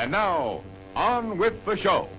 And now, on with the show.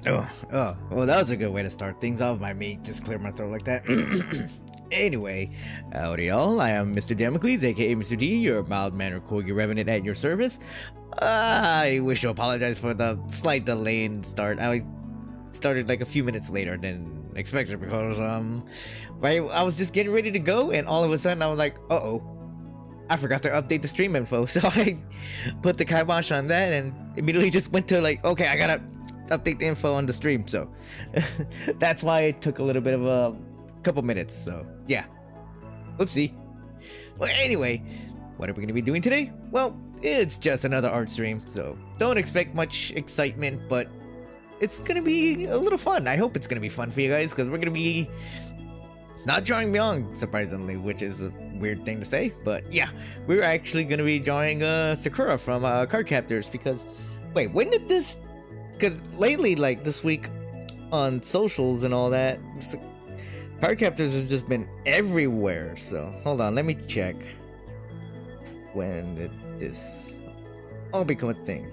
Well, that was a good way to start things off. My mate just cleared my throat like that. Anyway, howdy y'all, I am Mr. Damocles, aka Mr.D, your mild-mannered Corgi Revenant at your service. I wish to apologize for the slight delay in start. I started like a few minutes later than expected because, I was just getting ready to go and all of a sudden I was like, uh-oh, I forgot to update the stream info. So I put the kibosh on that and immediately just went to like, okay, I gotta update the info on the stream. So that's why it took a little bit of a couple minutes. So yeah, whoopsie. Well, anyway, what are we gonna be doing today? Well, it's just another art stream, so don't expect much excitement, but it's gonna be a little fun. I hope it's gonna be fun for you guys, because we're gonna be not drawing Meong, surprisingly, which is a weird thing to say, but yeah, we're actually gonna be drawing Sakura from Card Captors. Because wait, when did this, because lately, like this week on socials and all that, Card Captors has just been everywhere. So hold on, let me check when did this all become a thing.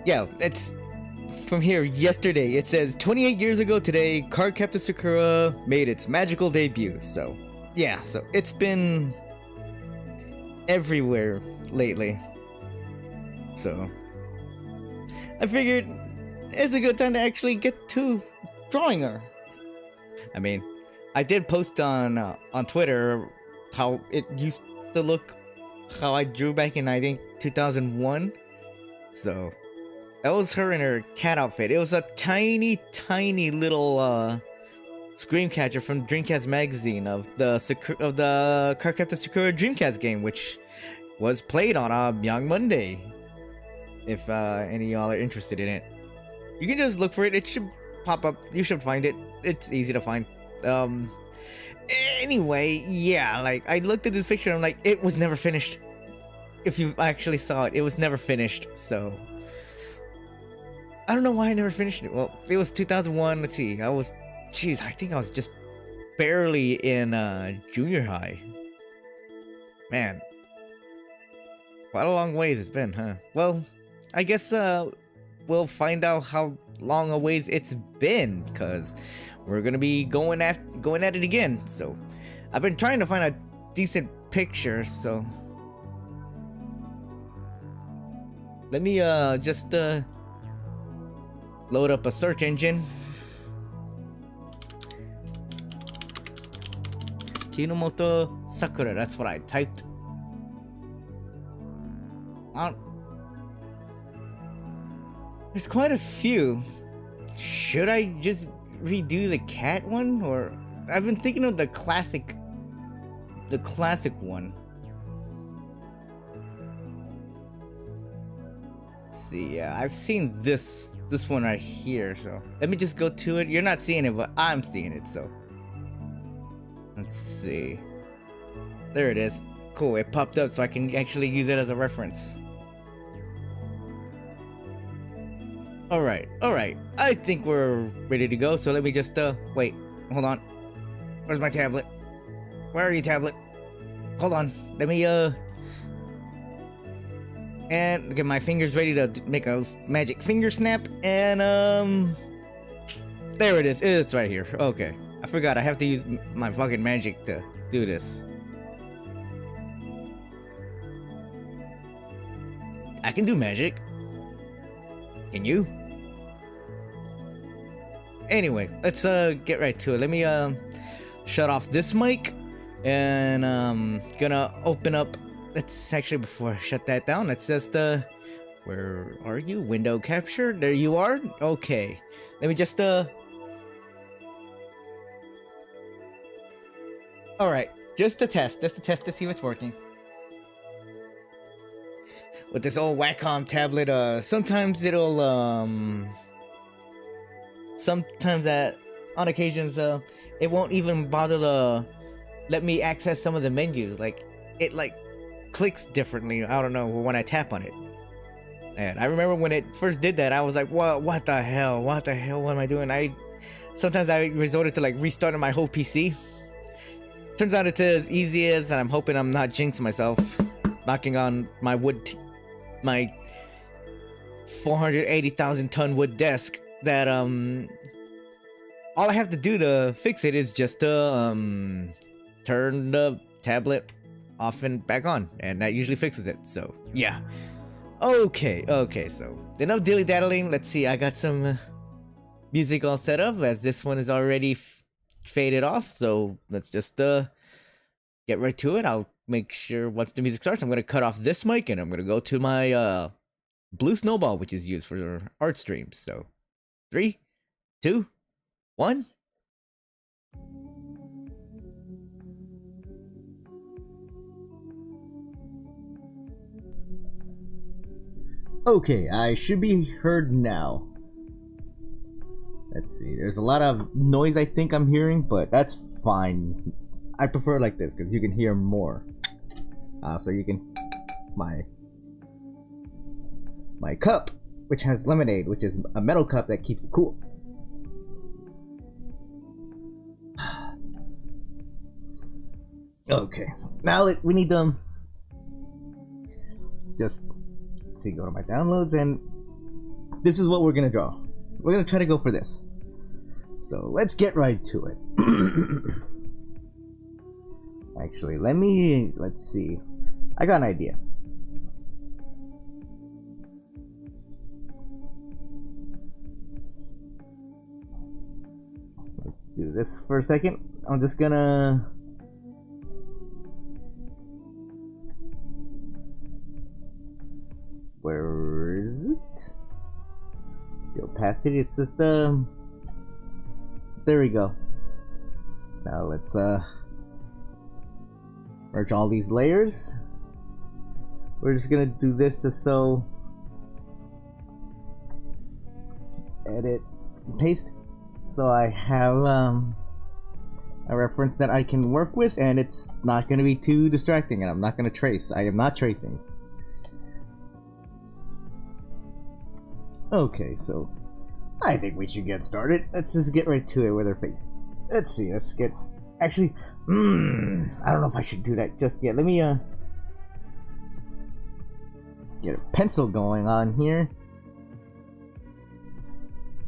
Yeah, it's from here yesterday. It says 28 years ago today, Card Captor Sakura made its magical debut. So yeah, so it's been everywhere lately. So I figured it's a good time to actually get to drawing her. I mean, I did post on Twitter how it used to look, how I drew back in, I think, 2001. So that was her in her cat outfit. It was a tiny little screen catcher from Dreamcast magazine of the Card Captor Sakura Dreamcast game, which was played on Meong Monday. If any of y'all are interested in it, you can just look for it. It should pop up. You should find it. It's easy to find. Anyway, yeah, like I looked at this picture and I'm like, it was never finished. If you actually saw it, it was never finished. So I don't know why I never finished it. Well, it was 2001. Let's see. I think I was just barely in junior high. Man, quite a long ways it's been, huh? Well, I guess we'll find out how long a ways it's been, because we're gonna be going at it again. So I've been trying to find a decent picture, so let me just load up a search engine. Kinomoto Sakura, that's what I typed. There's quite a few. Should I just redo the cat one, or I've been thinking of the classic one. Let's see, yeah, I've seen this one right here, so let me just go to it. You're not seeing it, but I'm seeing it, so let's see. There it is. Cool, it popped up so I can actually use it as a reference. Alright, I think we're ready to go, so let me just, wait, hold on. Where's my tablet? Where are you, tablet? Hold on, let me, and get my fingers ready to make a magic finger snap, and, there it is, it's right here. Okay, I forgot, I have to use my fucking magic to do this. I can do magic. Can you? Anyway, let's get right to it. Let me shut off this mic, and gonna open up. Let's actually, before I shut that down, let's just where are you? Window capture. There you are. Okay. Let me just All right, just a test to see what's working. With this old Wacom tablet, sometimes it'll sometimes on occasions it won't even bother to let me access some of the menus. Like it clicks differently, I don't know, when I tap on it. And I remember when it first did that, I was like, what the hell, what am I doing? Sometimes I resorted to like restarting my whole PC. Turns out it's as easy as, and I'm hoping I'm not jinxing myself, knocking on my 480,000 ton wood desk that all I have to do to fix it is just to turn the tablet off and back on, and that usually fixes it. So yeah. Okay, so enough dilly daddling. Let's see, I got some music all set up as this one is already faded off, so let's just get right to it. I'll make sure once the music starts, I'm gonna cut off this mic and I'm gonna go to my blue snowball, which is used for art streams. So 3, 2, 1. Okay, I should be heard now. Let's see, there's a lot of noise I think I'm hearing, but that's fine. I prefer it like this because you can hear more. So you can my cup, which has lemonade, which is a metal cup that keeps it cool. Okay, now we need to just see, go to my downloads, and this is what we're gonna draw. We're gonna try to go for this. So let's get right to it. Actually, let's see. I got an idea. Let's do this for a second. I'm just gonna where is it? The opacity, it's just there we go. Now let's merge all these layers. We're just gonna do this just so edit and paste, so I have a reference that I can work with, and it's not gonna be too distracting, and I'm not gonna trace. I am not tracing. Okay, so I think we should get started. Let's just get right to it with her face. Let's see, let's get... Actually, I don't know if I should do that just yet. Let me, get a pencil going on here.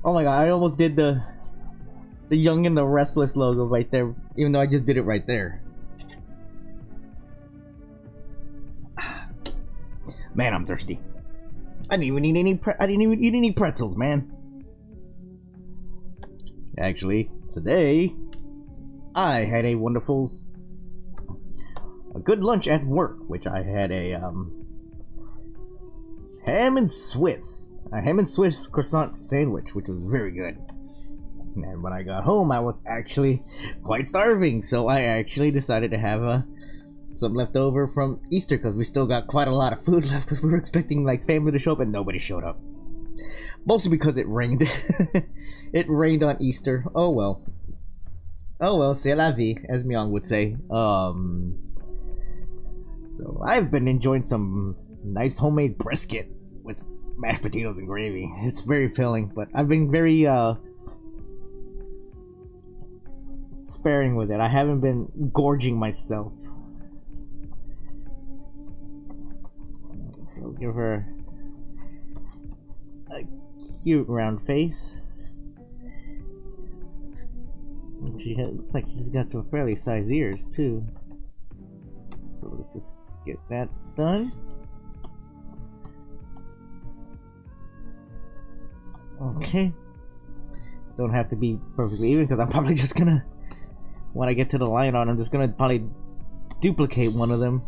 Oh my god, I almost did the Young and the Restless logo right there, even though I just did it right there. Man, I'm thirsty. I didn't even eat any pretzels, man. Actually, today I had a good lunch at work, which I had a ham and Swiss croissant sandwich, which was very good. And when I got home, I was actually quite starving, so I actually decided to have some left over from Easter, because we still got quite a lot of food left, because we were expecting like family to show up and nobody showed up. Mostly because it rained. It rained on Easter. Oh well. Oh well, c'est la vie, as Meong would say. So I've been enjoying some nice homemade brisket with mashed potatoes and gravy. It's very filling, but I've been very sparing with it. I haven't been gorging myself. I'll give her a cute round face. Looks like she's got some fairly sized ears too. So let's just get that done. Okay. Don't have to be perfectly even, because I'm probably just gonna, when I get to the lion on, I'm just gonna probably duplicate one of them.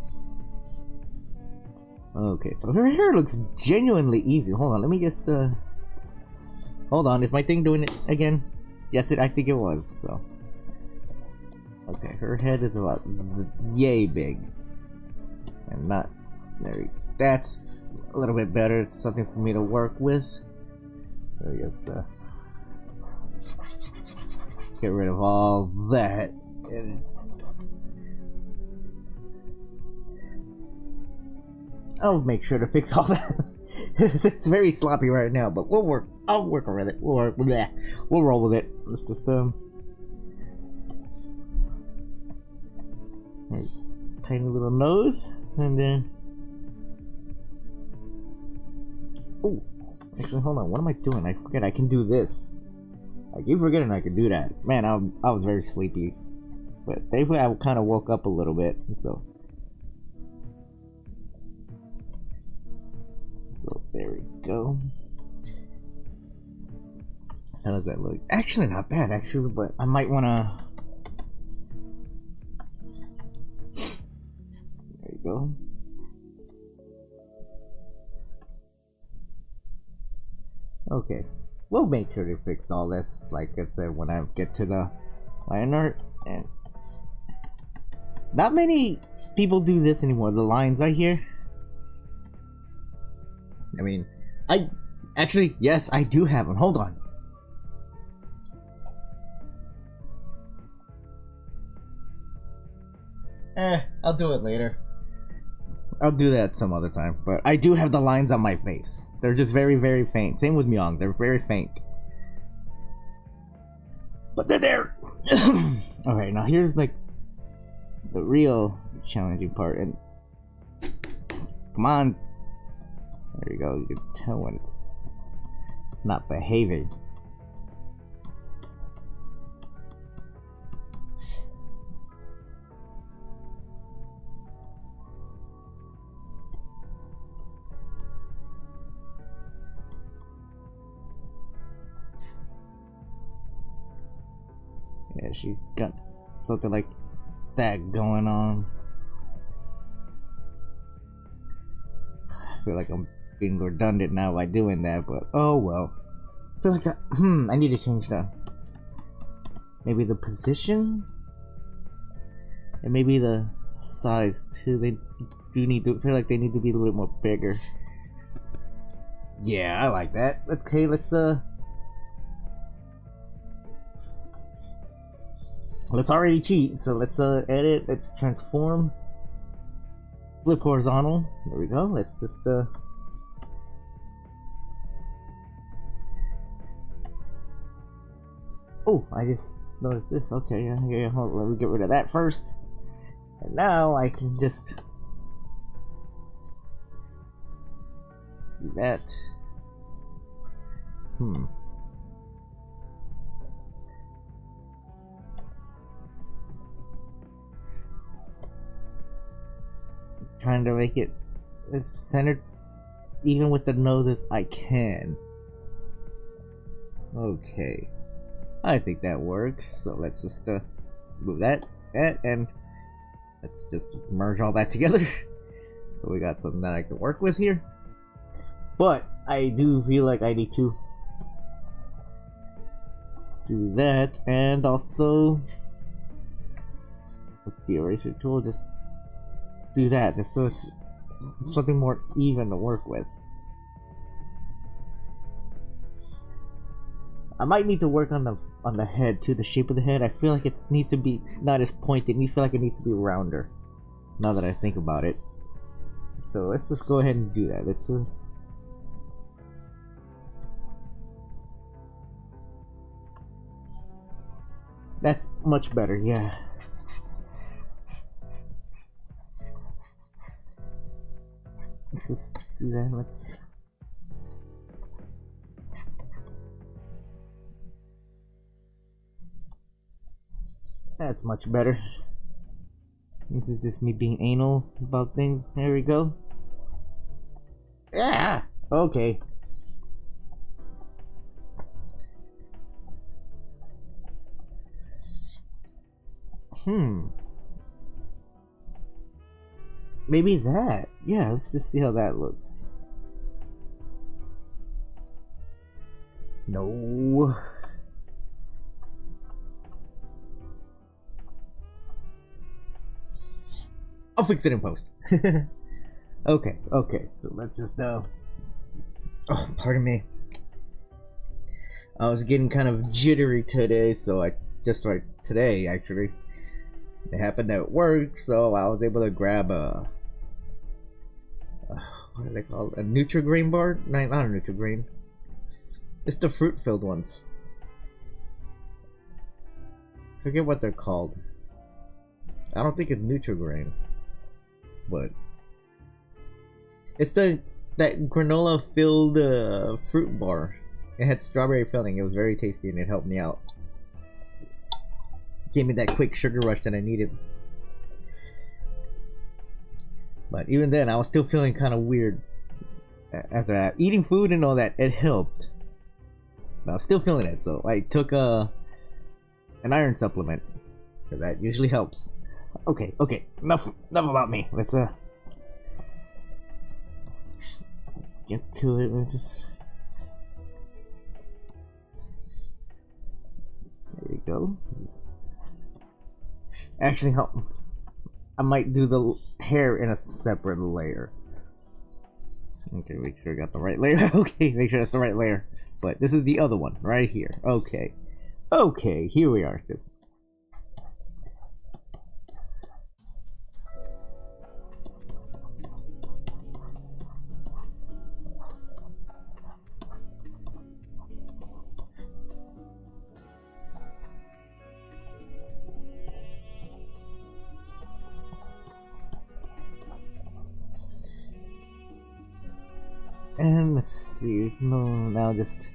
Okay, so her hair looks genuinely easy. Hold on, let me just hold on, is my thing doing it again? Yes, I think it was, so. Okay, her head is about yay big. And not, that's a little bit better. It's something for me to work with. So I guess, get rid of all that. And I'll make sure to fix all that. It's very sloppy right now, but I'll work with it. We'll roll with it. Let's just tiny little nose, and then Actually, hold on. What am I doing? I forget I can do this. I keep forgetting I can do that. Man, I was very sleepy. But thankfully I kind of woke up a little bit. So there we go. How does that look? Actually, not bad, actually, but I might want to... There you go. Okay. We'll make sure to fix all this, like I said, when I get to the line art. And not many people do this anymore. The lines are here. I mean, actually, yes, I do have them. Hold on. I'll do it later. I'll do that some other time. But I do have the lines on my face. They're just very, very faint. Same with Meong. They're very faint. But they're there. Alright, now here's like the real challenging part. And come on. There you go. You can tell when it's not behaving. Yeah, she's got something like that going on. I feel like I'm being redundant now by doing that, but oh well. I feel like that. I need to change that. Maybe the position, and maybe the size too. They do need to feel like they need to be a little bit more bigger. Yeah, I like that. Okay, let's already cheat, so let's edit, let's transform, flip horizontal, there we go. Let's just oh, I just noticed this. Okay, yeah, hold on, let me get rid of that first, and now I can just do that. Trying to make it as centered even with the nose as I can. Okay, I think that works. So let's just move that, and let's just merge all that together. So we got something that I can work with here. But I do feel like I need to do that, and also with the eraser tool, just do that, just so it's something more even to work with. I might need to work on the head too, the shape of the head. I feel like it needs to be not as pointed. I feel like it needs to be rounder. Now that I think about it, so let's just go ahead and do that. Let's that's much better, yeah. Let's just do that. That's much better. This is just me being anal about things. There we go. Yeah. Okay. Maybe that. Yeah, let's just see how that looks. No. I'll fix it in post. Okay, so let's just oh, pardon me. I was getting kind of jittery today, so I just right today actually. It happened at work, so I was able to grab a what are they called? A Nutri-Grain bar? No, not a Nutri-Grain. It's the fruit-filled ones. Forget what they're called. I don't think it's Nutri-Grain, but it's the that granola filled fruit bar. It had strawberry filling. It was very tasty and it helped me out. Gave me that quick sugar rush that I needed. But even then, I was still feeling kind of weird after that. Eating food and all that, it helped. But I was still feeling it, so I took an iron supplement. Because that usually helps. Okay, enough about me. Let's get to it. There we go. Actually, help. I might do the hair in a separate layer. Okay, make sure I got the right layer. Okay, make sure that's the right layer. But this is the other one right here. Okay, here we are. This. And let's see, no, now just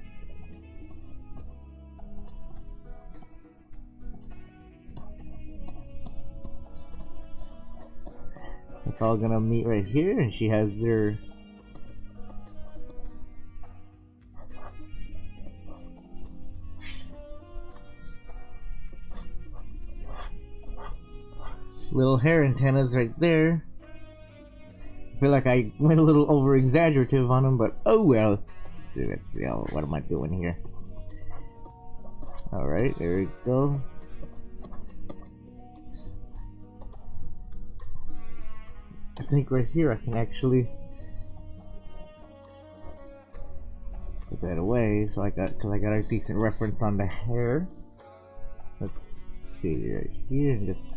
it's all gonna meet right here, and she has their little hair antennas right there. I feel like I went a little over exaggerative on them, but oh well. Let's see, oh, what am I doing here? Alright, there we go. I think right here I can actually put that away, so because I got a decent reference on the hair. Let's see right here and just.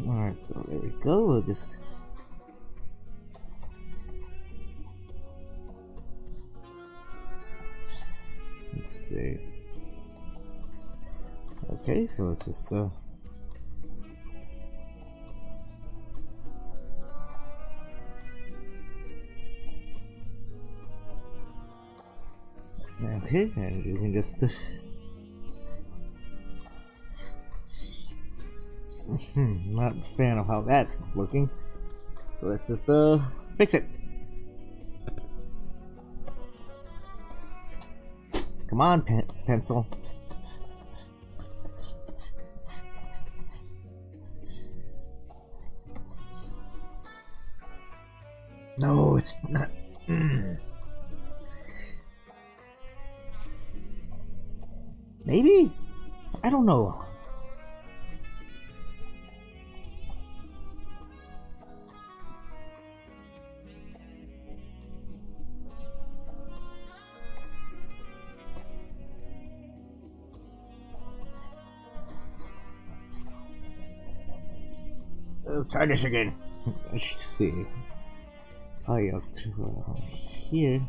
Alright, so there we go. We'll just let's see. Okay, so it's just okay, and you can just not a fan of how that's looking, so let's just fix it. Come on, pencil. No, it's not. Maybe? I don't know. Let's try this again. Let's see. Probably up to here.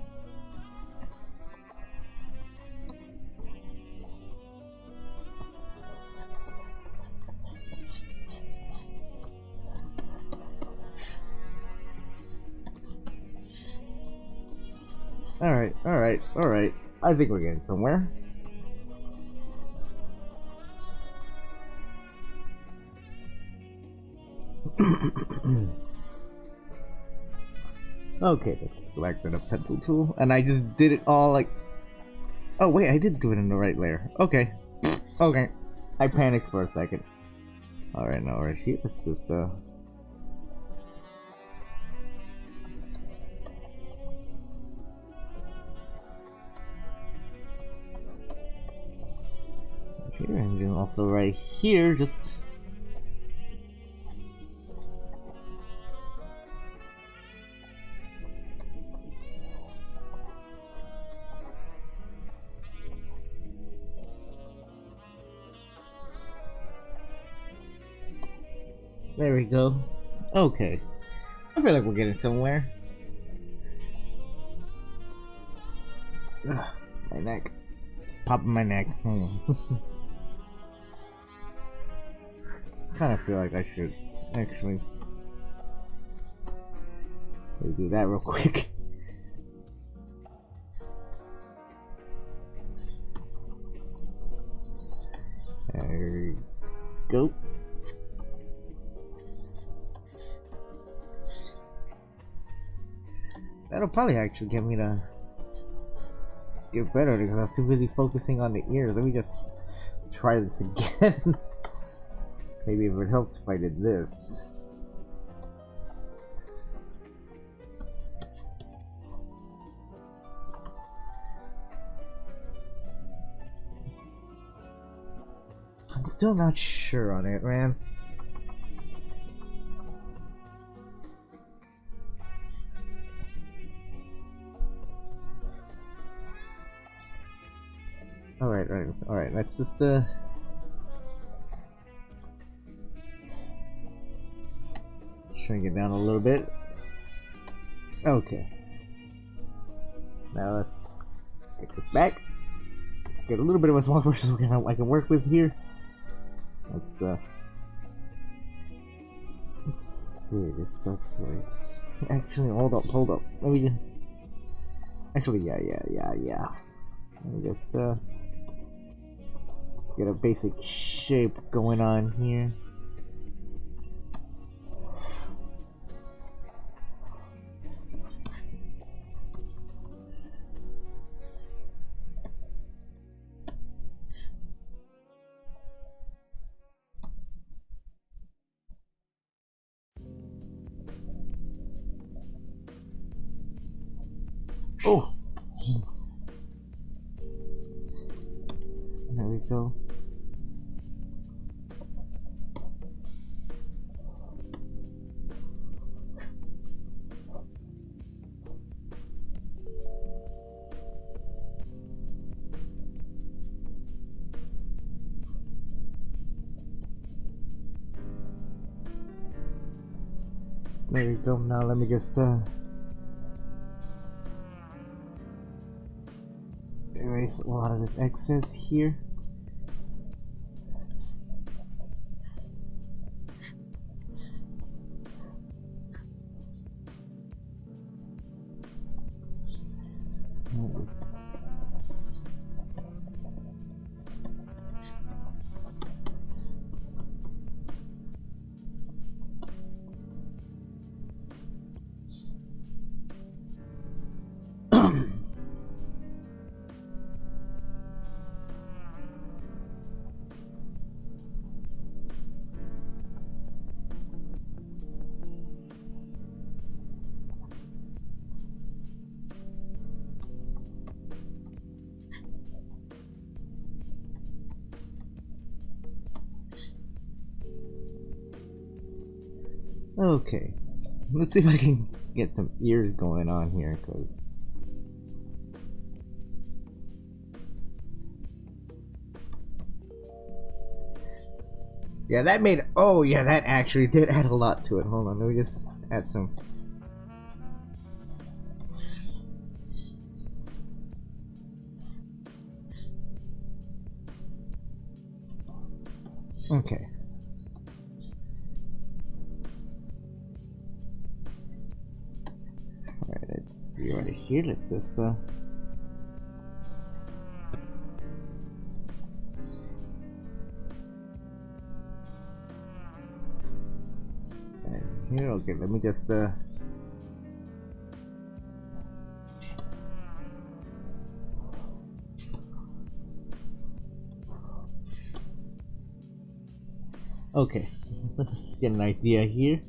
Alright. I think we're getting somewhere. Okay, let's go back to the pencil tool. And I just did it all like... Oh wait, I did do it in the right layer. Okay. Okay. I panicked for a second. Alright, now right here, let's just here, and then also right here, just... There we go. Okay. I feel like we're getting somewhere. Ugh, my neck. It's popping my neck. Hold on. I kind of feel like I should actually do that real quick. There we go. That'll probably actually get me to get better because I was too busy focusing on the ears. Let me just try this again. Maybe if it helps if I did this. I'm still not sure on it, man. Alright, let's just shrink it down a little bit. Okay. Now let's get this back. Let's get a little bit of a small portion so I can work with here. Let's see, this starts with... Actually, hold up. Let me... Actually, yeah. Let me just, get a basic shape going on here. Oh! There we go. There we go. Now let me just erase a lot of this excess here. Okay, let's see if I can get some ears going on here, cause yeah, that made, oh yeah, that actually did add a lot to it. Hold on, let me just add some. Okay. Alright, let's see right here. Let's just and here, okay, let me just okay, let's get an idea here.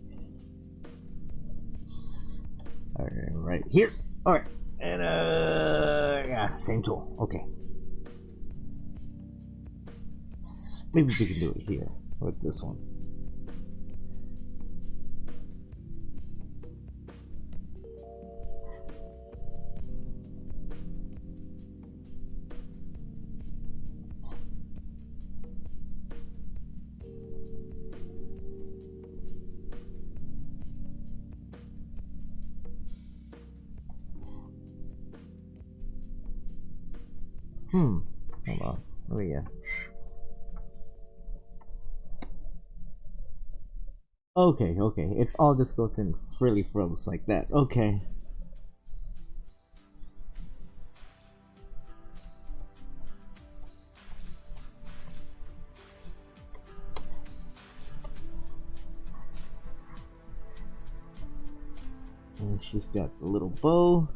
Alright, right here. Alright, and yeah, same tool. Okay. Maybe we can do it here with this one. Hold on. Oh yeah. Okay, okay. It all just goes in frilly frills like that. Okay. And she's got the little bow.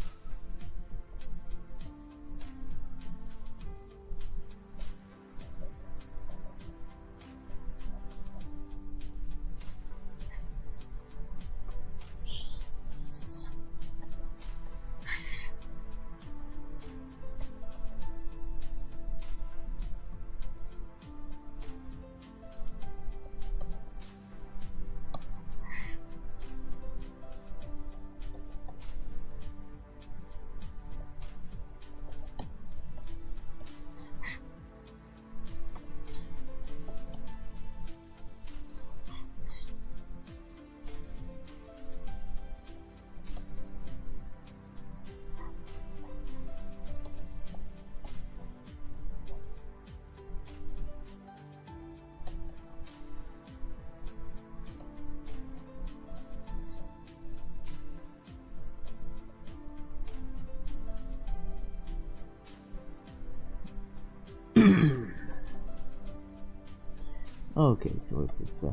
Okay, so it's just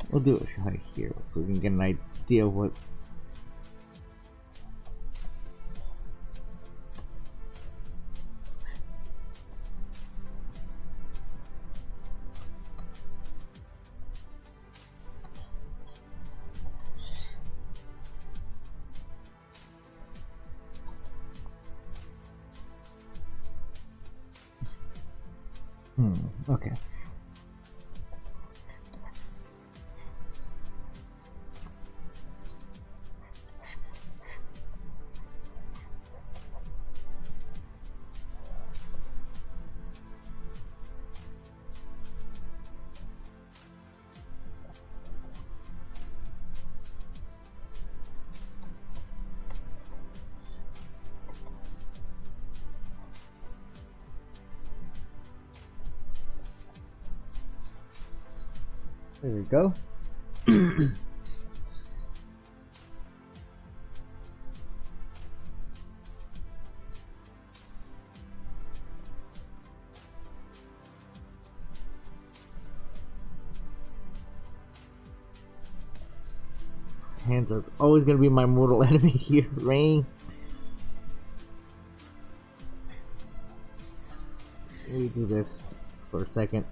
we'll do it right here so we can get an idea what. Okay. There we go. Hands are always gonna be my mortal enemy here, Rain. Let me do this for a second.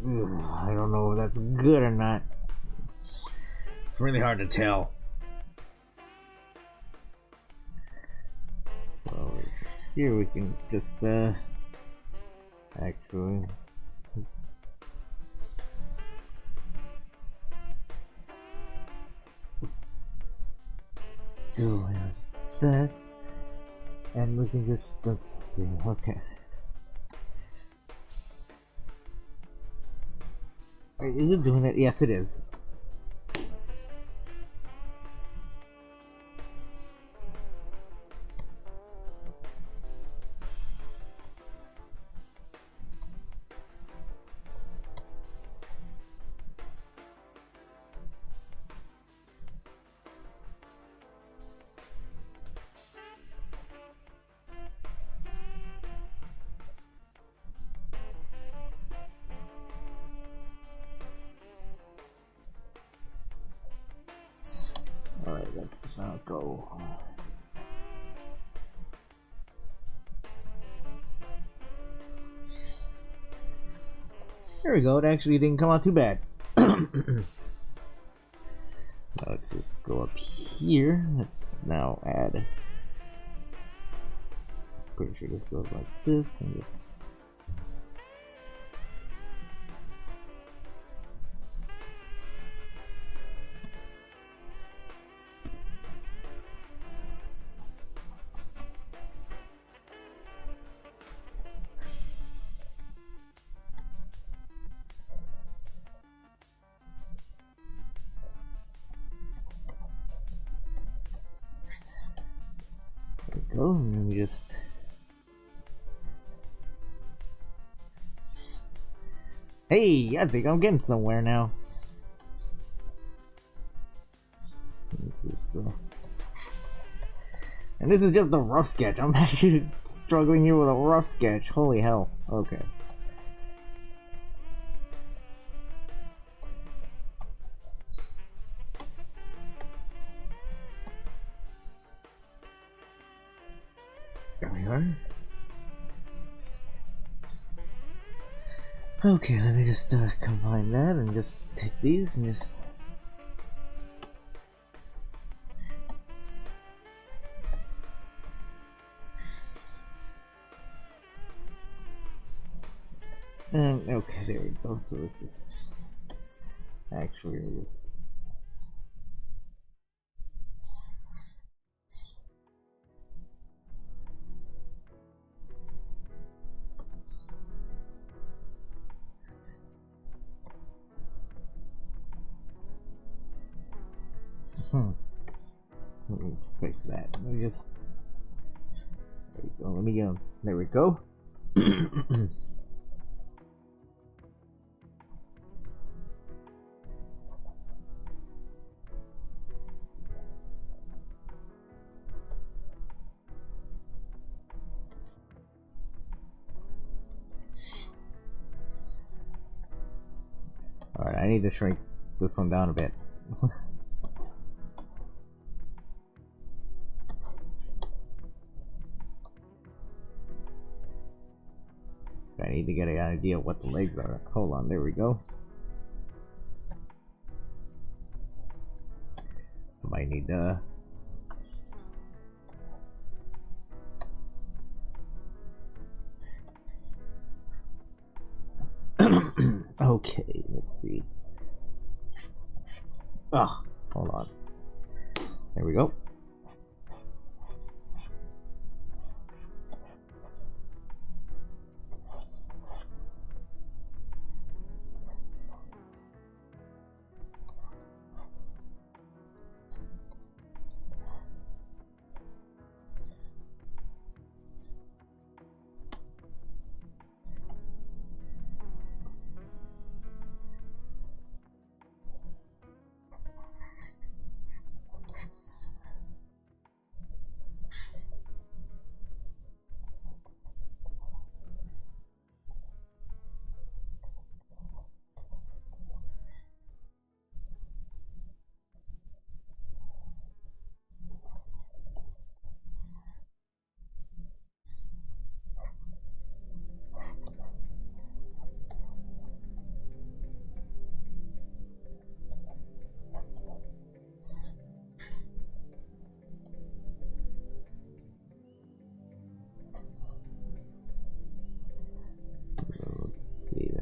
I don't know if that's good or not. It's really hard to tell. So here we can just actually do that, and we can just, let's see, okay. Wait, is it doing it? Yes, it is. Alright, let's now go. There we go, it actually didn't come out too bad. Now let's just go up here. Let's now add. Pretty sure this goes like this and just. go. Let me just. Hey, I think I'm getting somewhere now. This is the. And this is just a rough sketch. I'm actually struggling here with a rough sketch. Holy hell. Okay. There we are. Okay, let me just combine that and just take these and just. And okay, there we go. So let's just actually just. Let me fix that. Let me just. There we go. Let me there we go. Alright, I need to shrink this one down a bit. I need to get an idea of what the legs are. Hold on, there we go. Might need okay, let's see. Oh, hold on. There we go.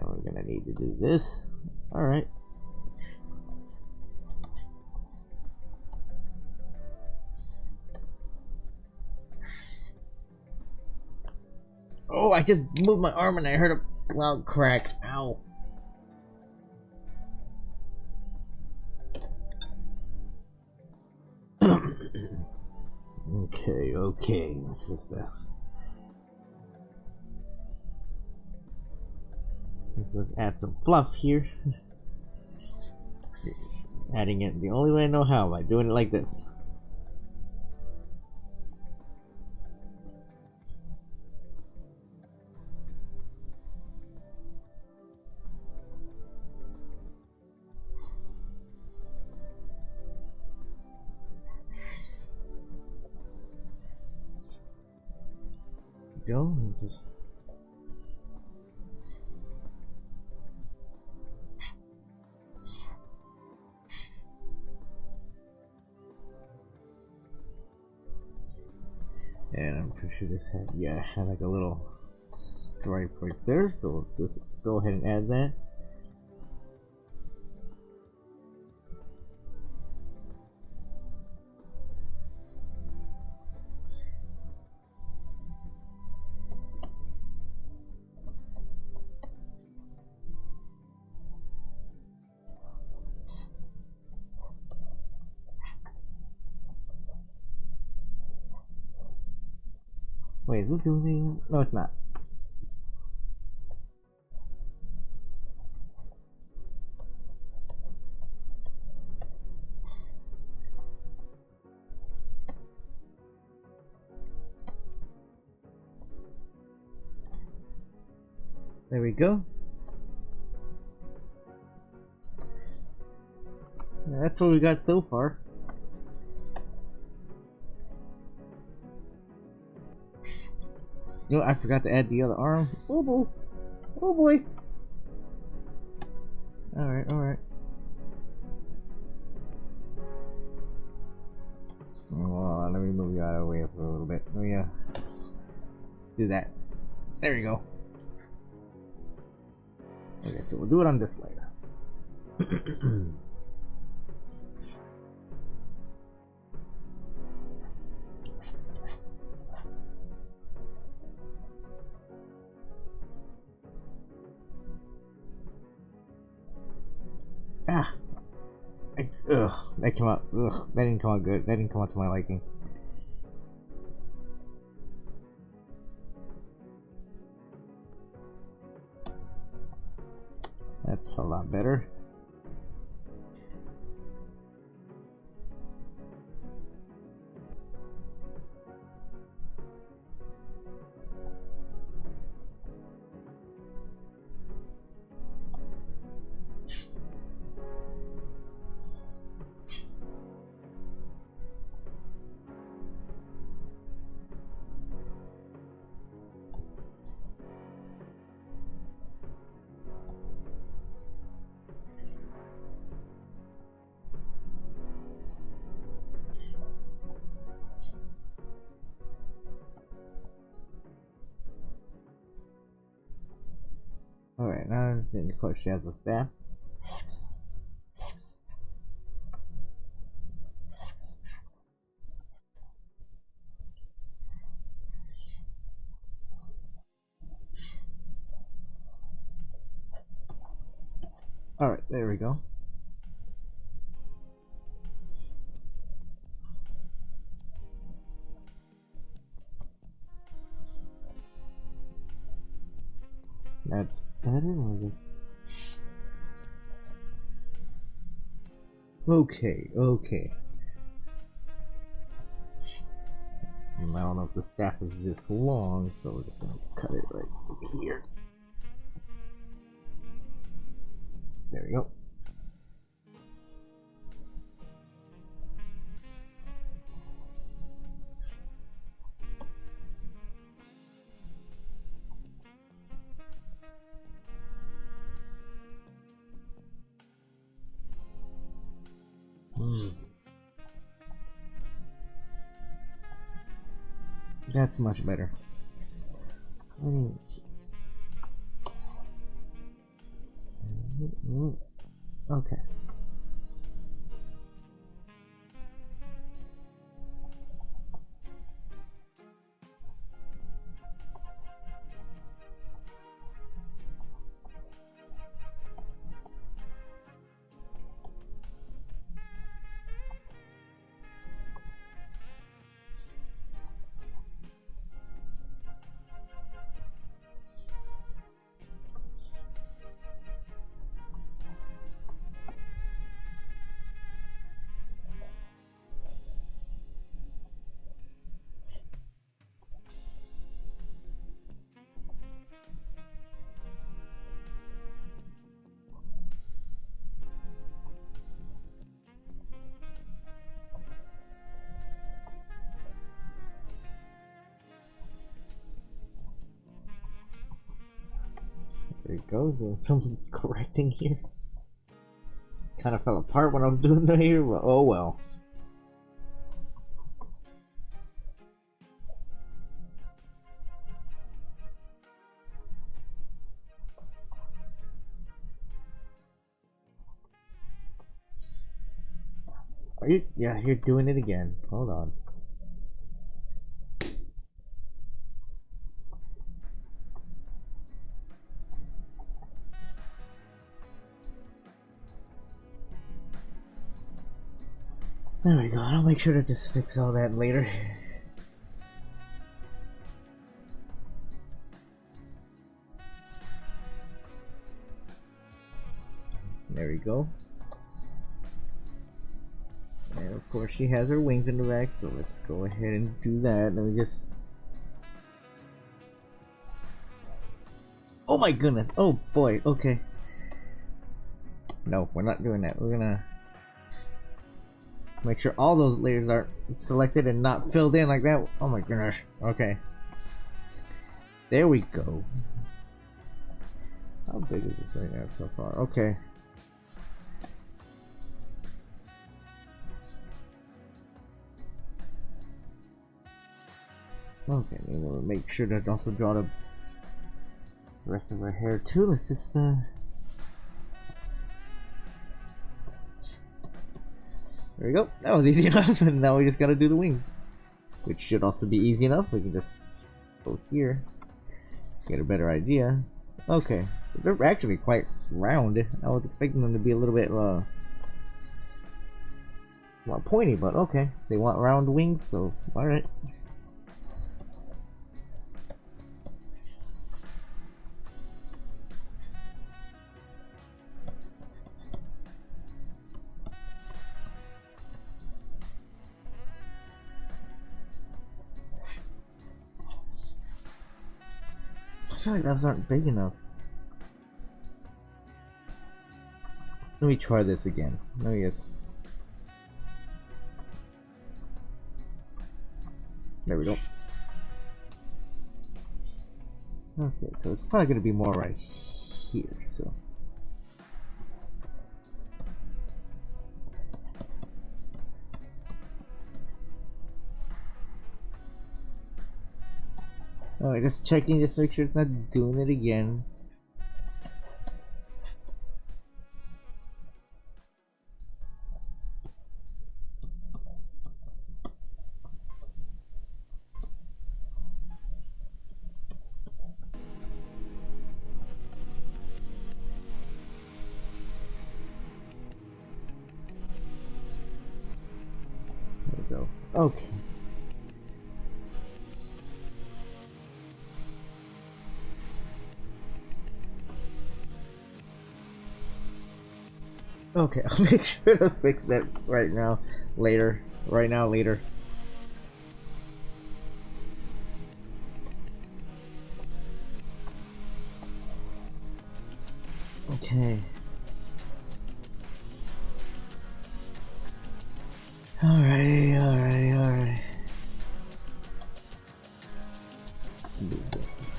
We're gonna need to do this. Alright. Oh, I just moved my arm and I heard a loud crack. Ow. Okay, this is let's add some fluff here. Adding it the only way I know how, by doing it like this. Go and just and I'm pretty sure this had had like a little stripe right there, so let's just go ahead and add that. Wait, is this doing anything? No, it's not. There we go. Yeah, that's what we got so far. You know, I forgot to add the other arm. Oh boy. Oh boy. Alright, alright. Oh, let me move you out of the way for a little bit. Let me do that. There you go. Okay, so we'll do it on this layer. Ah, that came out. Ugh, that didn't come out good. That didn't come out to my liking. That's a lot better. Alright, now of course she has a staff. Alright, there we go. That's better or this? Okay, okay. I don't know if the staff is this long, so we're just gonna cut it right here. There we go. That's much better. Okay. There you go, doing some correcting here. Kind of fell apart when I was doing that here, but oh well. Are you? Yes, you're doing it again. Hold on. There we go. I'll make sure to just fix all that later. There we go. And of course she has her wings in the back, so let's go ahead and do that. Let me just... Oh my goodness! Oh boy, okay. No, we're not doing that. We're gonna make sure all those layers are selected and not filled in like that. Oh my goodness. Okay. There we go. How big is this right now so far? Okay. Okay, and we'll make sure to also draw the rest of her hair too. Let's just there we go. That was easy enough, and now we just gotta do the wings, which should also be easy enough. We can just go here, get a better idea. Okay, so they're actually quite round. I was expecting them to be a little bit more pointy, but okay, they want round wings, so alright. I feel like those aren't big enough. Let me try this again. Let me just... There we go. Okay, so it's probably going to be more right here, so... Alright, just checking, just make sure it's not doing it again. There we go. Okay. Okay, I'll make sure to fix that right now, later. Right now, later. Okay. Alrighty. Let's move this.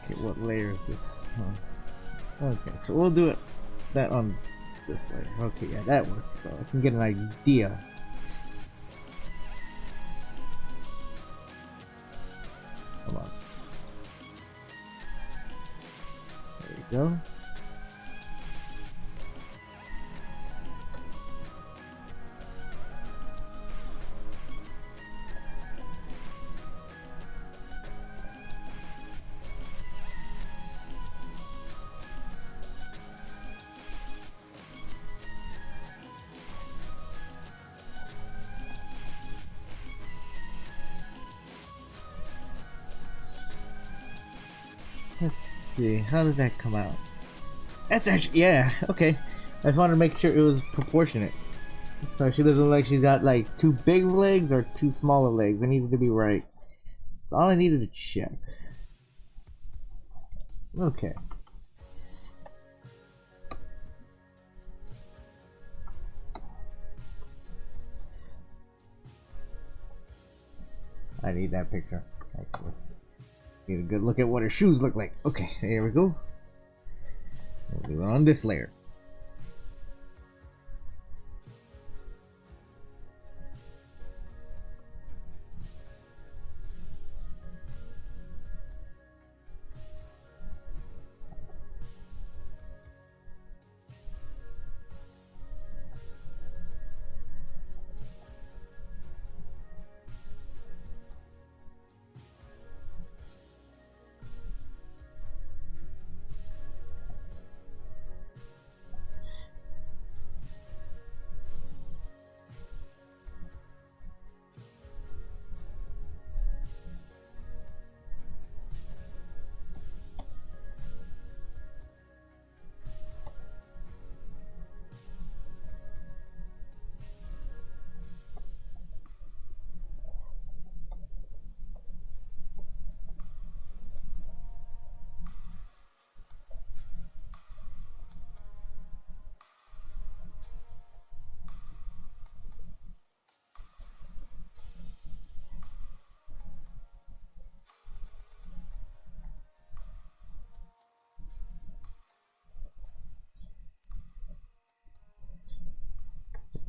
Okay, what layer is this? Okay, so we'll do it that on this layer. Okay, yeah, that works. So I can get an idea. Come on. There you go. Let's see, how does that come out? That's actually, yeah, okay. I just wanted to make sure it was proportionate. So she doesn't look like she's got like too big legs or too smaller legs. They needed to be right. That's all I needed to check. Okay. I need that picture, actually. Need a good look at what her shoes look like. Okay, there we go. We'll do it on this layer.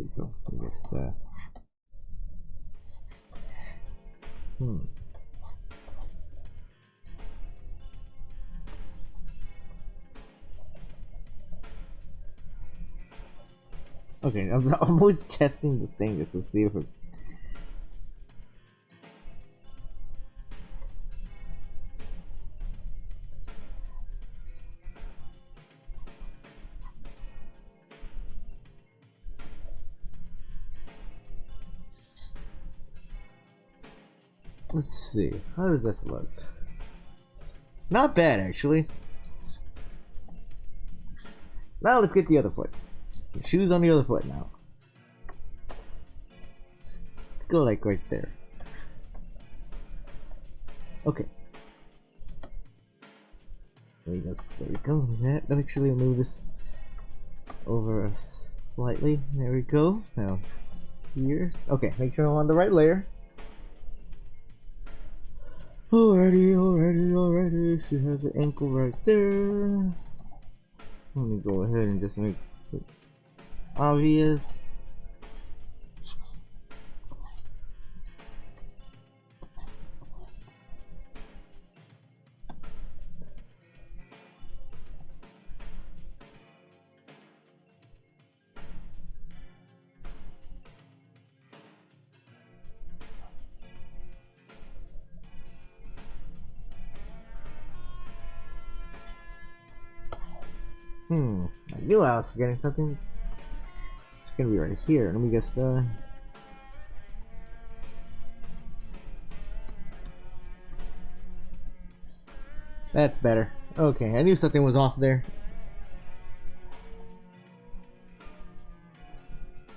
we go. Just Okay, I'm always testing the thing just to see if it's. Let's see, how does this look? Not bad, actually. Now let's get the other foot. Shoes on the other foot now. Let's go like right there. Okay. There we go. Let's actually move this over slightly. There we go. Now here. Okay, make sure I'm on the right layer. Alrighty. She has the ankle right there. Let me go ahead and just make it obvious. I knew I was forgetting something. It's gonna be right here. Let me just That's better. Okay, I knew something was off there.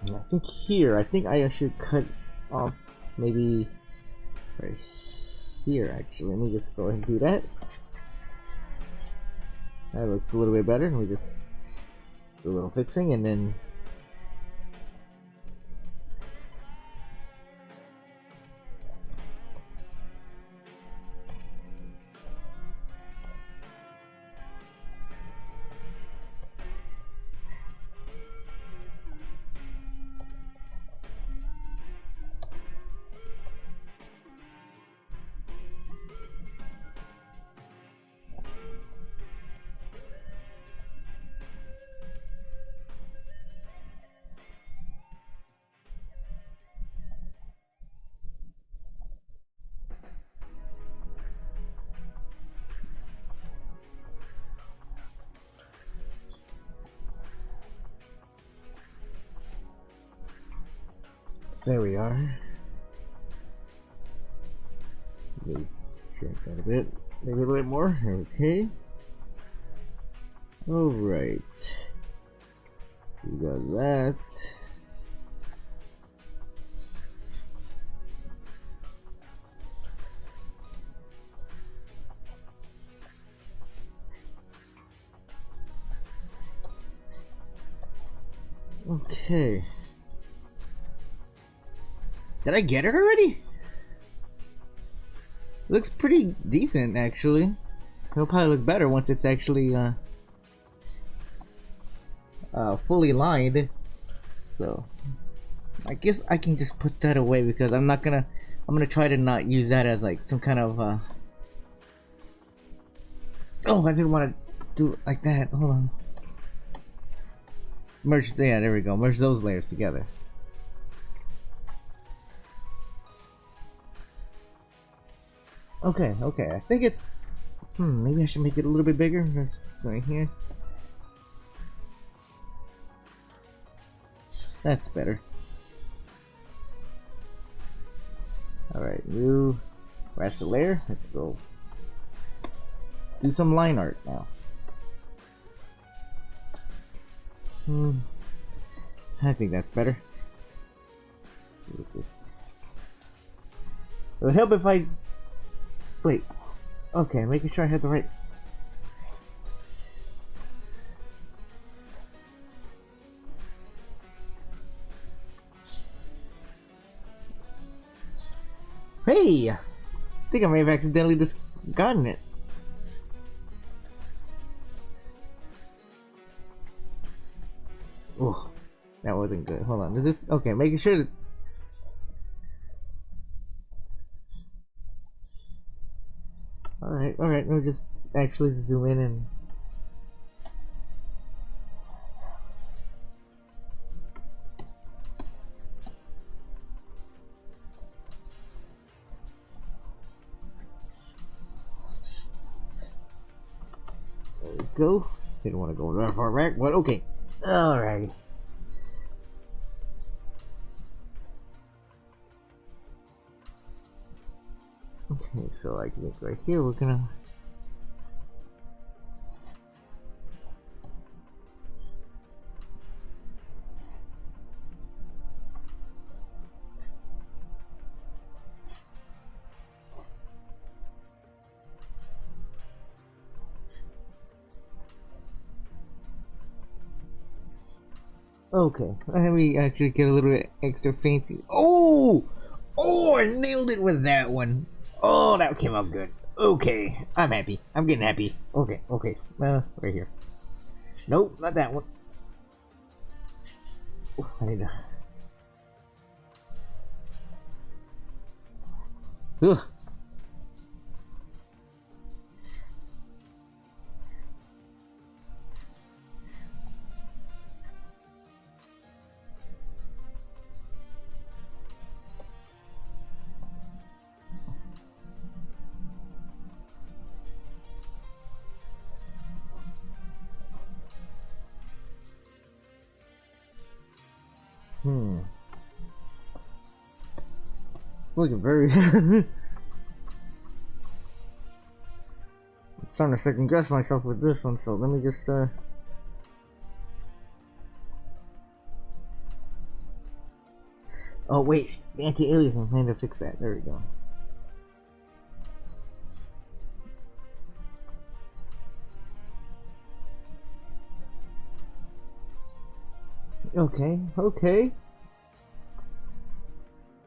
And I think here, I should cut off maybe right here actually. Let me just go ahead and do that. That looks a little bit better. We just do a little fixing and then there we are. Maybe shrink that a bit. Maybe a little bit more. Okay. Alright. We got that. Okay. Did I get it already? Looks pretty decent, actually. It'll probably look better once it's actually fully lined. So I guess I can just put that away because I'm gonna try to not use that as like some kind of oh, I didn't want to do it like that. Hold on. Merge, yeah, there we go. Merge those layers together. Okay, I think it's maybe I should make it a little bit bigger. Just right here. That's better. Alright, new raster layer. Let's go do some line art now. I think that's better. So this is. It would help if I. Wait. Okay, making sure I had the right. Hey! I think I may have accidentally just gotten it. Oh, that wasn't good. Hold on. Is this okay? Making sure that. All right. Let me just actually zoom in and. There we go. Didn't want to go that far back, but okay. All right. Okay, so like right here, we're gonna. Okay, let me actually get a little bit extra fancy. Oh, I nailed it with that one. Oh, that came out good. Okay, I'm happy. I'm getting happy. Okay. Right here. Nope, not that one. Oh, I need to. Ugh. It's looking very. I'm starting to second guess myself with this one, so let me just Oh wait, the anti-aliasing. I need to fix that. There we go. Okay.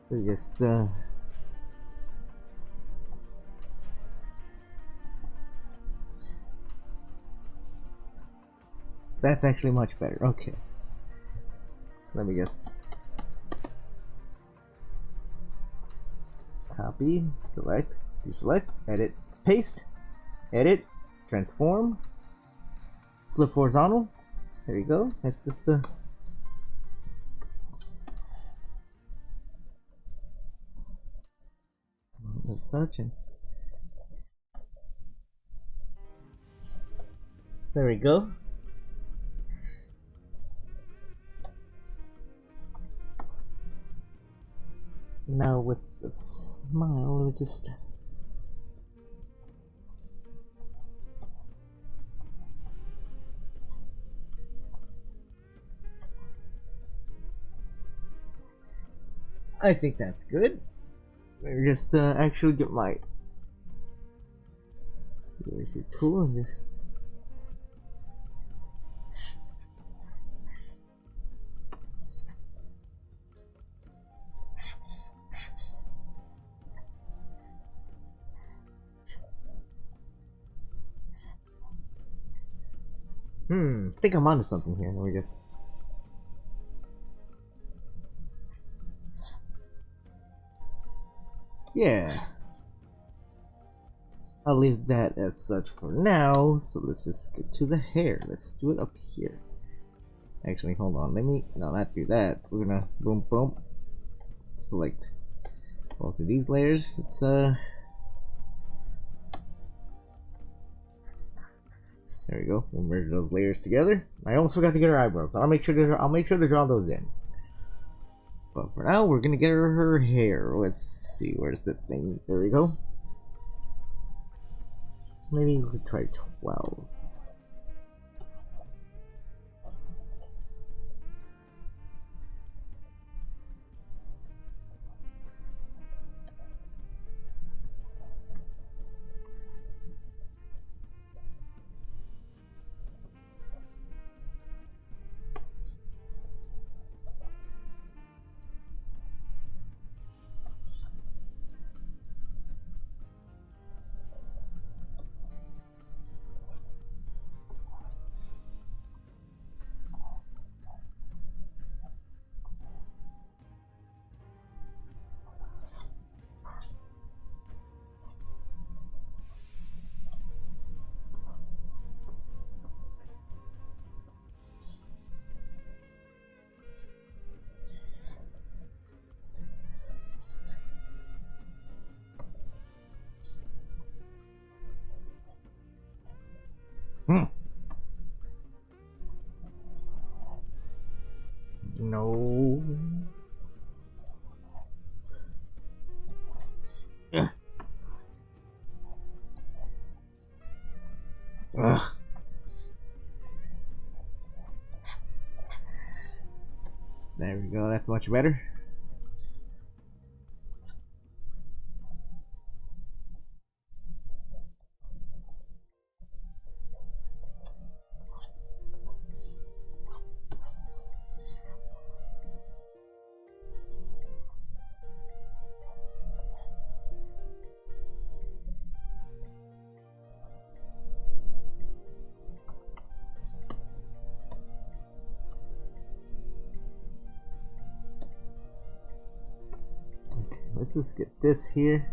We just that's actually much better. Okay. So let me just copy, select, deselect, edit, paste, edit, transform, flip horizontal. There you go. That's just as such, and there we go. Now with the smile, it was just I think that's good. Just actually get my where's the tool and just I think I'm onto something here. Let me just yeah. I'll leave that as such for now. So let's just get to the hair. Let's do it up here. Actually, hold on. Let me not do that. We're gonna boom. Select both of these layers. It's there we go. We'll merge those layers together. I almost forgot to get her eyebrows. I'll make sure to draw those in. But for now, we're gonna get her hair. Let's see. Where's the thing? There we go. Maybe we could try 12. Ugh. There we go, that's much better. Let's just get this here.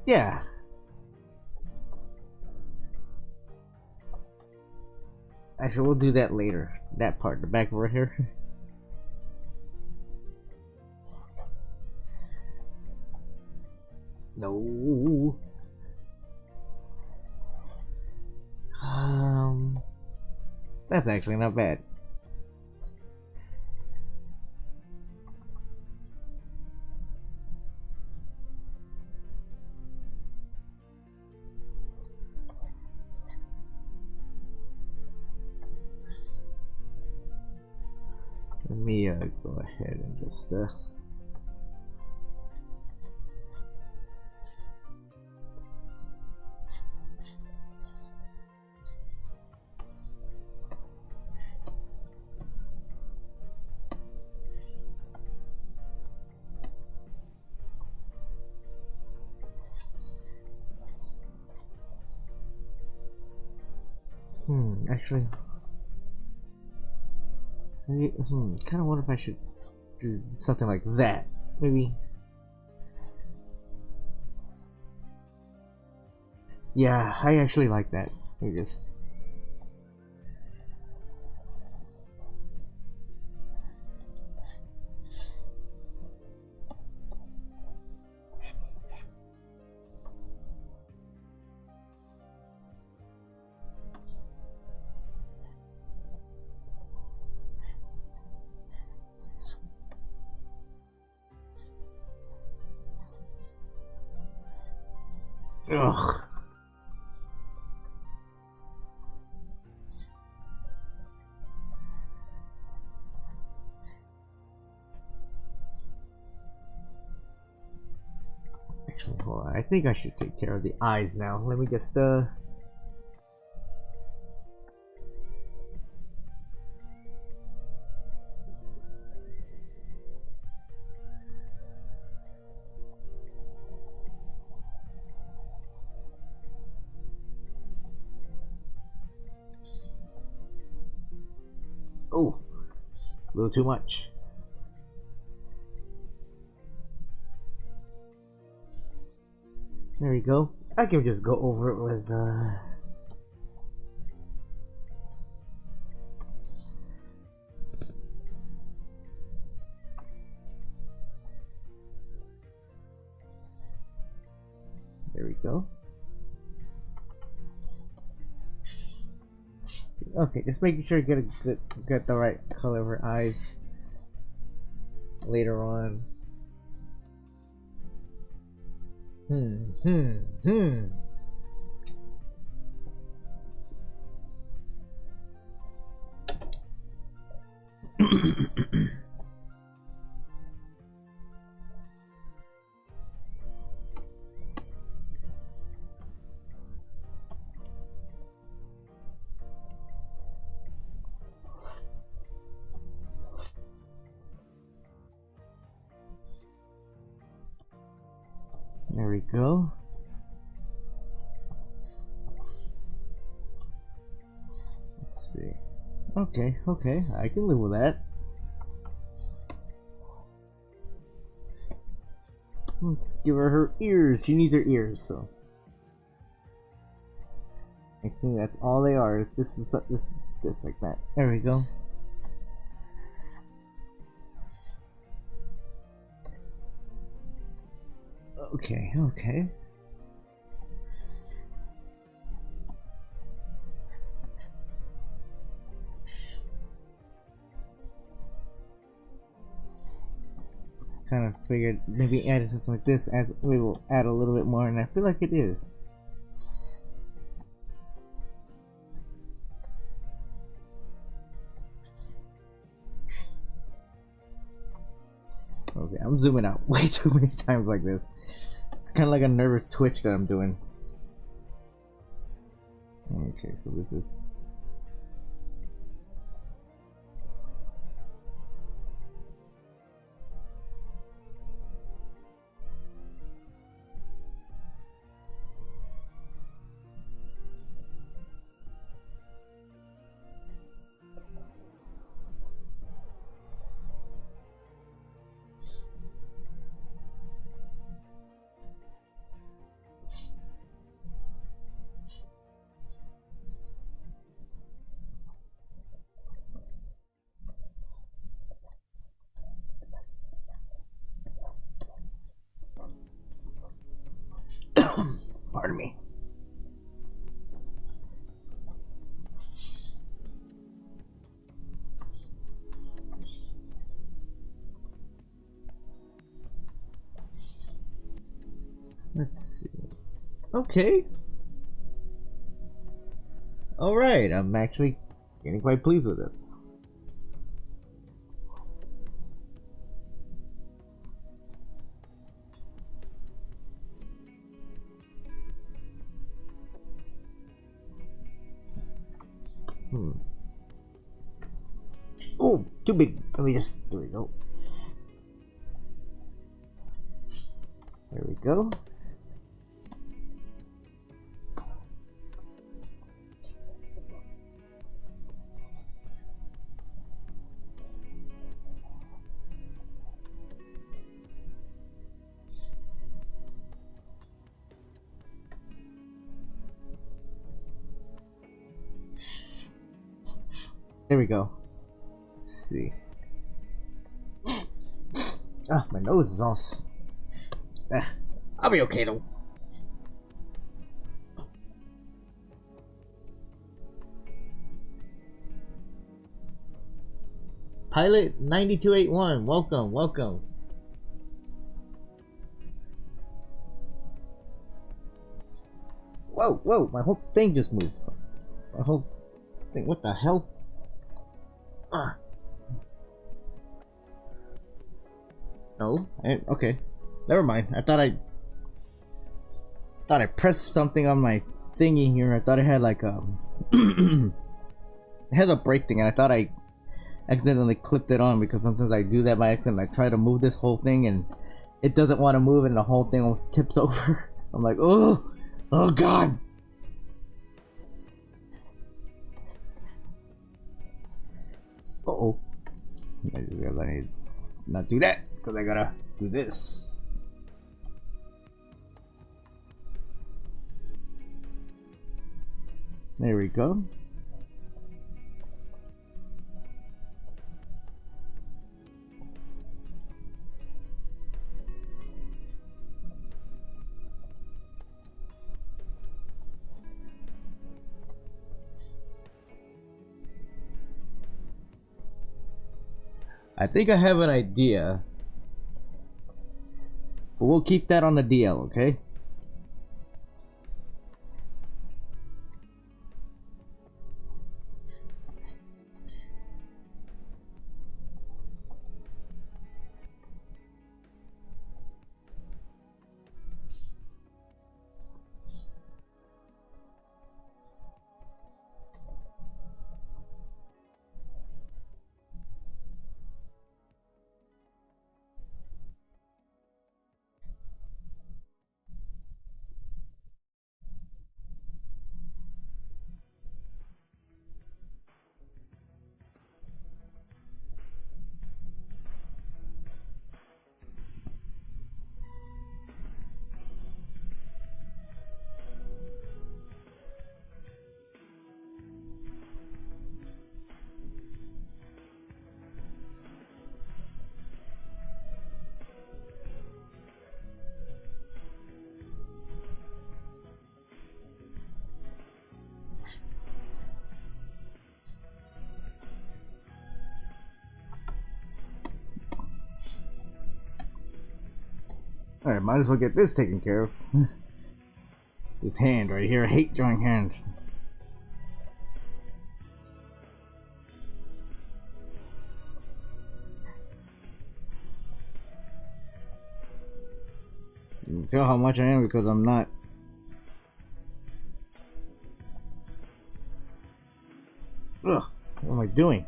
Yeah. Actually, we'll do that later. That part, the back right here. No. That's actually not bad. Let me go ahead and just actually, kind of wonder if I should do something like that. Maybe. Yeah, I actually like that. Maybe just. Ugh. Actually, hold on. I think I should take care of the eyes now. Let me just oh, a little too much. There we go. I can just go over it with there we go. Okay, just making sure you get the right color of her eyes later on. There we go. Let's see. Okay, I can live with that. Let's give her ears. She needs her ears, so I think that's all they are. This like that. There we go. Okay. kind of figured maybe adding something like this adds, we will add a little bit more, and I feel like it is. Okay, I'm zooming out way too many times like this. It's kind of like a nervous twitch that I'm doing. Okay, so this is... Pardon me. Let's see. Okay. Alright, I'm actually getting quite pleased with this. Oh, too big. Let me just... There we go. There we go. There we go. Let's see. Ah, my nose is all... I'll be okay though. Pilot 9281, welcome, welcome. Whoa, whoa, my whole thing just moved. My whole thing, what the hell? Ah. No, okay. Never mind. I thought I pressed something on my thingy here. I thought it had like a it has a brake thing, and I thought I accidentally clipped it on, because sometimes I do that by accident. I try to move this whole thing and it doesn't want to move, and the whole thing almost tips over. I'm like, oh god. Uh-oh. I just realized I need to not do that, because I gotta do this. There we go. I think I have an idea, but we'll keep that on the DL, okay? Alright, might as well get this taken care of. This hand right here, I hate drawing hands. You can tell how much I am because I'm not. Ugh, what am I doing?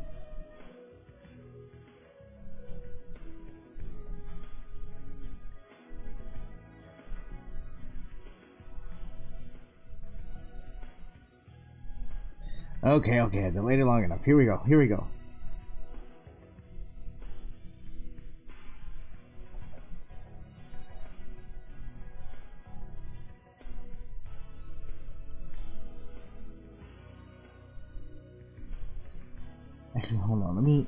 Okay, I delayed it long enough. Here we go. Actually, hold on, let me...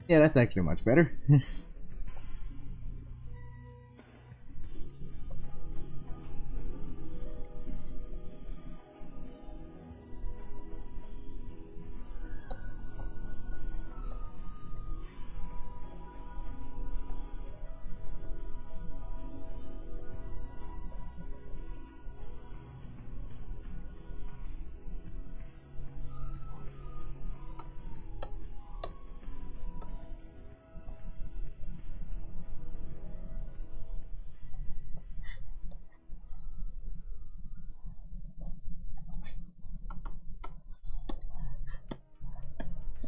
Yeah, that's actually much better.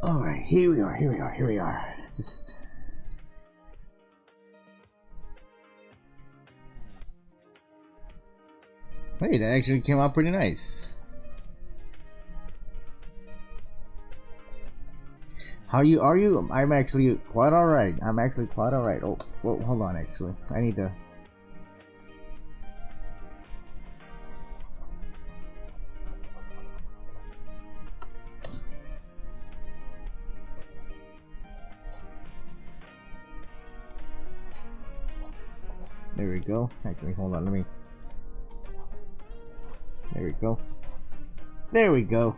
Alright, here we are. Just... Hey, that actually came out pretty nice. How you are you? I'm actually quite alright. Oh, well, hold on actually. I need to... There we go. Actually, hold on, let me... There we go.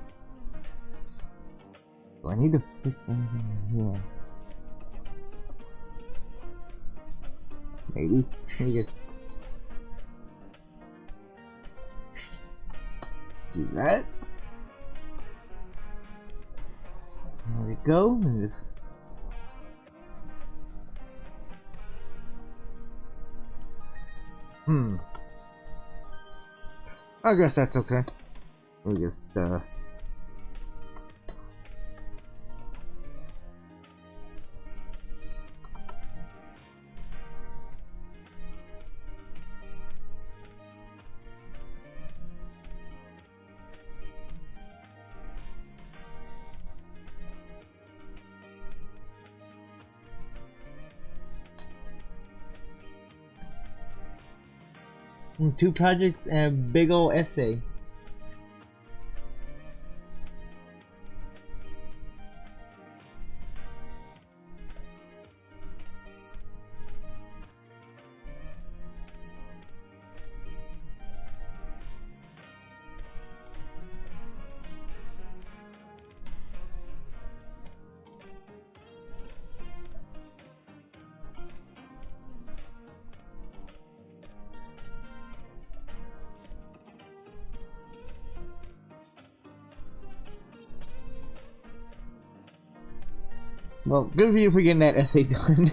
Do I need to fix anything here? Maybe. Let me just... do that. There we go. And just... I guess that's okay. We just two projects and a big old essay. Well, good for you for getting that essay done.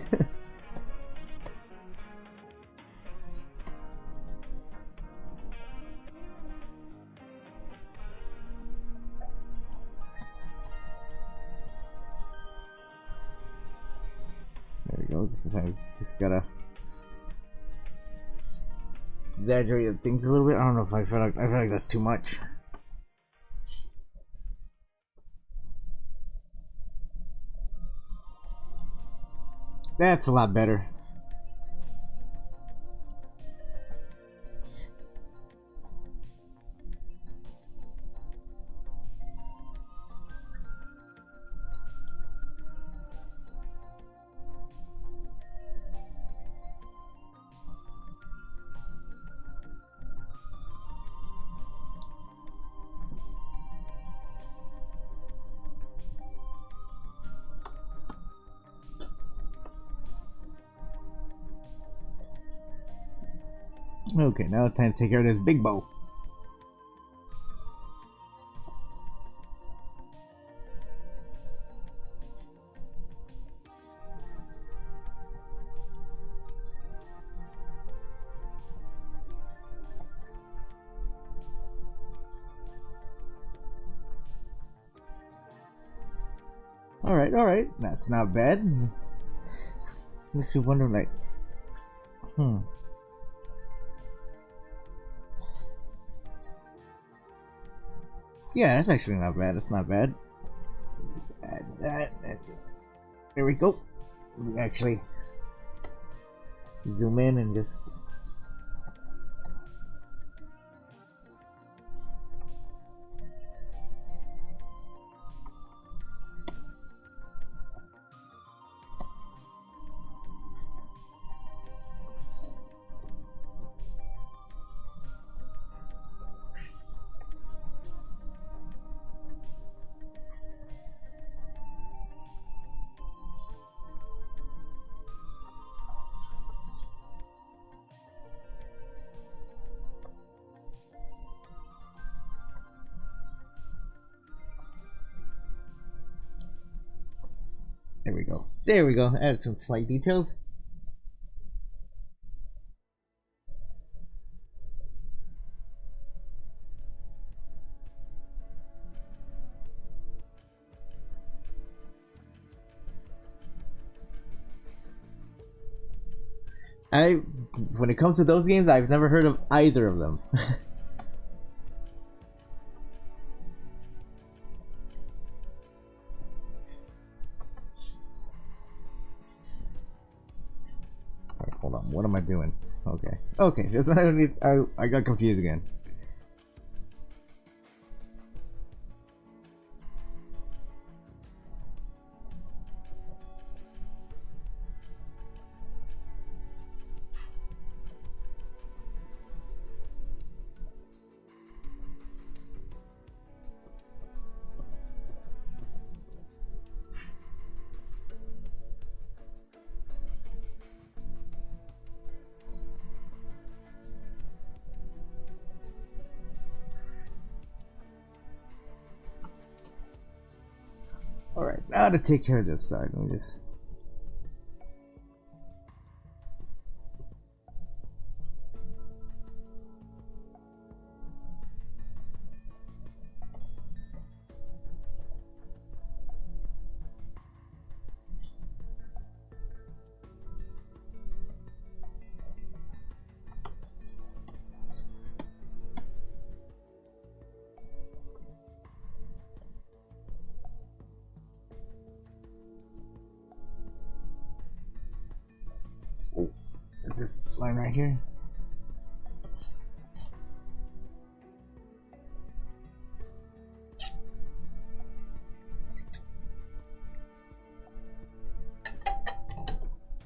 There we go. Sometimes just gotta exaggerate things a little bit. I don't know if I feel like that's too much. That's a lot better. Okay, now it's time to take care of this big bow. Alright, that's not bad. Makes me wonder, like, yeah, that's actually not bad. That's not bad. Just add that. There we go. We actually zoom in and just. There we go. There we go. Added some slight details. When it comes to those games, I've never heard of either of them. Alright, hold on. What am I doing? Okay. Okay, that's what I need. I got confused again. Alright, now to take care of this side. Let me just. Is this line right here?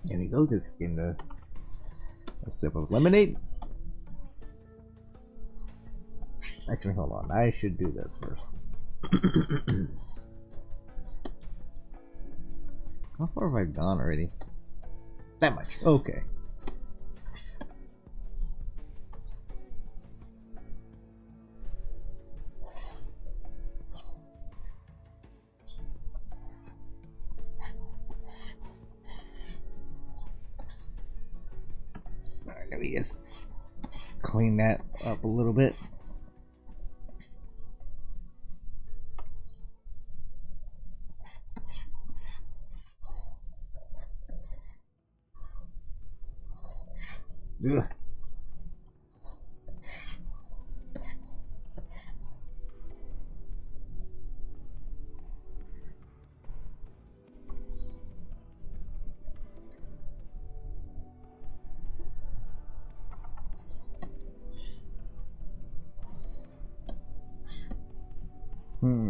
There we go. Just getting a sip of lemonade. Actually, hold on. I should do this first. How far have I gone already? That much. Okay. Alright, let me just clean that up a little bit. Ugh.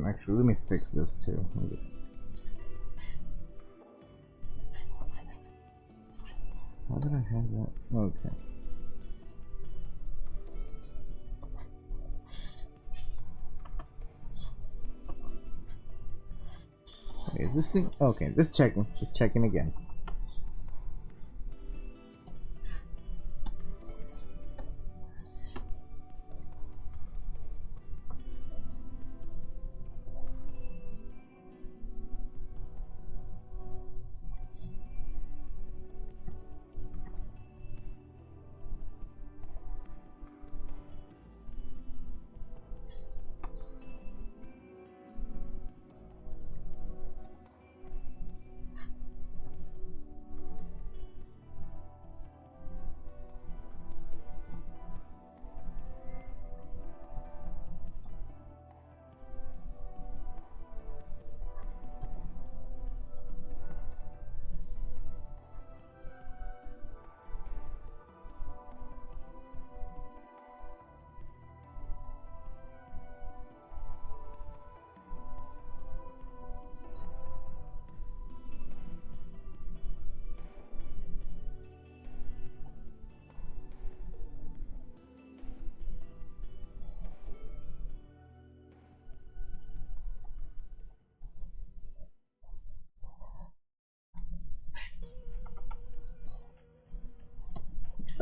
Actually, let me fix this too. Let me just... How did I have that? Okay. Okay, is this thing? Okay, just checking. Just checking again.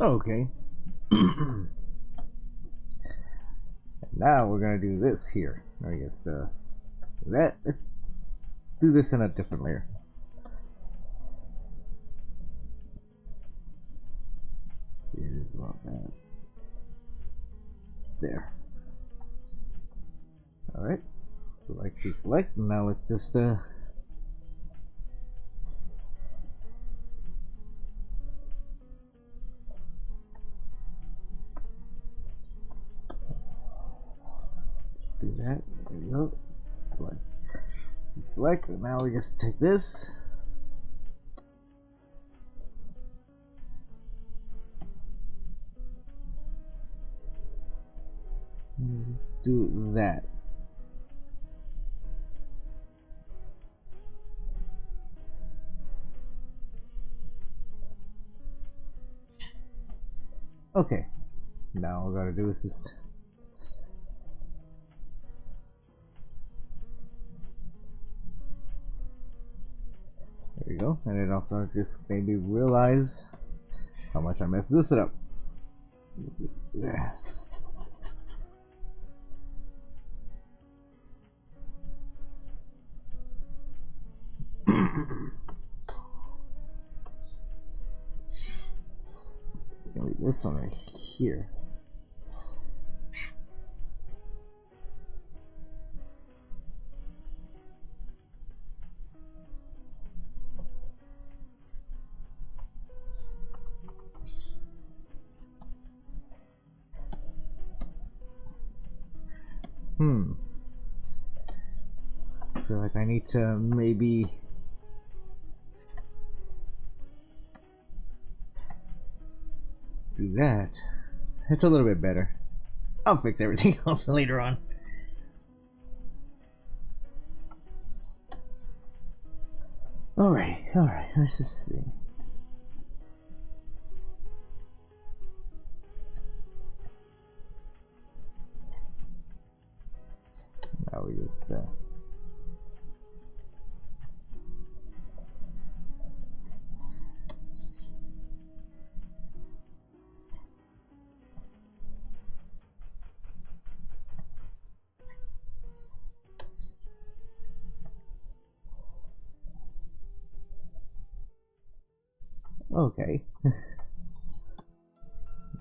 Okay. Now we're gonna do this here. I guess let's do this in a different layer. Let's see, it is about that. There. All right. Select the select. Now let's just do that. There we go. Select, and now we just take this. Just do that. Okay. Now all we gotta do is just there we go, and then also just maybe realize how much I messed this up. This is yeah. It's gonna be this one right here. I feel like I need to maybe do that. It's a little bit better. I'll fix everything else later on. Alright, let's just see. Now we just okay.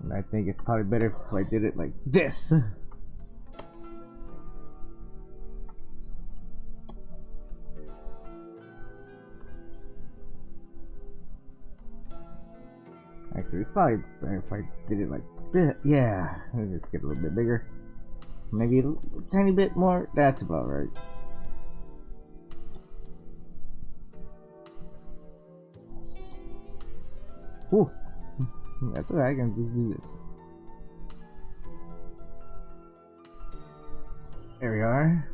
And I think it's probably better if I did it like this. Actually, it's probably better if I did it like this. Yeah, let me just get a little bit bigger. Maybe a tiny bit more. That's about right. Ooh, that's alright. I can just do this. There we are.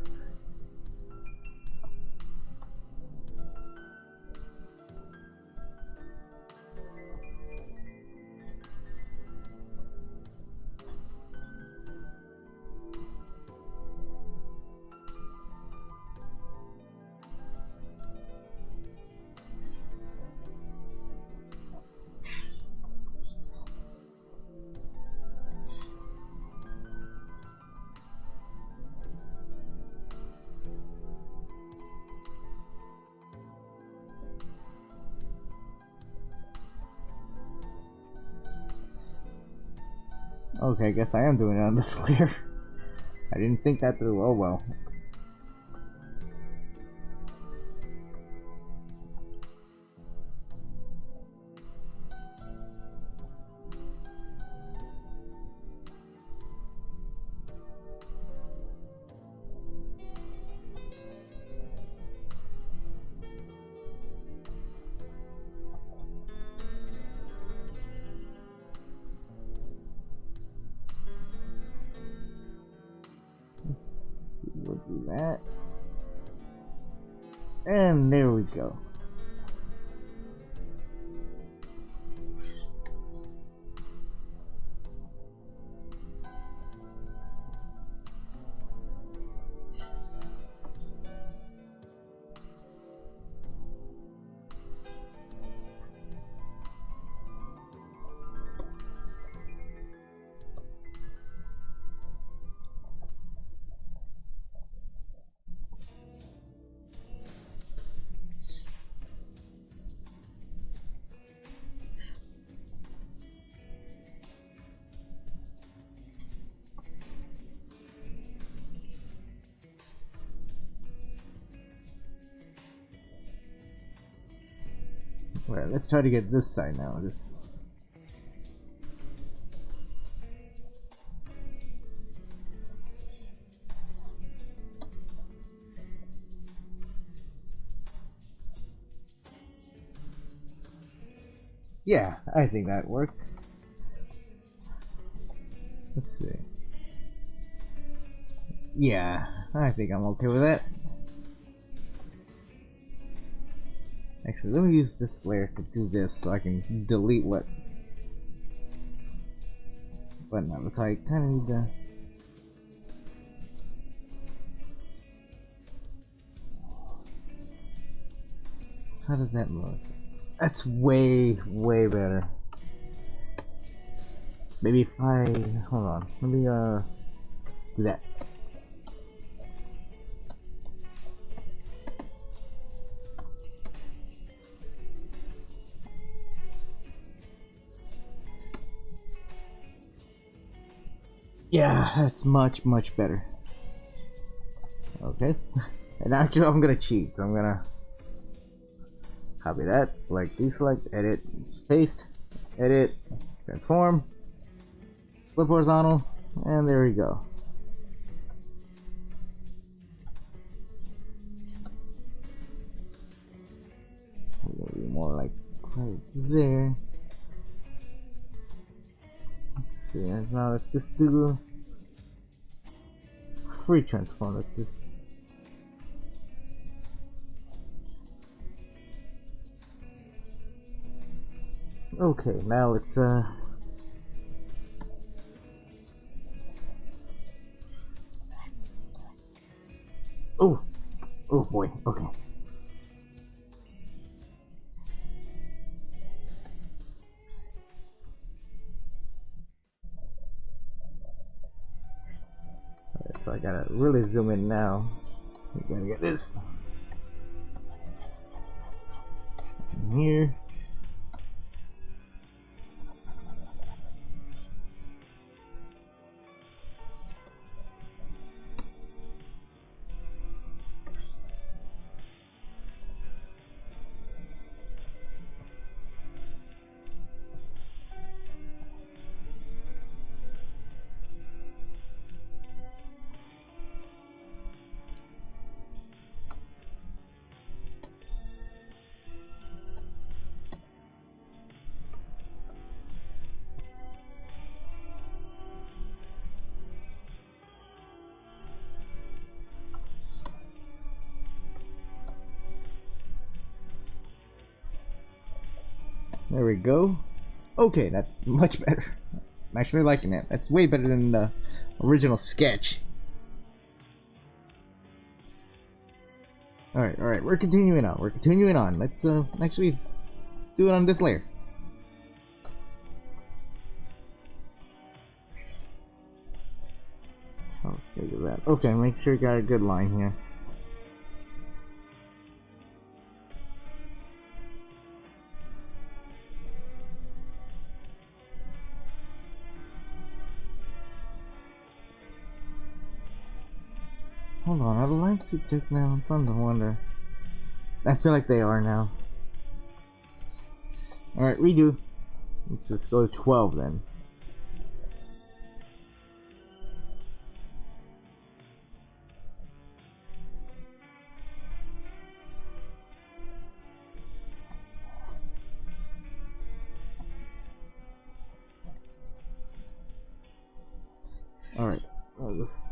Okay, I guess I am doing it on this layer. I didn't think that through. Oh well. Let's see, we'll do that. And there we go. Alright, let's try to get this side now. This. Yeah, I think that works. Let's see. Yeah, I think I'm okay with that. Actually, let me use this layer to do this so I can delete what. But no, so I kind of need to. How does that look? That's way, way better. Maybe if I hold on, let me do that. Yeah, that's much, much better. Okay, and actually I'm gonna cheat, so I'm gonna copy that, select, deselect, edit, paste, edit, transform, flip horizontal, and there we go. Maybe more like right there. Let's see, now let's just do free transform. Let's just okay, now let's oh boy, okay. Alright, so I gotta really zoom in now. We gotta get this in here. There we go. Okay, that's much better. I'm actually liking it. That's way better than the original sketch. Alright, we're continuing on. Let's actually do it on this layer. Oh, look at that. Okay, make sure you got a good line here. Hold on, are the lines too thick now? I'm starting to wonder. I feel like they are now. Alright, redo. Let's just go to 12 then. Alright, let's.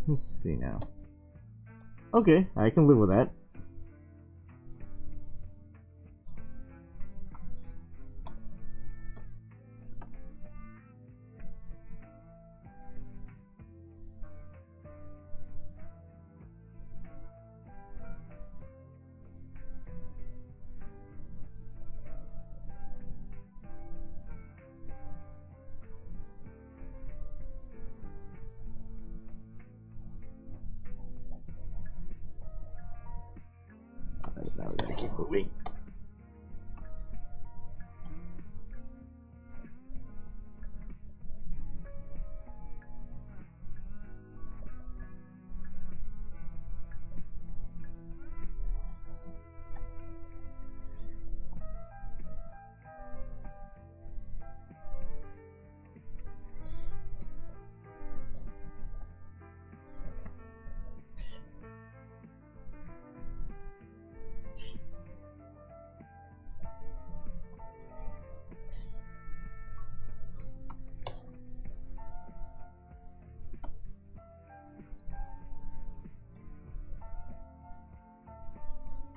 Let's see now. Okay, I can live with that. moving.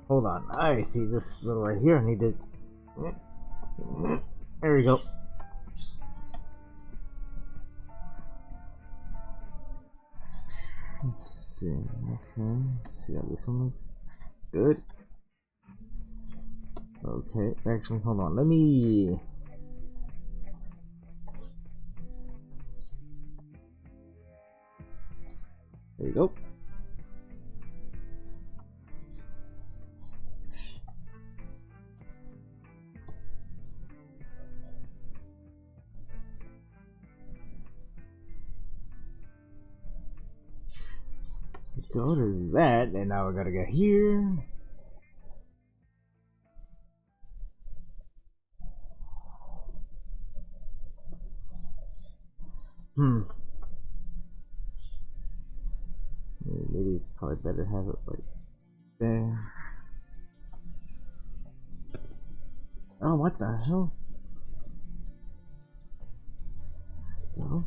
Hold on, I see this little right here. I need to. There we go. Let's see. Okay, let's see how this one looks. Good. Okay, actually, hold on. Let me. There you go. Go to that, and now we gotta get here. Maybe it's probably better to have it like there. Oh, what the hell? Go.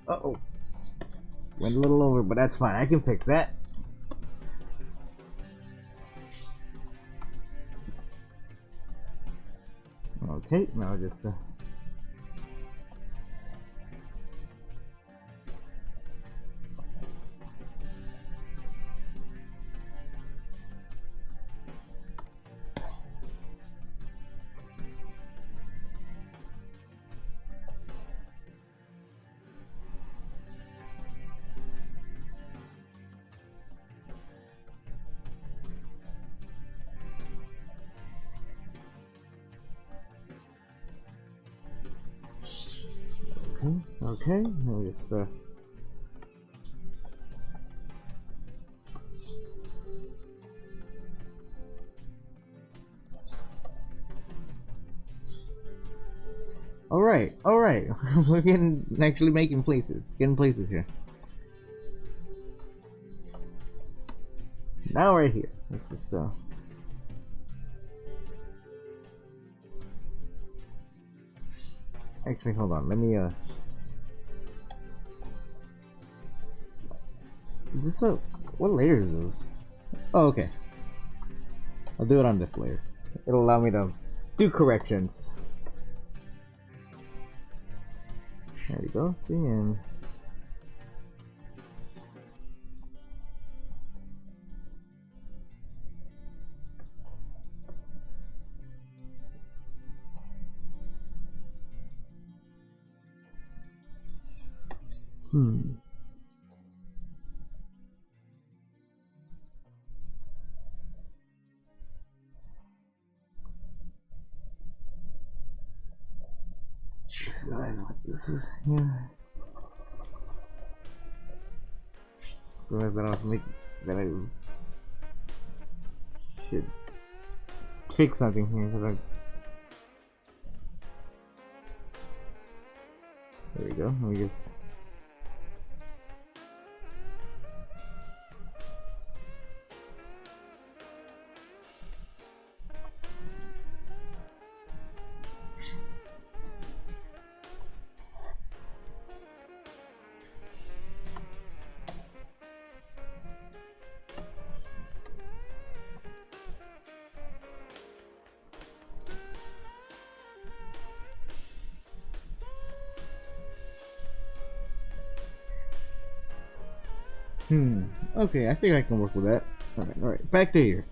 Uh-oh. Went a little over, but that's fine. I can fix that. Okay, now just okay, now just all right. We're actually getting places here. Now right here. Let's just actually, hold on. Let me is this a what layer is this? Oh, okay. I'll do it on this layer. It'll allow me to do corrections. There we go. See, and just realized what this is here. Realized that I should fix something here because there we go. Let me just Okay, I think I can work with that. Alright, back to here.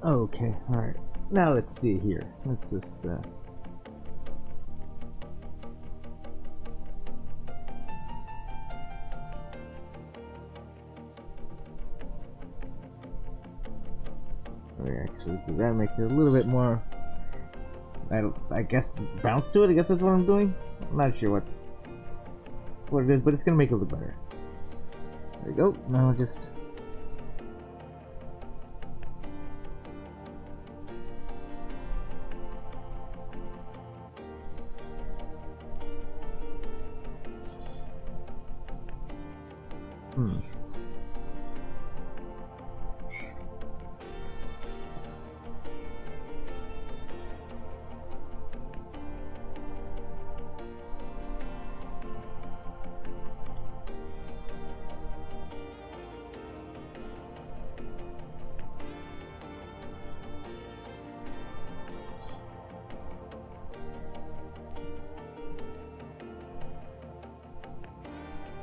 Okay, alright. Now let's see here. Let's just we actually do that, make it a little bit more, I guess, bounce to it. I guess that's what I'm doing. I'm not sure what it is, but it's gonna make it look better. There we go. Now just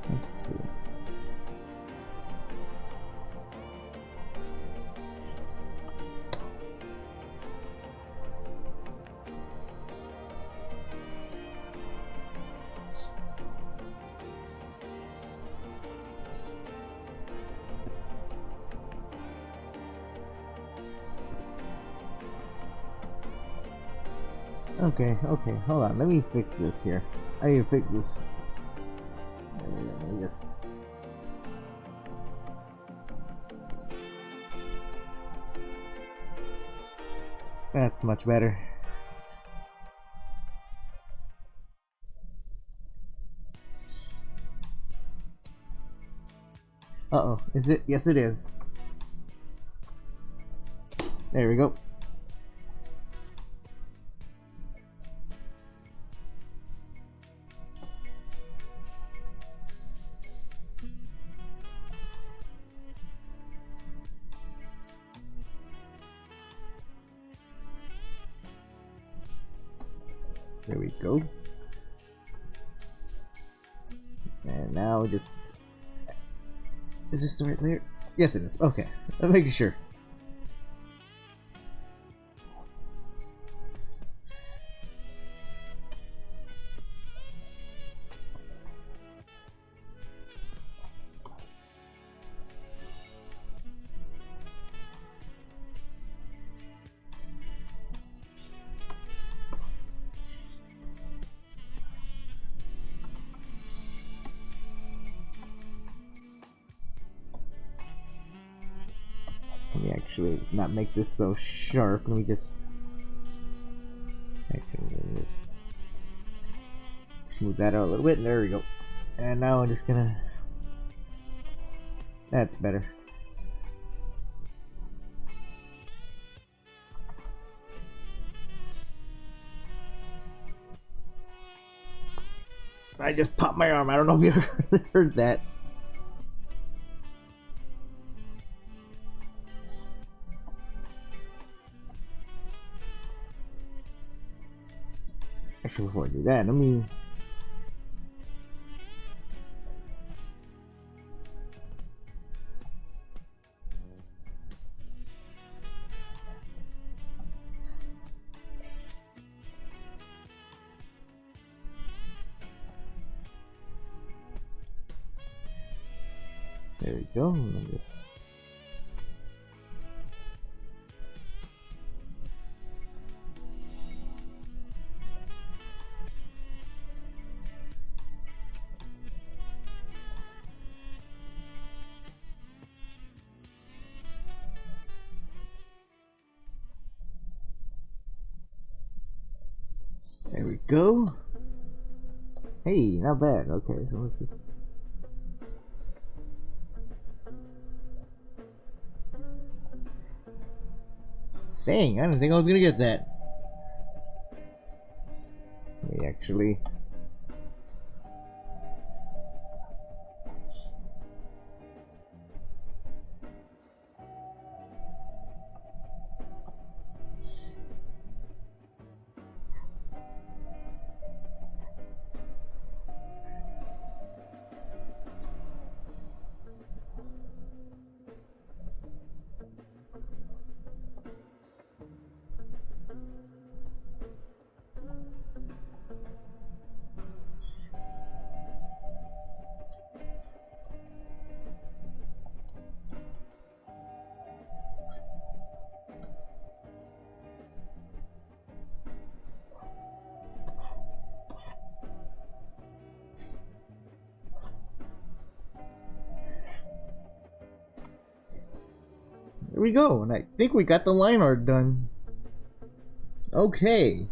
let's see. Okay, hold on. Let me fix this here. I need to fix this. Let me just... That's much better. Uh-oh. Is it? Yes, it is. There we go. There we go. And now just... Is this the right layer? Yes, it is. Okay. Let's make sure. Let me actually not make this so sharp. Let me just smooth that out a little bit. And there we go. And now I'm just gonna... That's better. I just popped my arm. I don't know if you heard that. Actually, before I do that, let me... There we go. This. There we go. Hey, not bad. Okay, so what's this? Dang, I didn't think I was gonna get that. Let me actually. There we go, and I think we got the line art done. Okay.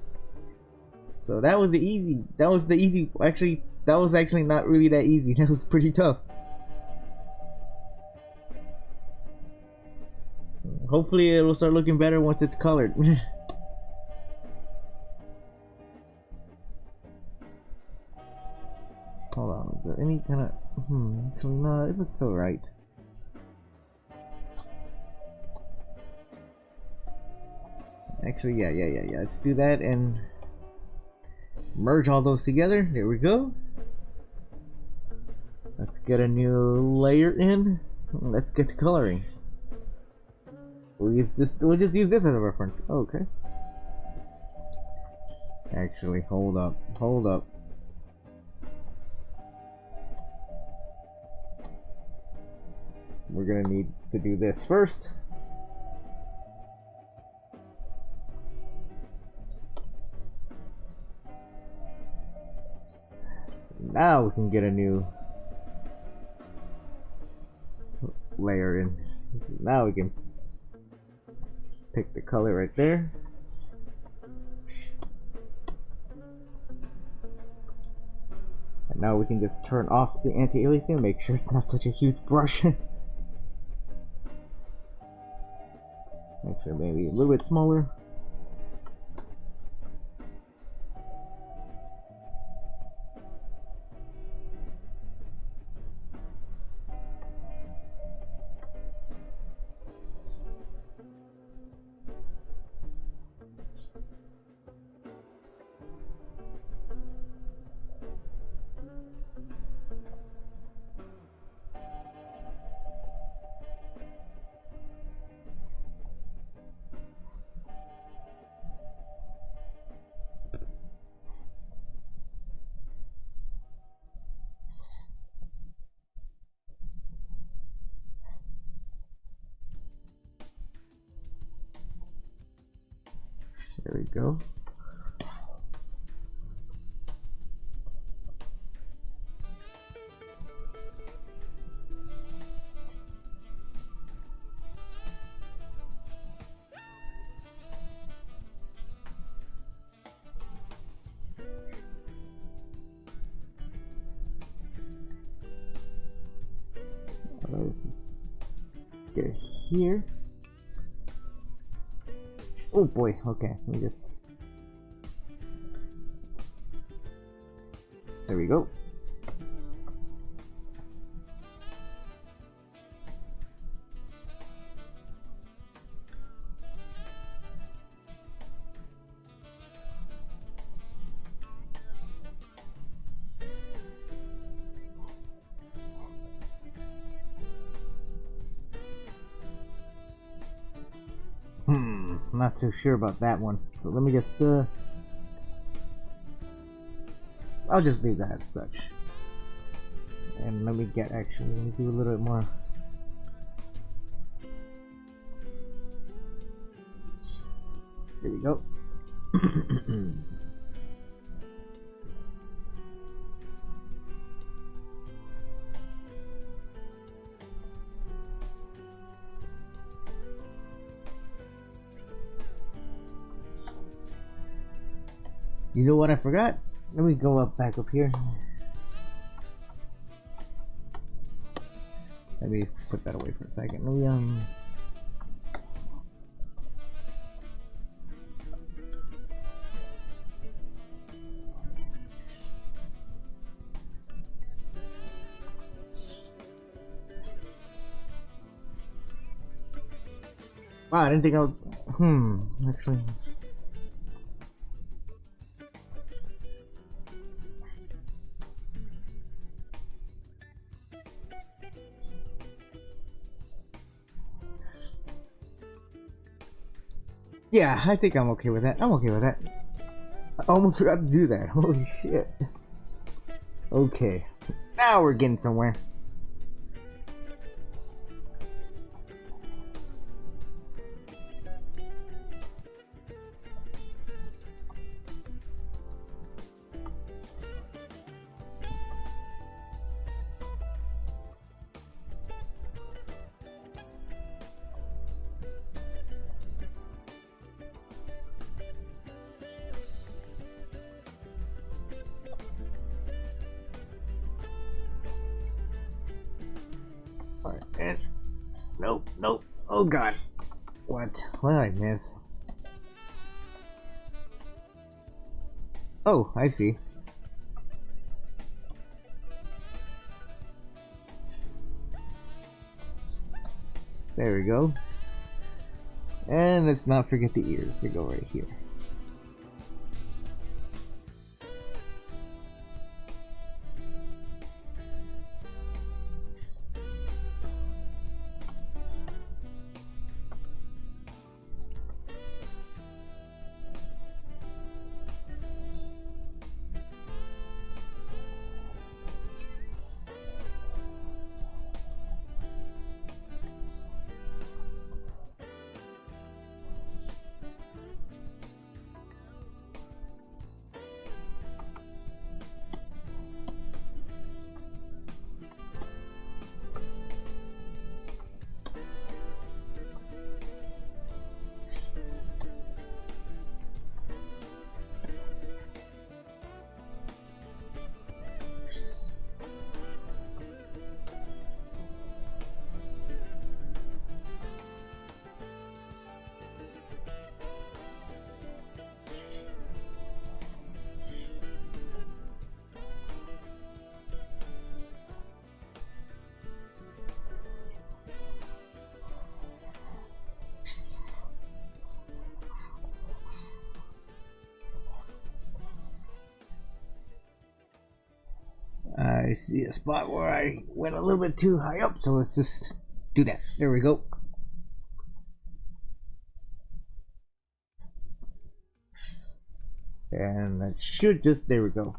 So that was the easy, actually, that was actually not really that easy. That was pretty tough. Hopefully it'll start looking better once it's colored. Hold on, is there any kind of, actually no, it looks alright. Actually, yeah. Let's do that and merge all those together. There we go. Let's get a new layer in. Let's get to coloring. We'll just use this as a reference. Oh, okay. Actually, hold up. We're gonna need to do this first. Now we can get a new layer in. Now we can pick the color right there. And now we can just turn off the anti-aliasing, make sure it's not such a huge brush. Actually, maybe a little bit smaller. There we go. Let's just get it here. Oh boy, okay, let me just... There we go. Not too sure about that one, so let me just I'll just leave that as such. And let me do a little bit more. There we go. You know what I forgot? Let me go back up here. Let me put that away for a second. Let me wow, I didn't think I was actually. Yeah, I think I'm okay with that. I'm okay with that. I almost forgot to do that. Holy shit. Okay. Now we're getting somewhere. Alright, and nope. Oh god. What did I miss? Oh, I see. There we go. And let's not forget the ears to go right here. I see a spot where I went a little bit too high up, so let's just do that. There we go. And that should just, there we go.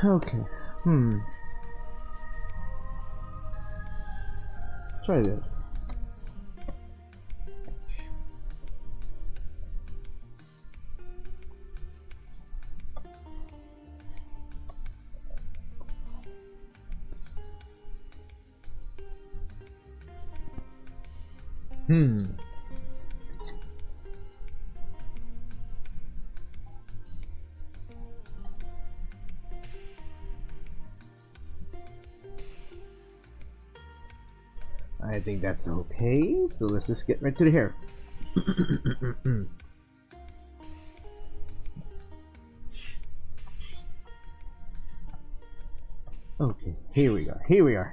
Okay, let's try this. I think that's okay. So let's just get right to the hair. Okay, here we go. Here we are.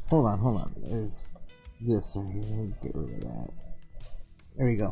Hold on. There's this right here. Get rid of that. There we go.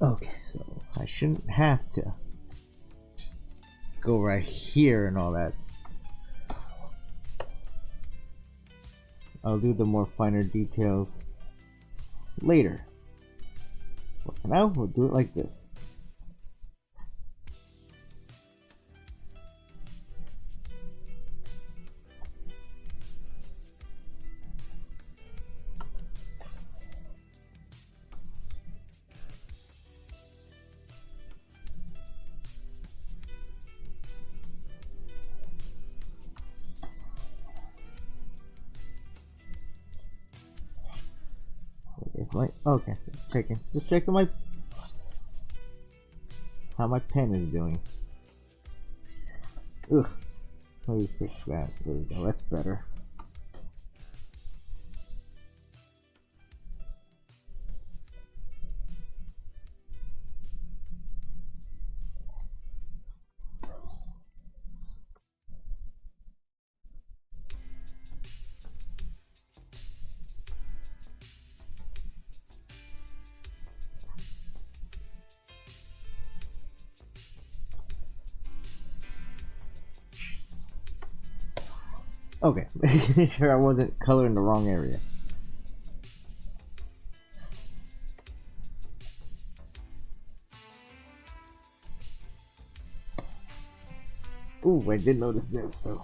Okay, so I shouldn't have to go right here and all that. I'll do the more finer details later. But for now, we'll do it like this. It's my okay. Just checking my how my pen is doing. Ugh. Let me fix that. There we go. That's better. Okay, making sure I wasn't coloring the wrong area. Ooh, I did notice this, so.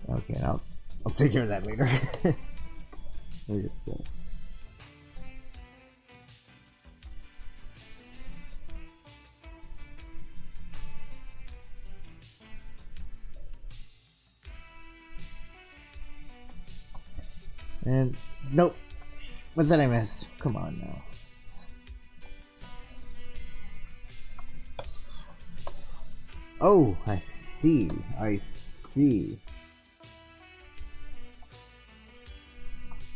Okay, I'll take care of that later. Let me just And nope. What did I miss? Come on now. Oh, I see. I see.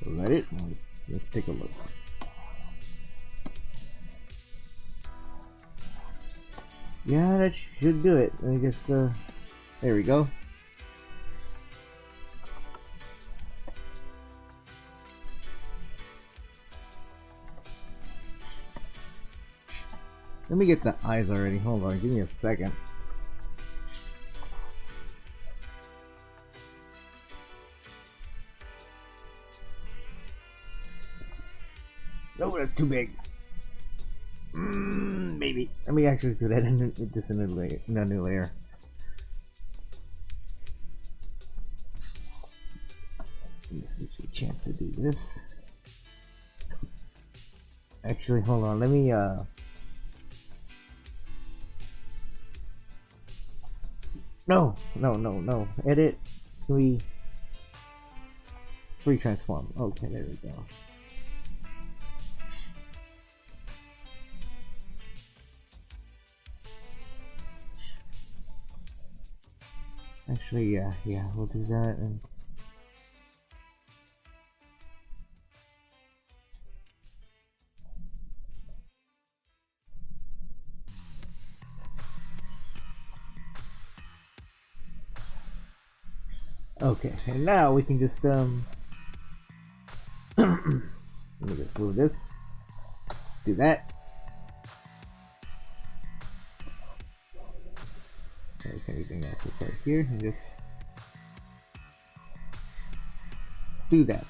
Let it. Let's take a look. Yeah, that should do it. I guess. There we go. Let me get the eyes already. Hold on, give me a second. No, that's too big. Maybe. Let me actually do that in this in a new layer. This gives me a chance to do this. Actually, hold on. Let me No. Edit. It's gonna be free transform. Okay, there we go. Actually, yeah, we'll do that. And okay, and now we can just let me just move this. Do that. There's anything else that's right here, and just do that.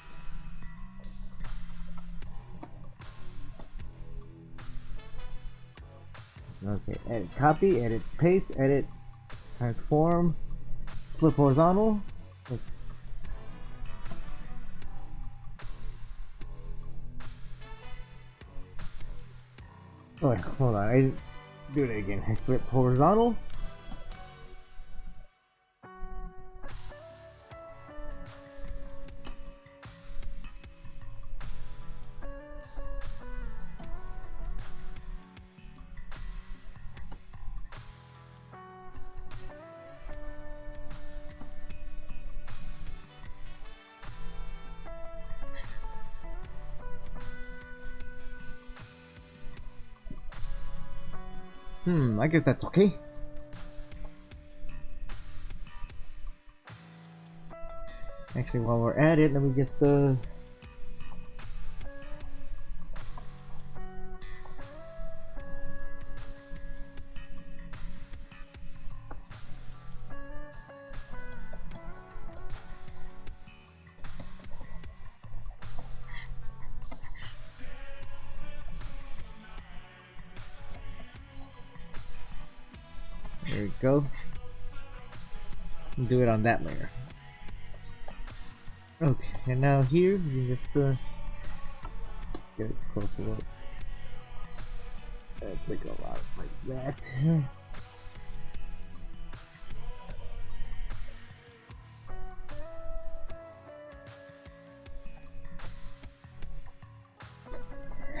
Okay, edit copy, edit paste, edit transform, flip horizontal. Let's oh wait, hold on, I didn't do it again. I flip horizontal. I guess that's okay. Actually, while we're at it, let me just there we go. Do it on that layer. Okay, and now here we just get a closer look. That's like a lot like that.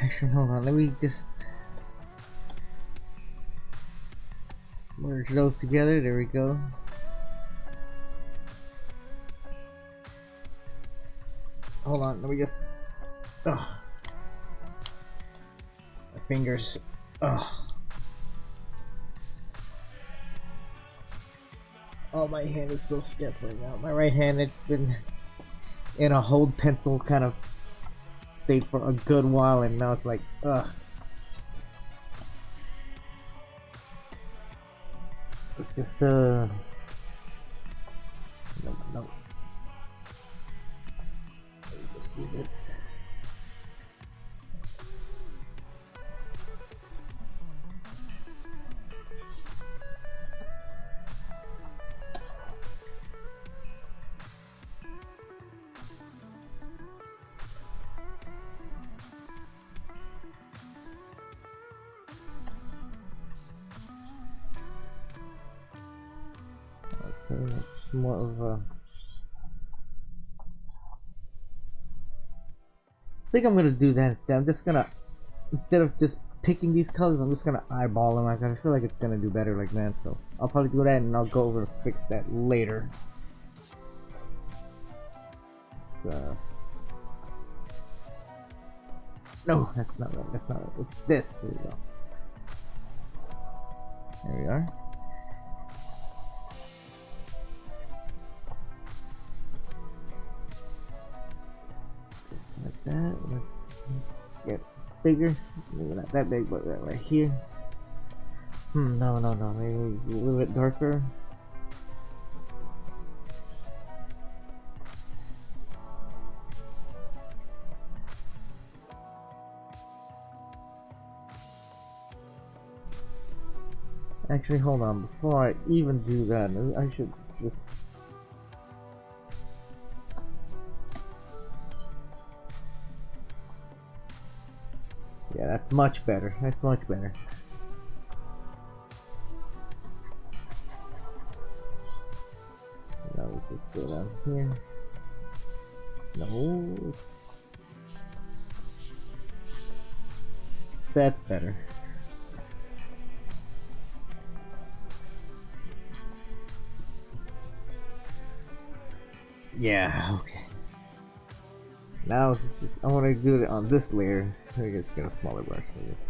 Actually, hold on. Let me just merge those together. There we go. Hold on, let me just. Ugh. My fingers. Ugh. Oh, my hand is so stiff right now. My right hand, it's been in a hold pencil kind of state for a good while, and now it's like, ugh. It's just, no. Let's do this. Okay, it's more of a think I'm gonna do that instead. I'm just gonna, instead of just picking these colors, I'm just gonna eyeball them. I feel like it's gonna do better like that. So I'll probably do that, and I'll go over and fix that later. So no, that's not right. That's not right. It's this. There we go. There we are. Like that. Let's get bigger. Maybe not that big, but right here. No. Maybe it's a little bit darker. Actually, hold on. Before I even do that, I should just. Yeah, that's much better. That's much better. Now let's just go down here. No. That's better. Yeah, okay. Now, I want to do it on this layer. I guess get a smaller brush for this.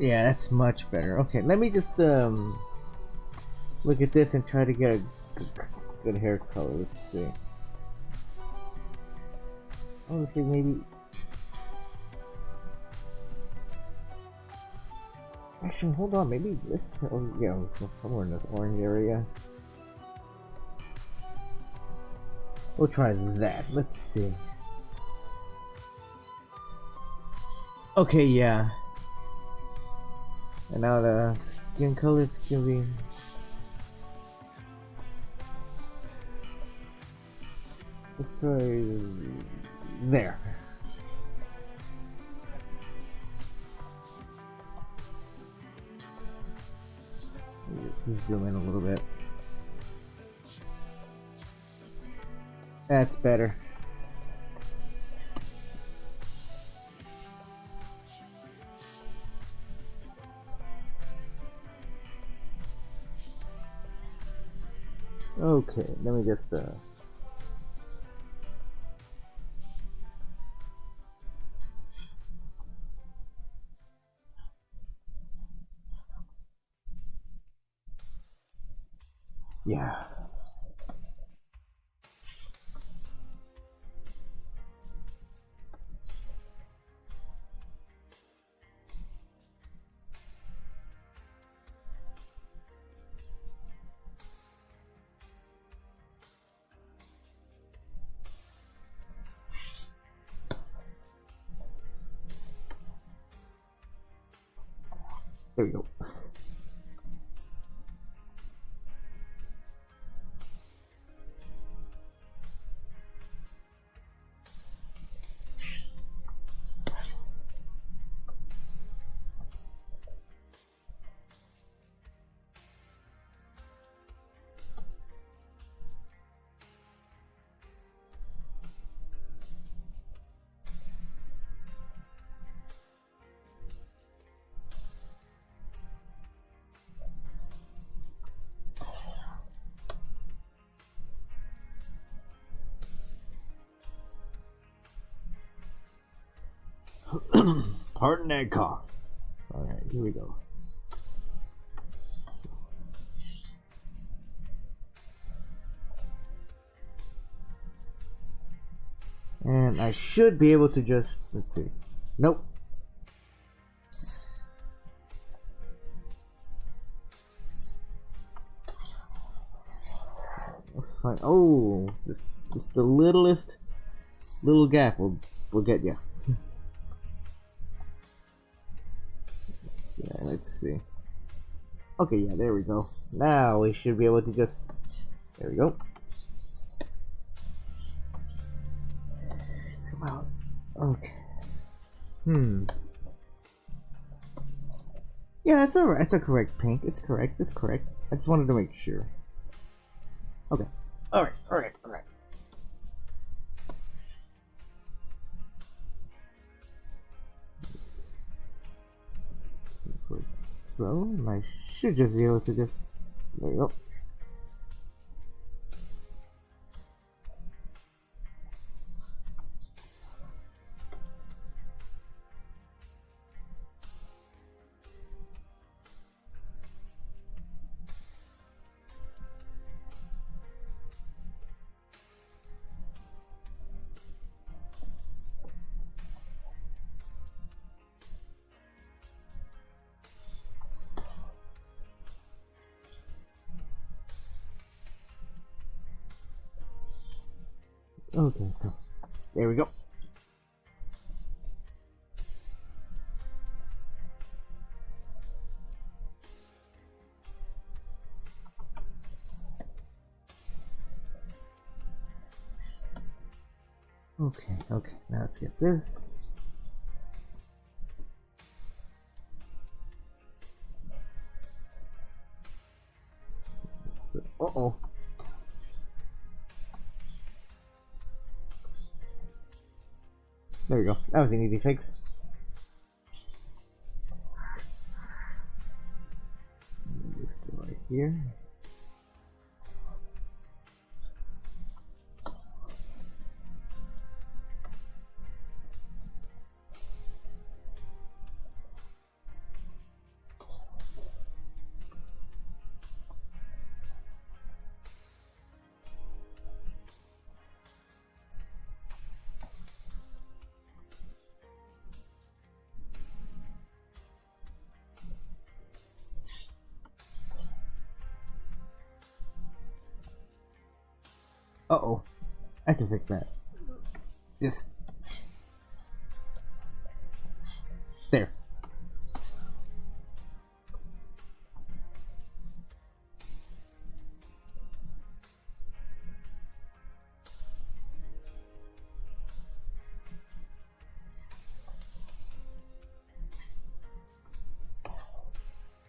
Yeah, that's much better. Okay, let me just look at this and try to get a good hair color. Let's see. Honestly, maybe. Actually, hold on. Maybe this. Oh, yeah, somewhere in this orange area. We'll try that. Let's see. Okay, yeah. And now the skin color is gonna be. Let's try there. Let's zoom in a little bit. That's better. Okay, let me just yeah. There we go. Pardon that cough. Alright, here we go. And I should be able to just, let's see. Nope. Let's find, oh, just the littlest little gap will get you. Let's do that. let's see. Okay, yeah, there we go. Now we should be able to just... There we go. Zoom out. Okay. Yeah, it's a correct pink. It's correct. It's correct. I just wanted to make sure. Okay. Alright. It's like so, and I should just be able to just... There we go. Okay, come. There we go. Okay, now let's get this. Uh-oh. There we go. That was an easy fix. Let's go right here. Uh-oh. I can fix that. Just... There.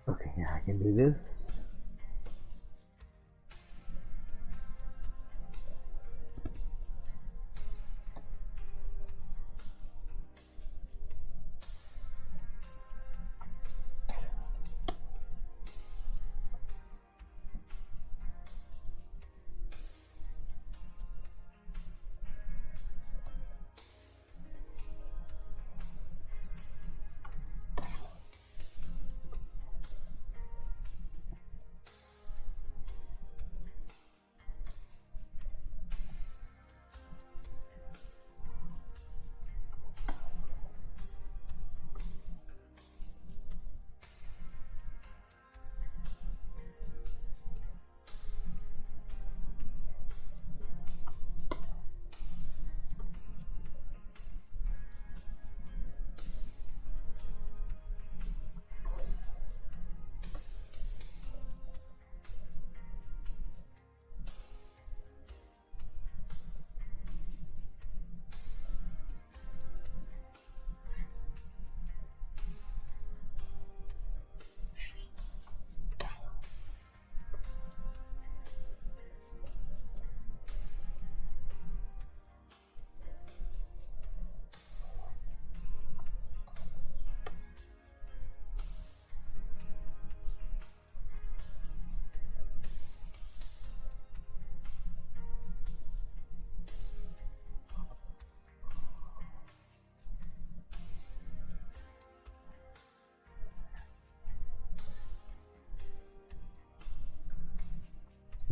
Okay, yeah, I can do this.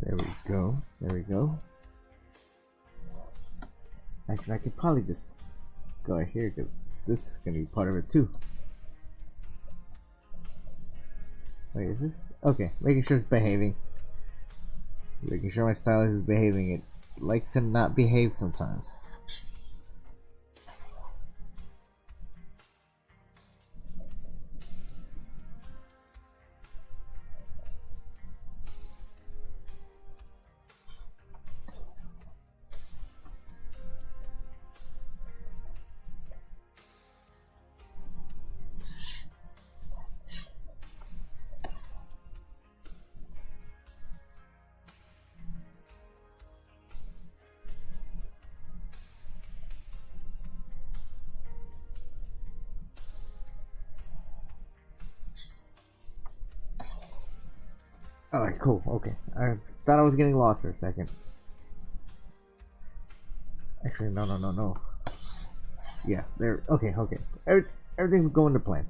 There we go. There we go. Actually, I could probably just go right here because this is gonna be part of it too. Wait, is this? Okay, making sure it's behaving. Making sure my stylus is behaving. It likes to not behave sometimes. Alright, cool. Okay. I thought I was getting lost for a second. Actually, no. Yeah, there. Okay. Everything's going to plan.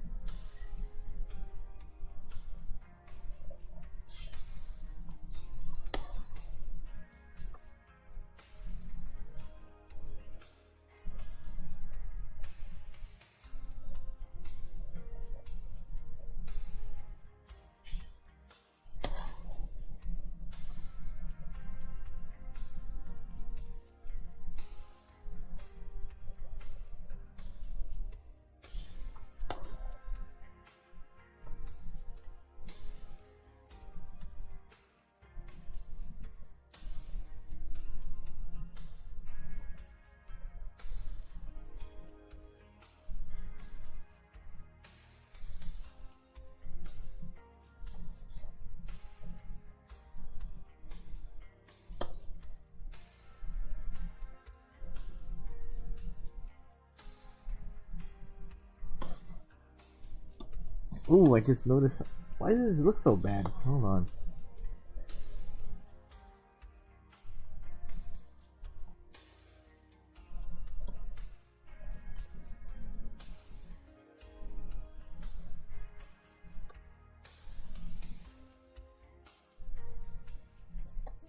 Ooh, I just noticed. Why does this look so bad? Hold on.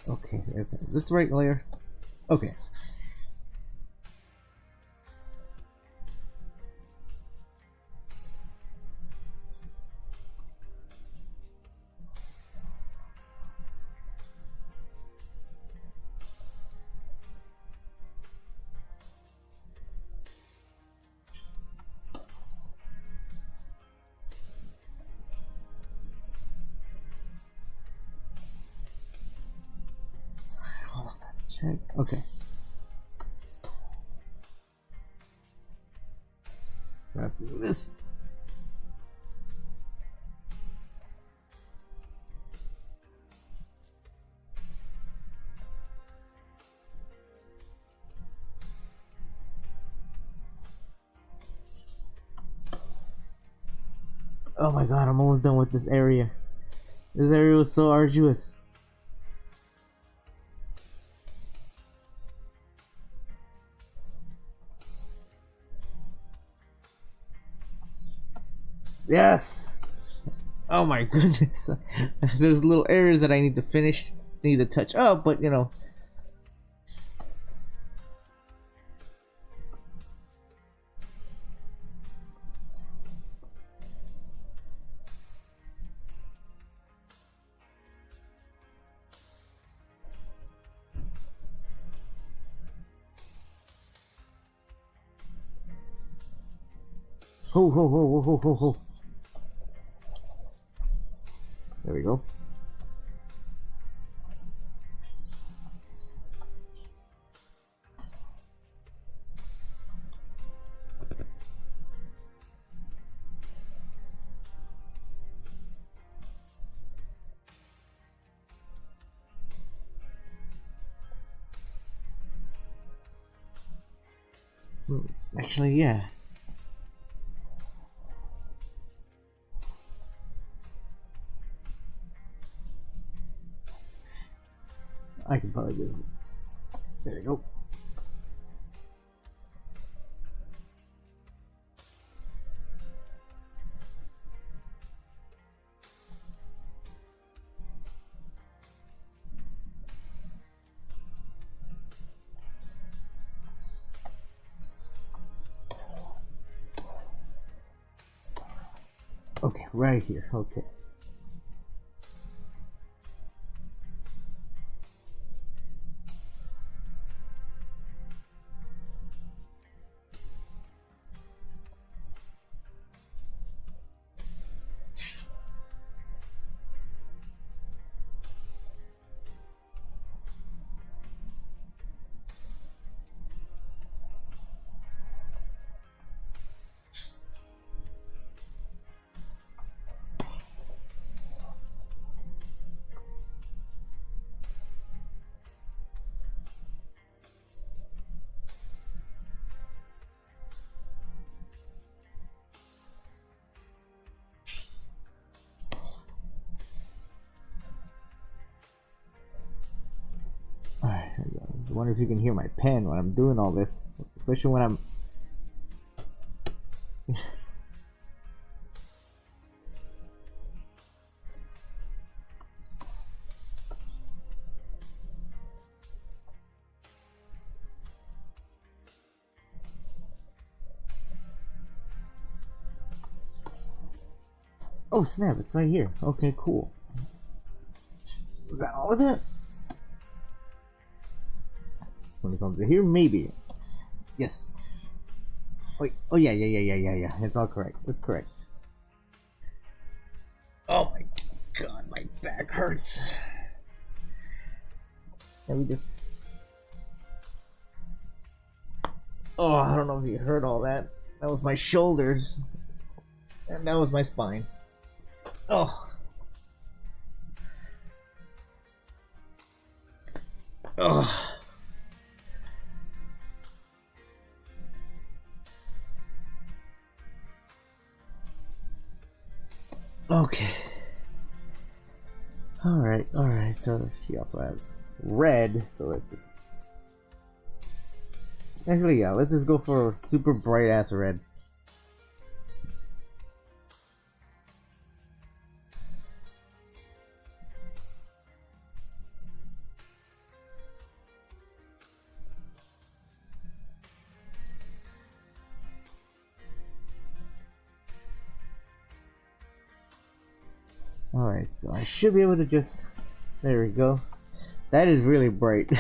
Okay, is this the right layer? Okay. Hold on, let's check. Okay. Grab this. Oh my god, I'm almost done with this area. This area was so arduous. Yes! Oh my goodness. There's little areas that I need to finish, need to touch up, but you know. Ho. There we go. Actually, yeah. I can probably just. There we go. Okay, right here. Okay. I wonder if you can hear my pen when I'm doing all this, especially when I'm. Oh snap, it's right here. Okay, cool. Was that all of it? When it comes to here, maybe. Yes. Wait. Oh yeah. It's all correct. It's correct. Oh my god, my back hurts. Let me just. Oh, I don't know if you heard all that. That was my shoulders. And that was my spine. Oh. Oh. Okay. Alright. So she also has red, so let's just. Actually, yeah, let's just go for super bright ass red. Alright, so I should be able to just. There we go. That is really bright.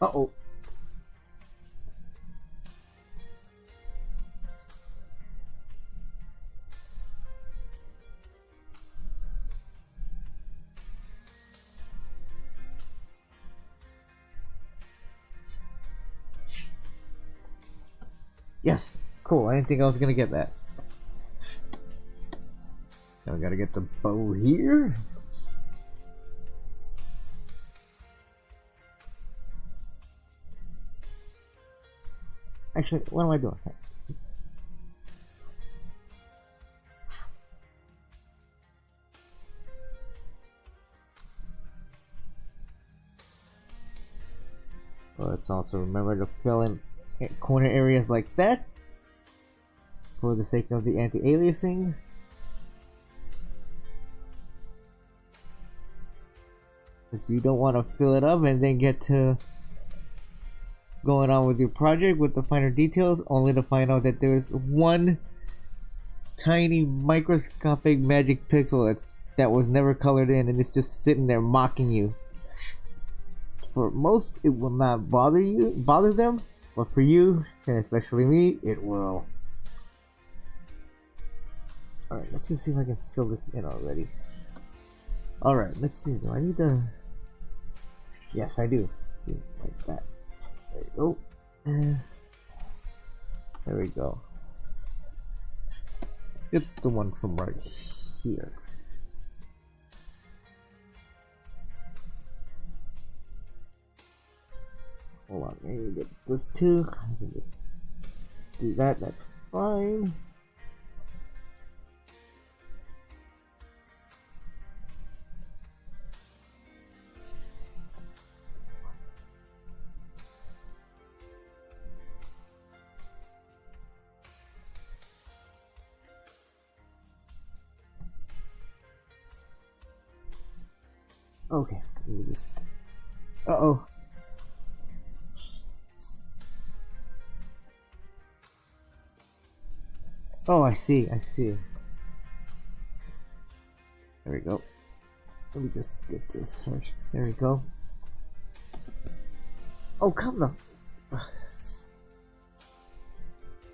Uh-oh. Yes! Cool, I didn't think I was gonna get that. Now we gotta get the bow here. Actually, what am I doing? Well, let's also remember to fill in corner areas like that for the sake of the anti-aliasing. Because you don't want to fill it up and then get to going on with your project with the finer details only to find out that there's one tiny microscopic magic pixel that was never colored in and it's just sitting there mocking you. For most it will not bother them, but for you, and especially me, it will. Alright, let's just see if I can fill this in already. Alright, let's see. Do I need to. Yes, I do. See, like that. There we go. There we go. Let's get the one from right here. Hold on, I need to get this too. I can just do that, that's fine. Okay, let me just. Uh-oh. Oh, I see. There we go. Let me just get this first. There we go. Oh, come on.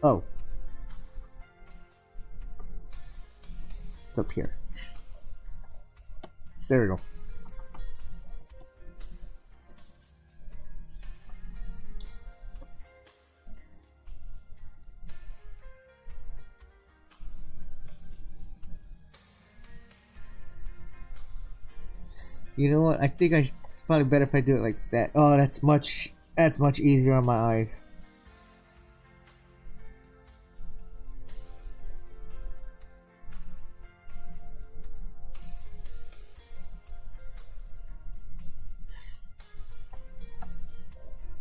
Oh. It's up here. There we go. You know what? I think it's probably better if I do it like that. Oh, that's much easier on my eyes.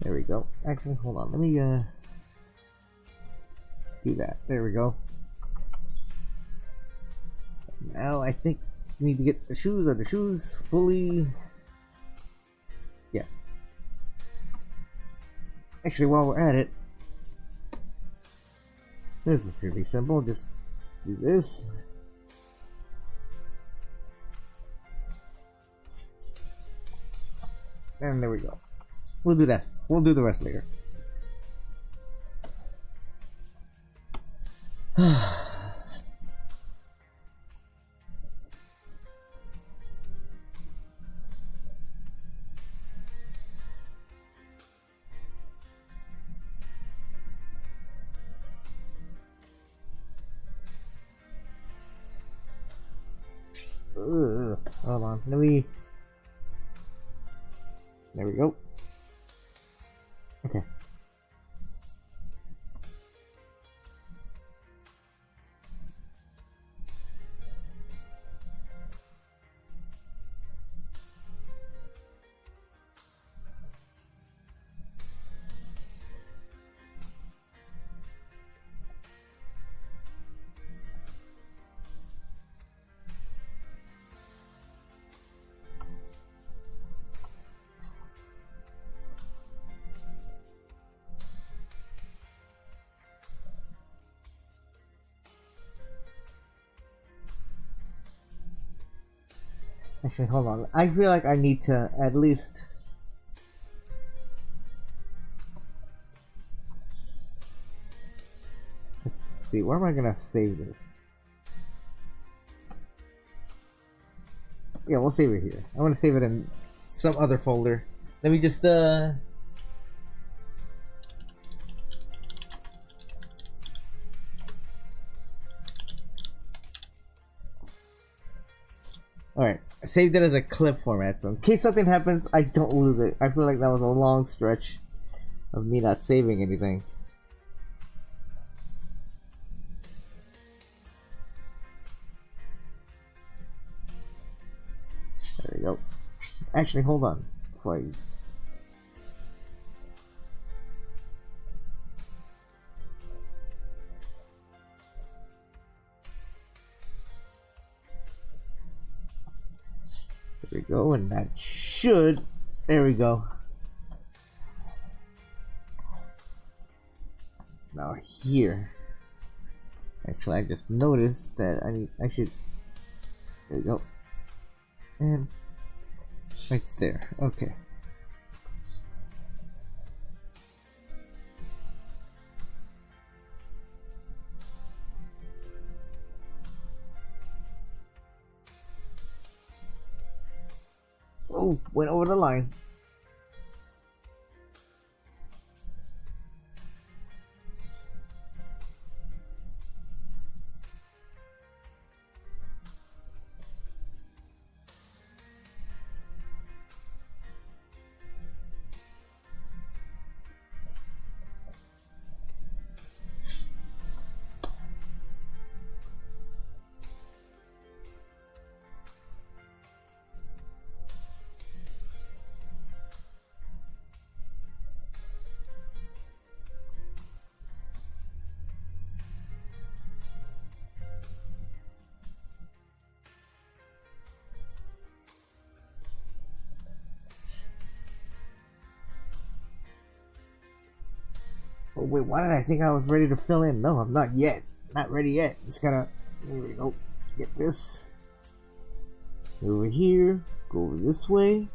There we go. Actually, hold on. Let me do that. There we go. Now I think we need to get the shoes. Are the shoes fully? Yeah. Actually, while we're at it, this is pretty simple. Just do this. And there we go. We'll do that. We'll do the rest later. Hold on. Let me. There we go. Okay. Actually, hold on. I feel like I need to at least. Let's see. Where am I gonna save this? Yeah, we'll save it here. I want to save it in some other folder. Let me just Alright, I saved it as a clip format, so in case something happens, I don't lose it. I feel like that was a long stretch of me not saving anything. There we go. Actually, hold on. Before I... There we go, and that should... There we go. Now here. Actually, I just noticed that I should... There we go. And... right there. Okay. Oh, went over the line. Oh, wait, why did I think I was ready to fill in? No, I'm not yet. Not ready yet. Just gotta... There we go. Get this. Over here. Go over this way.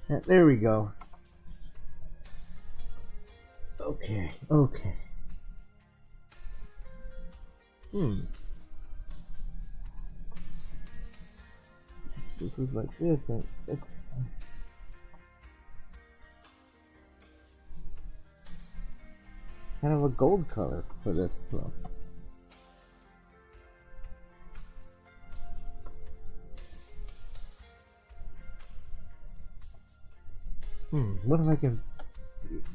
Yeah, there we go. Okay, okay. This is like this, and it's kind of a gold color for this. So. What if I can?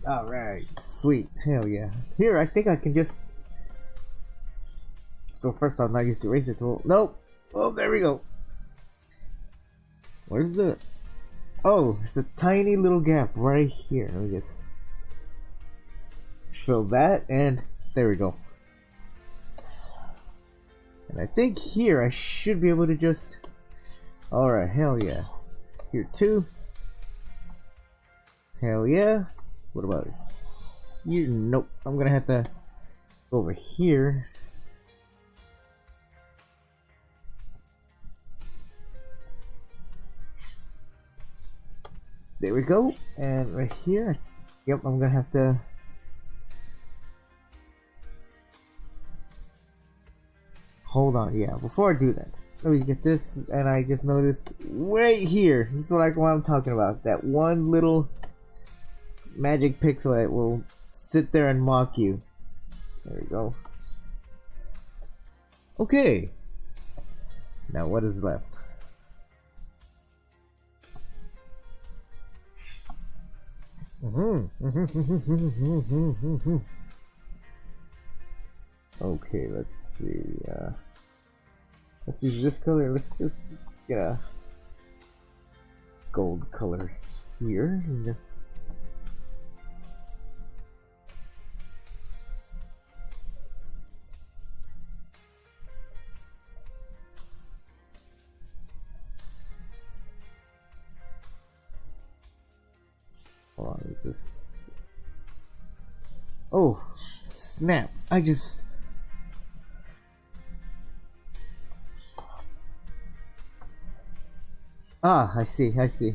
All right, sweet, hell yeah. Here, I think I can just go first. I'll not use the eraser tool. Nope. Oh, there we go. Where's the... Oh, it's a tiny little gap right here. Let me just fill that, and there we go. And I think here I should be able to just... Alright, hell yeah. Here too. Hell yeah. What about here? Nope. I'm gonna have to go over here. There we go. And right here. Yep, I'm gonna have to... Hold on, yeah, before I do that, let me get this, and I just noticed right here, this is like what I'm talking about, that one little magic pixel that will sit there and mock you. There we go. Okay. Now what is left? Okay, let's see. Let's use this color. Let's just get a gold color here. And just hold on, is this... Oh, snap. I just... Ah, I see, I see.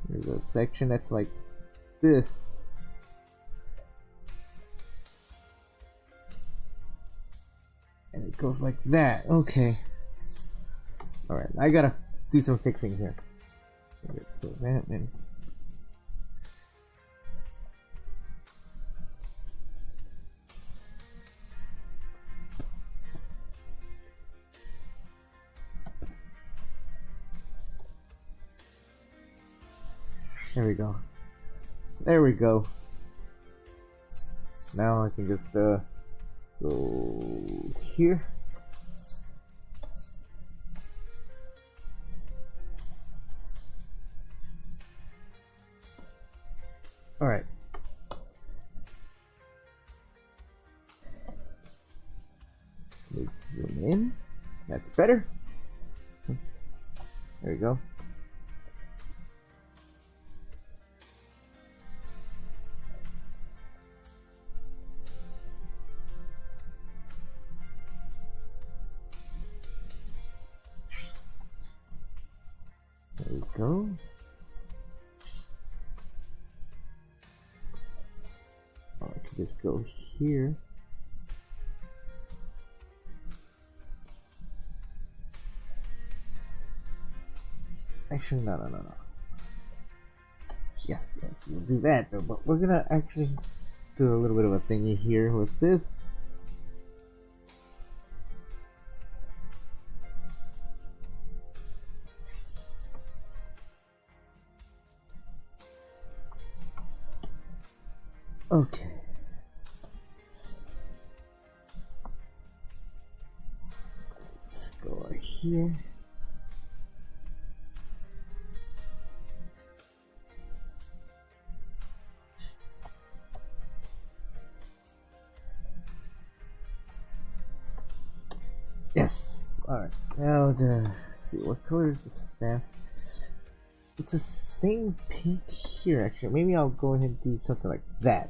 There's a section that's like this. And it goes like that. Okay. Alright, I gotta do some fixing here. So that then. There we go. There we go. Now I can just go here. All right. Let's zoom in. That's better. There we go. There we go. Oh, I can just go here. Actually, no. Yes, we'll do that though, but we're gonna actually do a little bit of a thingy here with this. Okay. Let's go right here. Yes. All right. Now let's see what color is the staff. It's the same pink here. Actually, maybe I'll go ahead and do something like that.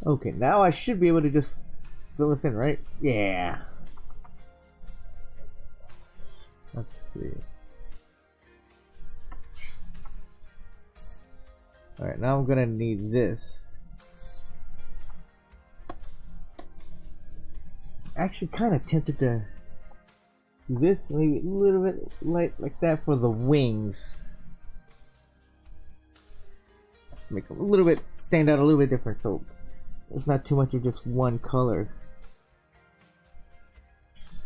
Okay, now I should be able to just fill this in, right? Yeah. Let's see. Alright, now I'm gonna need this. Actually kind of tempted to do this, maybe a little bit like that for the wings. Just make them a little bit, stand out a little bit different, so it's not too much of just one color.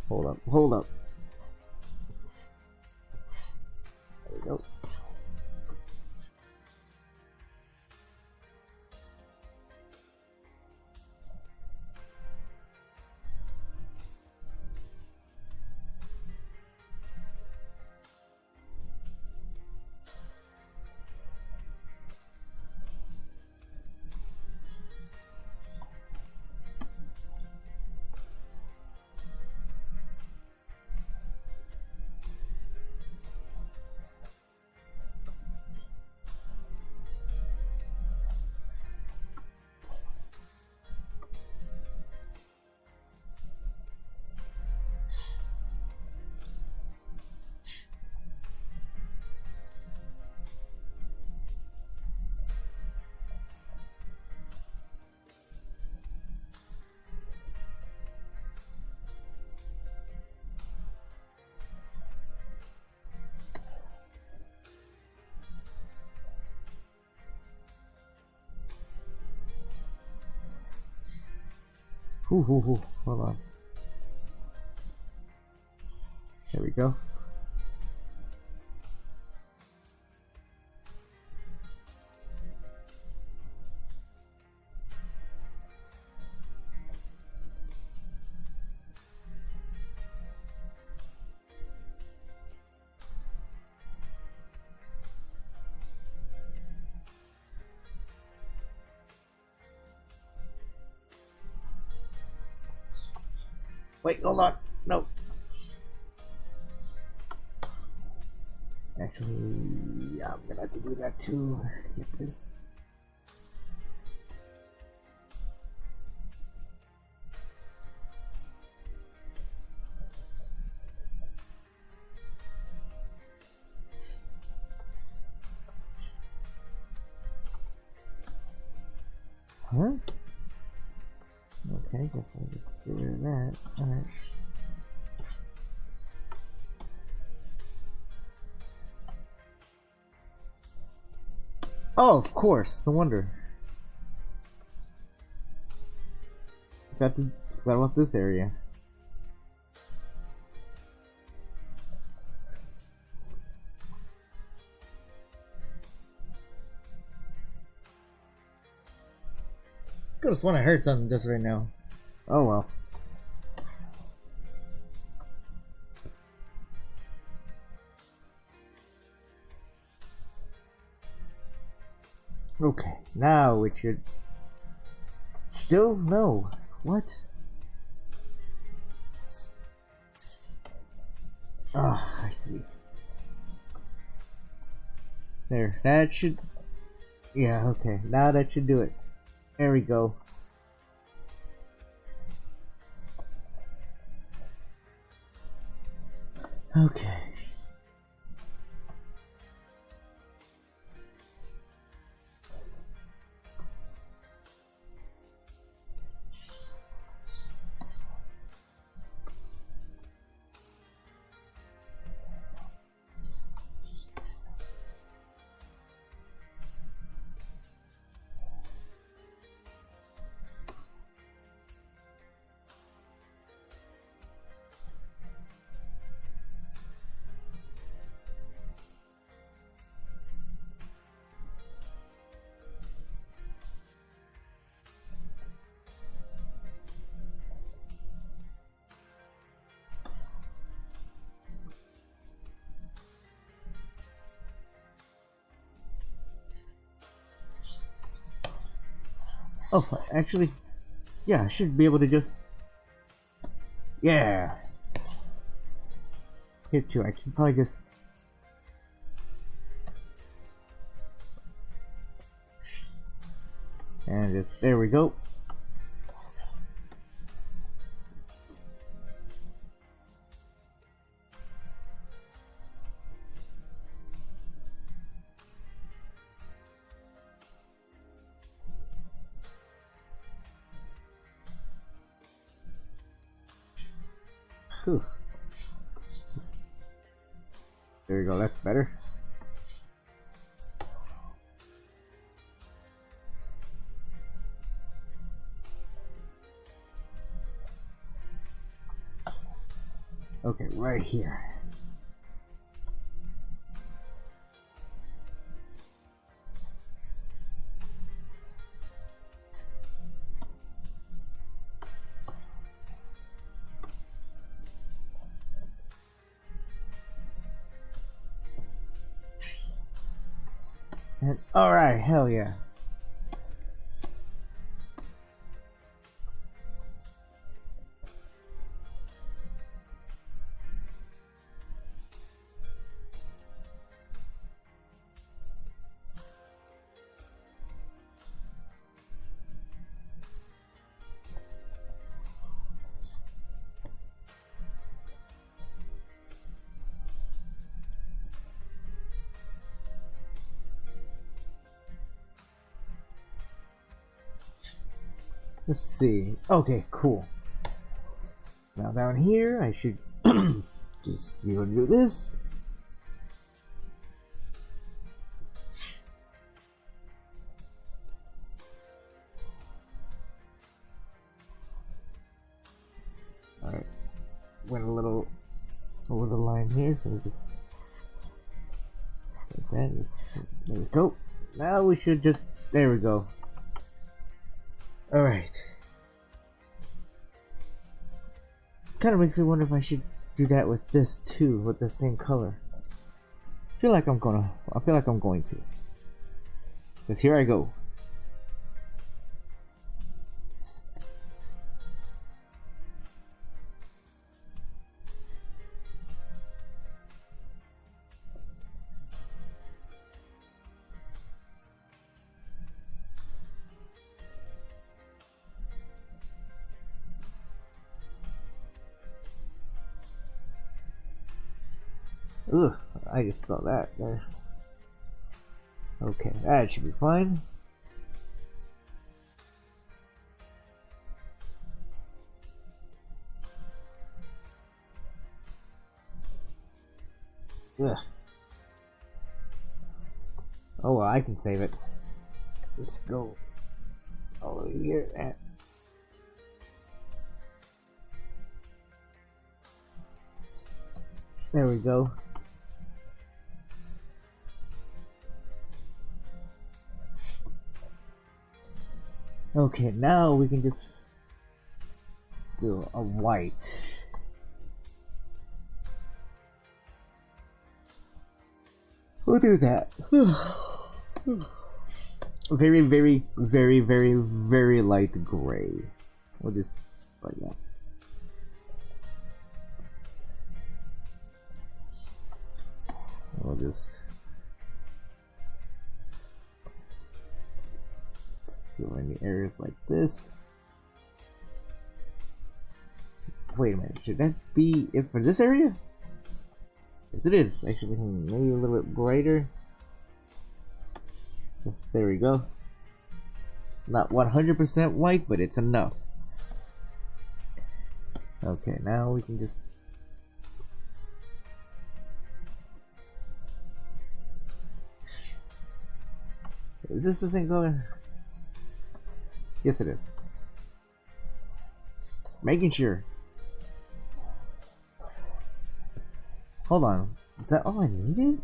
Hold up, hold up. There we go. Hold on. There we go. Wait, hold on. No. Actually, yeah, I'm gonna have to do that too. Get this. Huh? Okay, guess I'll just get rid of that. Alright. Oh, of course. No wonder. Forgot about this area. Could have sworn I heard something just right now. Oh well. Okay, now it should. Still no. What? Oh, I see. There, that should. Yeah, okay. Now that should do it. There we go. Okay. Oh, actually, yeah, I should be able to just, yeah. Here too, I can probably just, and just, there we go. Whew. There we go, that's better. Okay, right here. And alright, hell yeah. Let's see. Okay, cool. Now down here, I should just be able to do this. Alright. Went a little over the line here, so we just like that. There we go. Now we should just, there we go. Alright. Kind of makes me wonder if I should do that with this too, with the same color. I feel like I'm going to. Because here I go. Ugh, I just saw that there. Okay, that should be fine. Ugh. Oh well, I can save it. Let's go over here. There we go. Okay, now we can just do a white. We'll do that. Very, very, very, very, very light gray. We'll just like that. We'll just fill in the areas like this. Wait a minute, should that be it for this area? Yes, it is. Actually, maybe a little bit brighter. There we go. Not 100% white, but it's enough. Okay, now we can just... Is this the same color? Yes, it is. Just making sure. Hold on. Is that all I needed?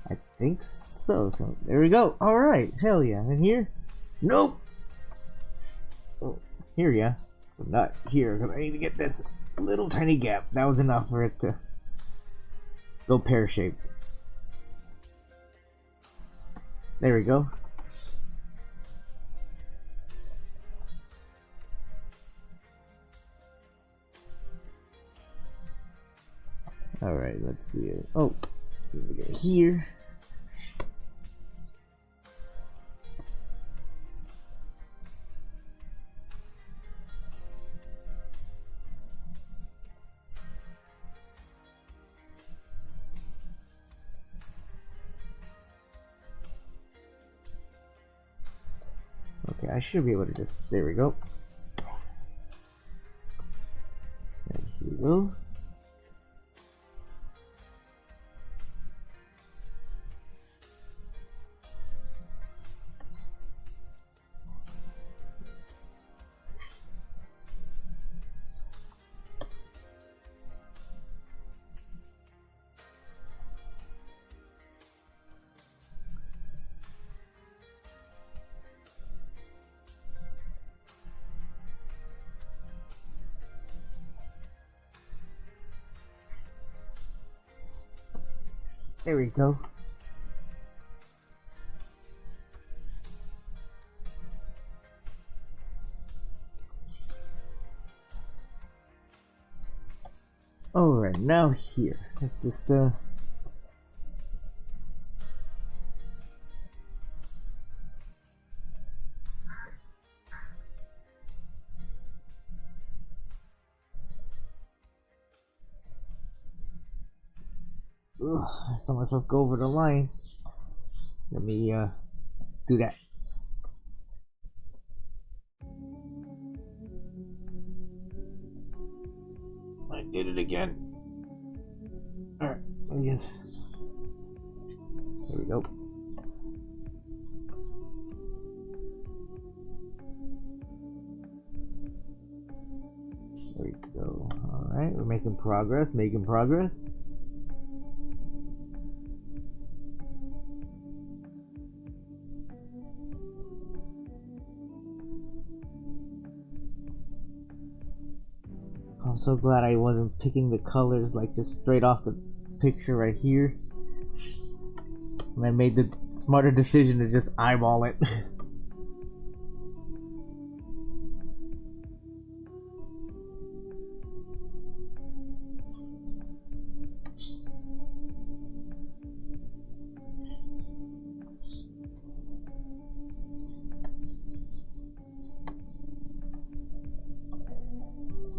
I think so. So there we go. Alright. Hell yeah. And here? Nope. Oh, here, yeah. But not here, because I need to get this little tiny gap. That was enough for it to go pear-shaped. There we go. Alright, let's see it. Oh, let me get here. Okay, I should be able to just, there we go. go. There we go. Alright, now here. Let's just I saw myself go over the line. Let me do that. I did it again. Alright, I guess. There we go. There we go. Alright, we're making progress, making progress. I'm so glad I wasn't picking the colors like just straight off the picture right here. And I made the smarter decision to just eyeball it.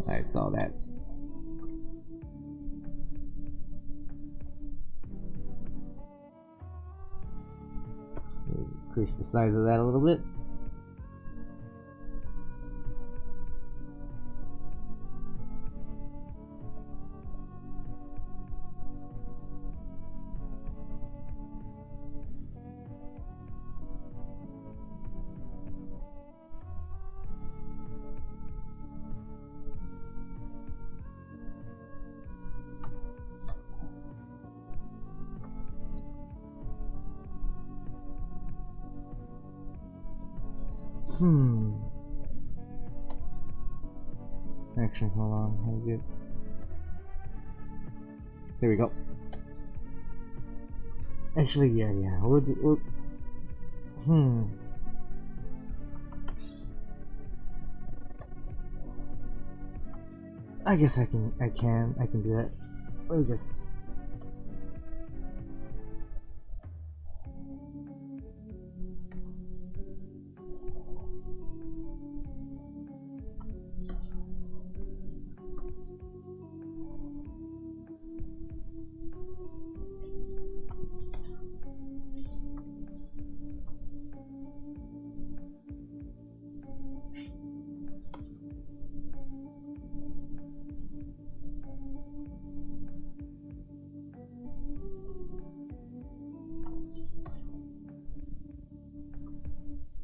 I saw that. Increase the size of that a little bit. Actually, hold on. There we go. Actually, yeah. I guess I can do that. Let me just.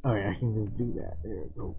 Alright, I can just do that. There we go.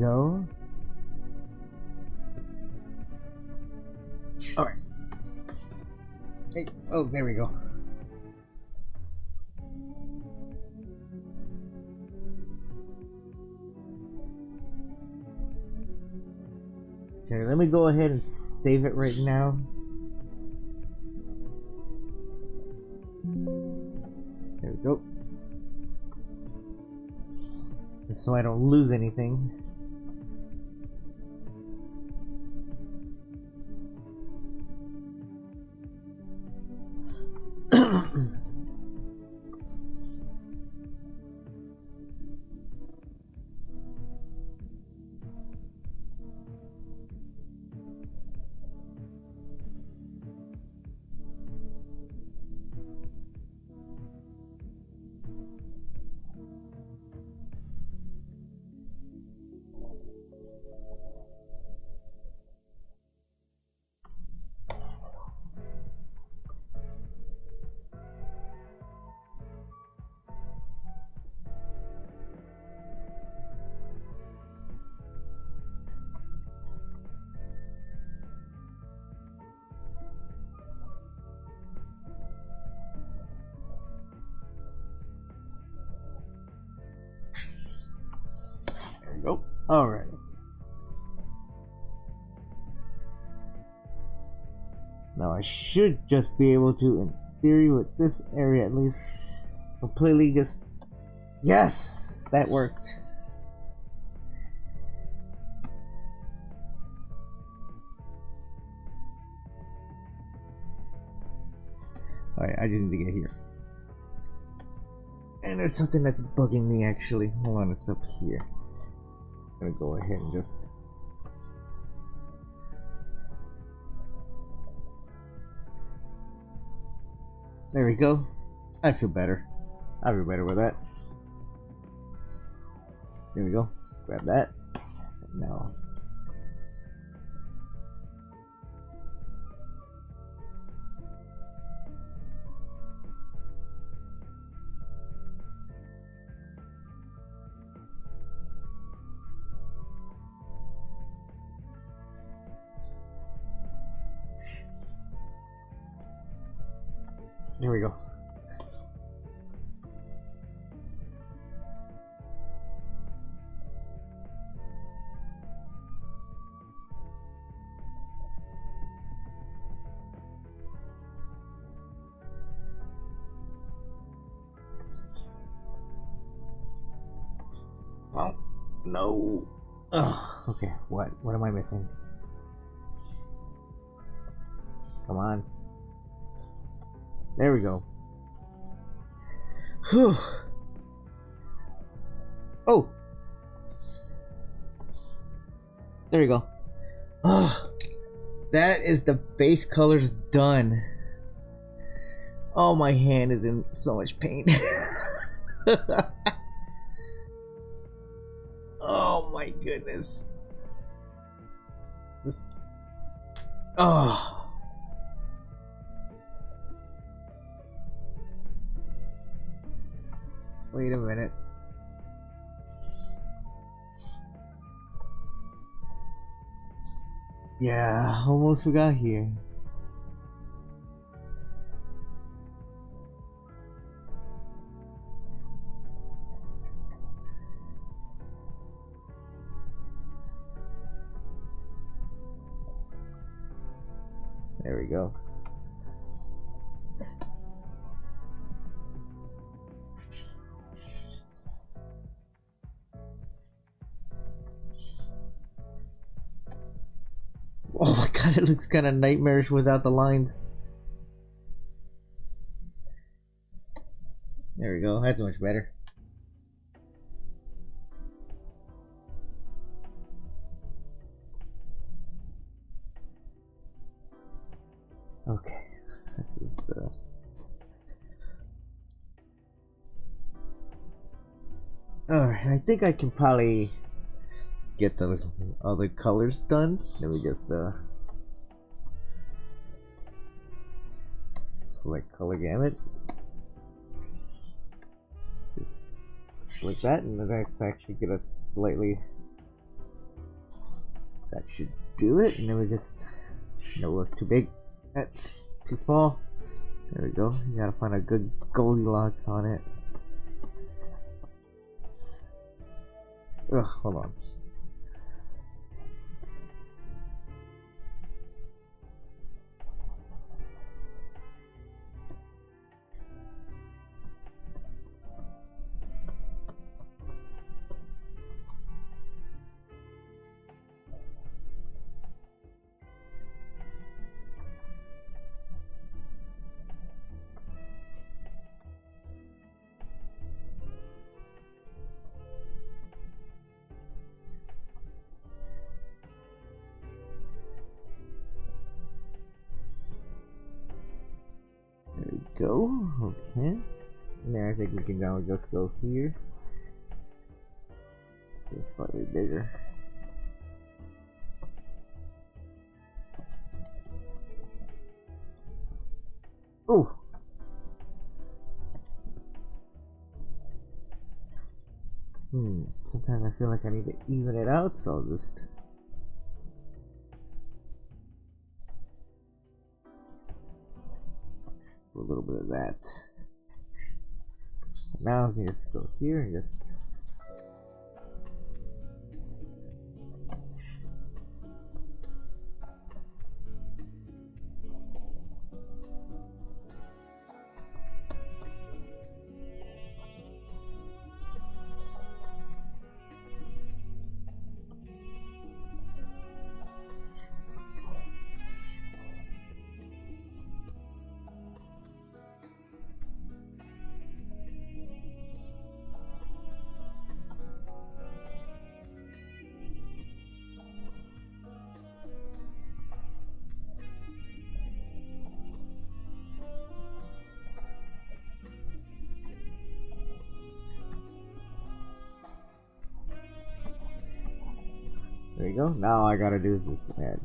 go. Alright. Hey, oh, there we go. Okay, let me go ahead and save it right now. There we go. Just so I don't lose anything. Go. All right. Now I should just be able to, in theory, with this area at least, completely just... Yes! That worked. Alright, I just need to get here. And there's something that's bugging me actually. Hold on, it's up here. I'm gonna go ahead and just... There we go. I feel better. I feel better with that. There we go. Grab that. Now. There we go. Oh, no. Ugh, okay, what am I missing? Come on. There we go. Whew. Oh! There we go. Oh, that is the base colors done. Oh, my hand is in so much pain. Oh my goodness. Just... Oh. Wait a minute. Yeah, almost forgot here. There we go. Oh my god, it looks kind of nightmarish without the lines. There we go, that's much better. Okay, this is the... Alright, I think I can probably get the other colors done. Let me just select color gamut. Just select that, and that's actually get a slightly That should do it. And then we just, no, it's too big. That's too small. There we go. You gotta find a good Goldilocks on it. Ugh, hold on. Go, okay. Now I think we can now just go here. It's just slightly bigger. Oh! Sometimes I feel like I need to even it out, so I'll just a little bit of that. Now we can just go here and just there you go. Now all I gotta do is just add.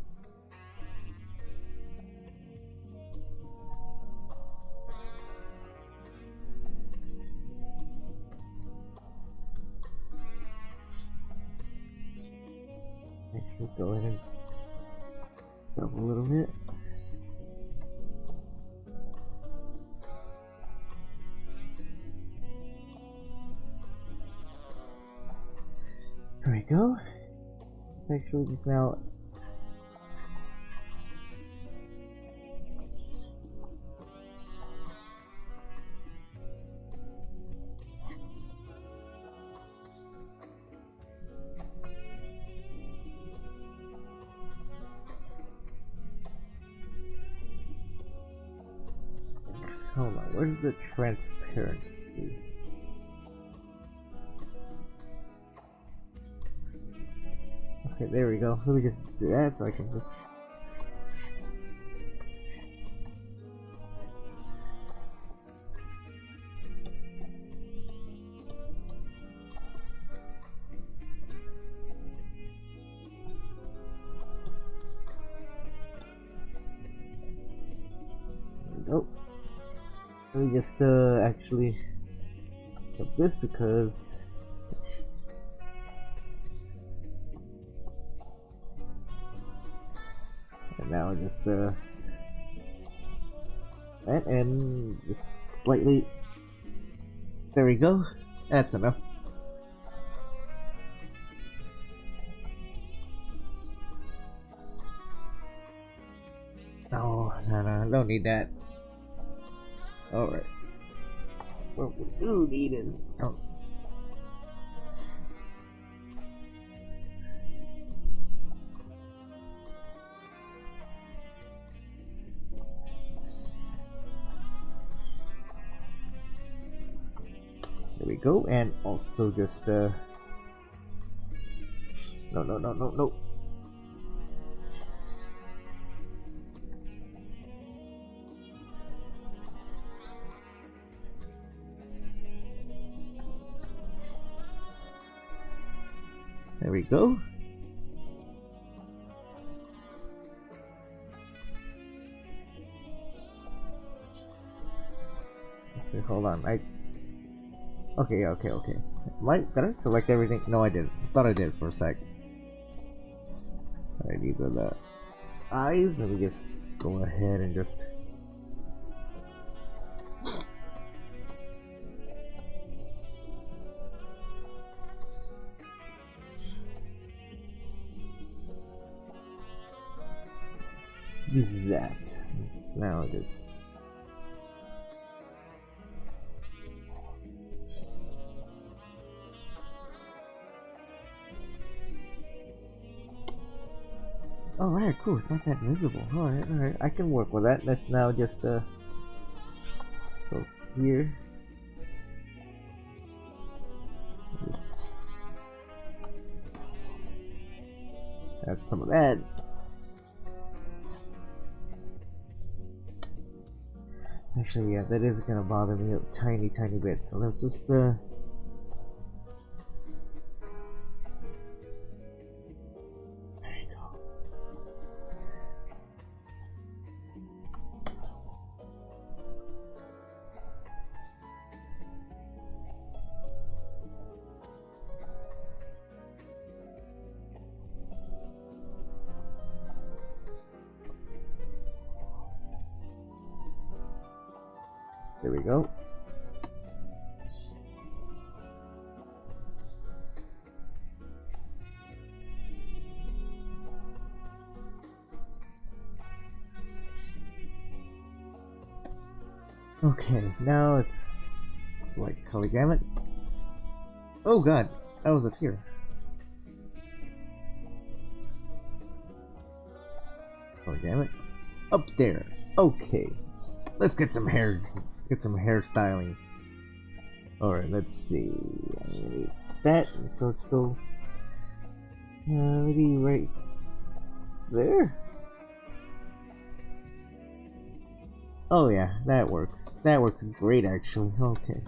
Actually, go ahead and sub a little bit. There we go. Actually just now hold on, where's the transparency? Okay, there we go. Let me just do that so I can just. There we go. Let me just actually put this because. Now just that and just slightly, there we go, that's enough. No, don't need that. Alright, what we do need is some. There we go, and also just no. There we go. Okay, hold on. Okay. Did I select everything? No, I didn't. Thought I did for a sec. Alright, these are the eyes. Let me just go ahead and just this is that. Let's now just alright, cool, it's not that visible. Alright, I can work with that. Let's now just go here. Just add some of that. Actually, yeah, that is gonna bother me a tiny bit. So let's just there you go. There we go. Okay, now it's like color gamut. Oh god, I was up here. Color gamut. Up there. Okay. Let's get some hair. Let's get some hairstyling. Alright, let's see. I need that. So let's go. Maybe right there. Oh yeah, that works. That works great actually. Okay.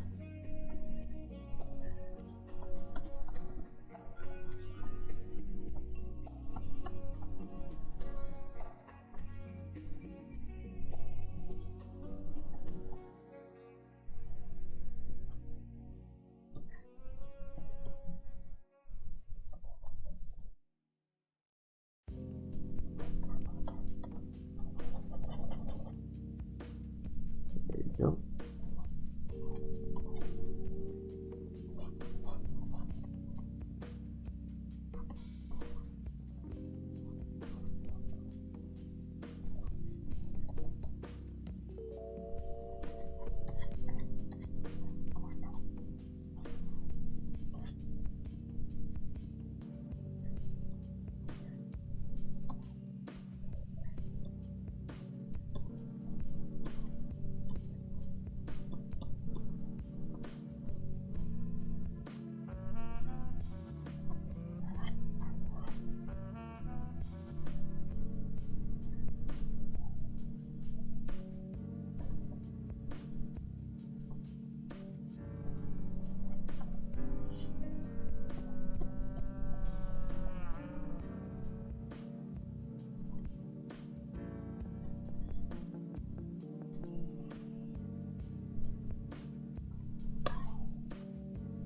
There you go.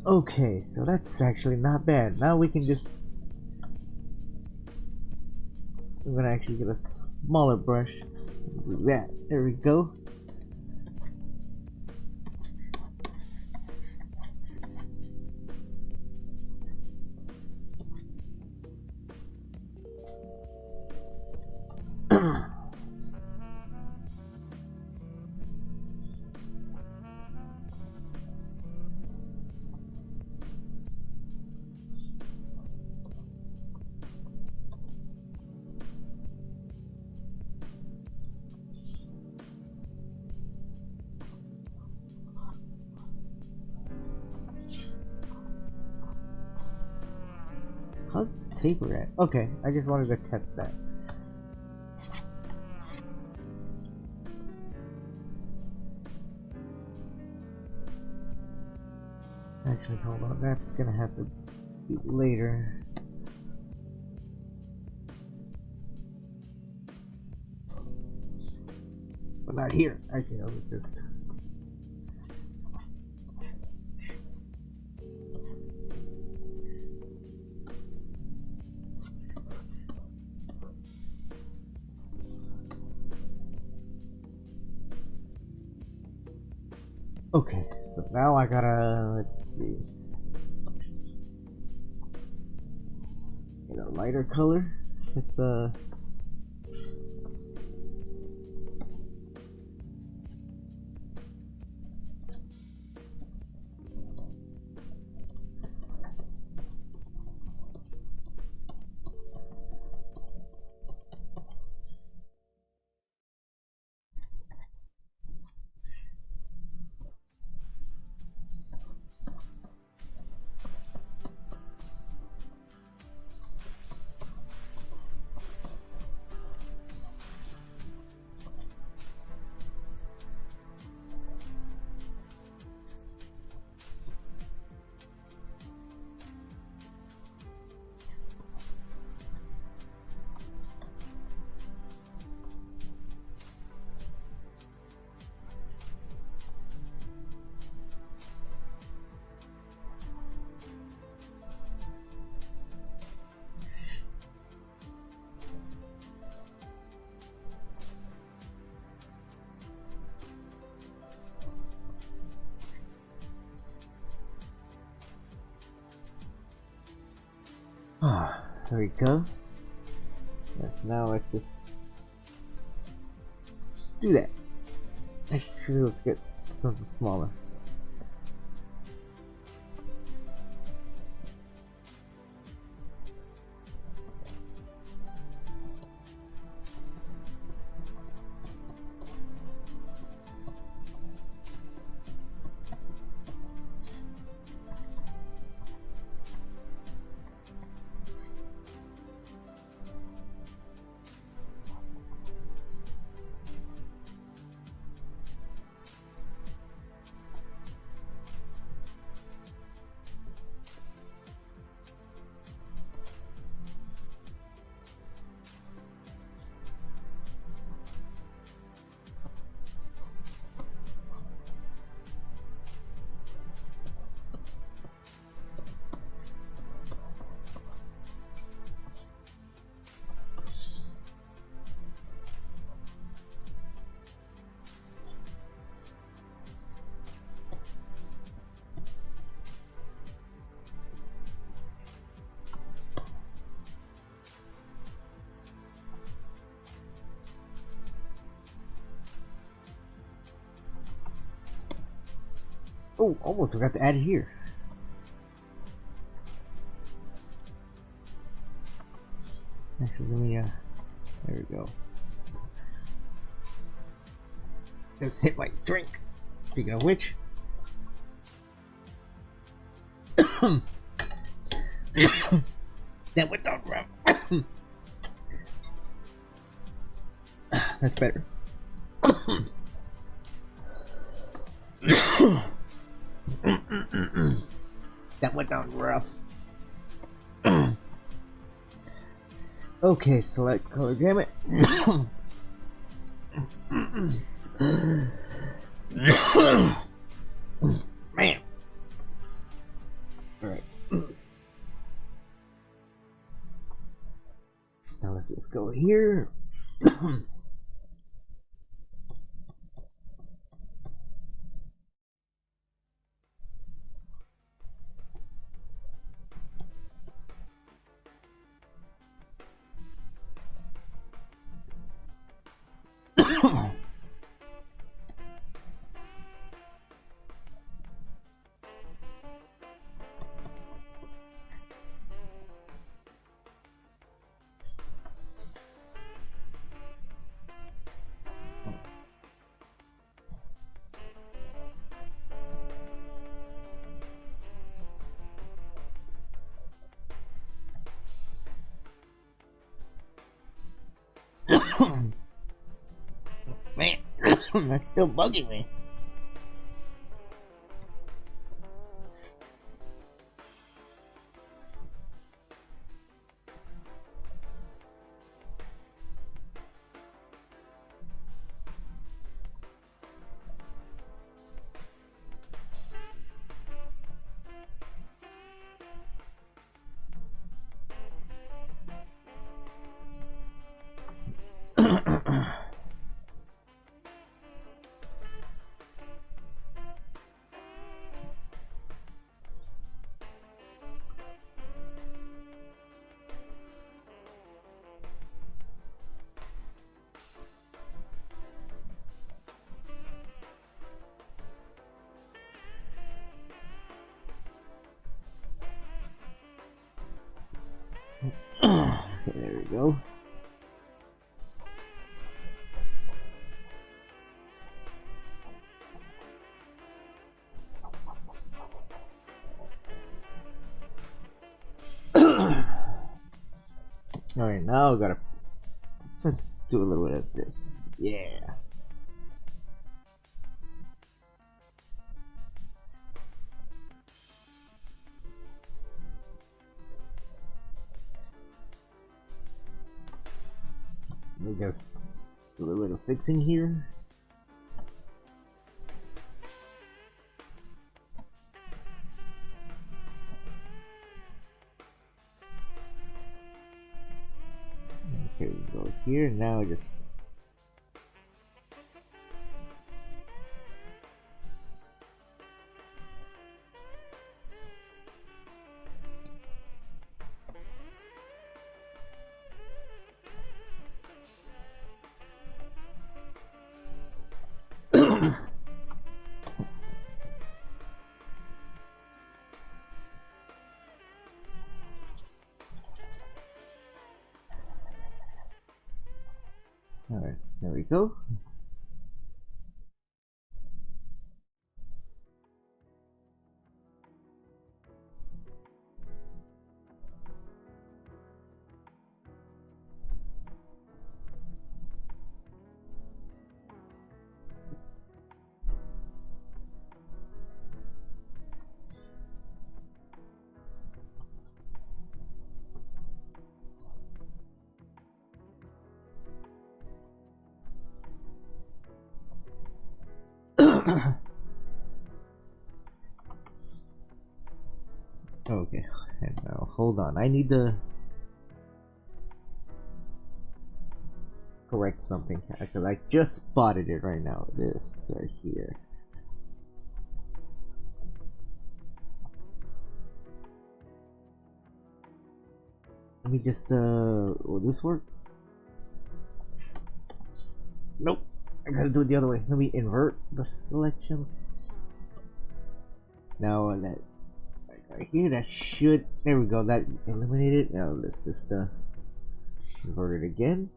Okay, so that's actually not bad. Now we can just... I'm gonna actually get a smaller brush. Do that. There we go. How's this taper at? Okay, I just wanted to test that. Actually, hold on, that's gonna have to be later. But not here. Okay, let's just... Okay, so now I gotta, let's see, get a lighter color. It's there we go. Now let's just do that. Actually, let's get something smaller. Oh, almost forgot to add it here. Actually, let me, there we go. Let's hit my drink. Speaking of which. That went down rough. That's better. That went down rough. Okay, select color gamut. Man. Alright. Now let's just go here. Man, that's still bugging me. Okay, there we go. Alright, now let's do a little bit of this. Yeah. I guess a little bit of fixing here. Okay, we go here. Now I just alright, there we go. Okay, and now hold on. I need to correct something because I just spotted it right now. This right here. Let me just will this work? Nope. I gotta do it the other way. Let me invert the selection. Now that right here, that should, there we go, that eliminated. Now let's just invert it again.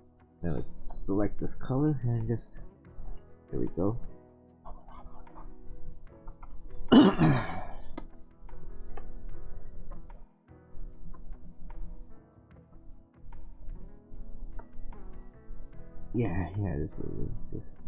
Now let's select this color and just, there we go. Yeah, this is just.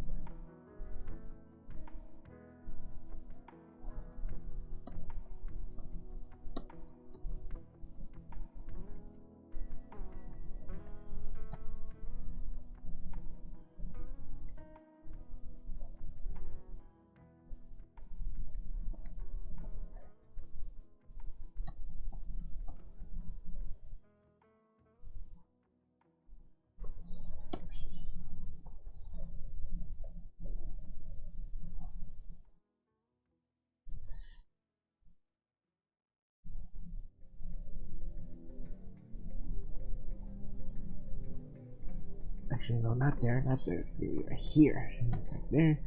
Actually, no, not there, not there. It's gonna be right here, right there.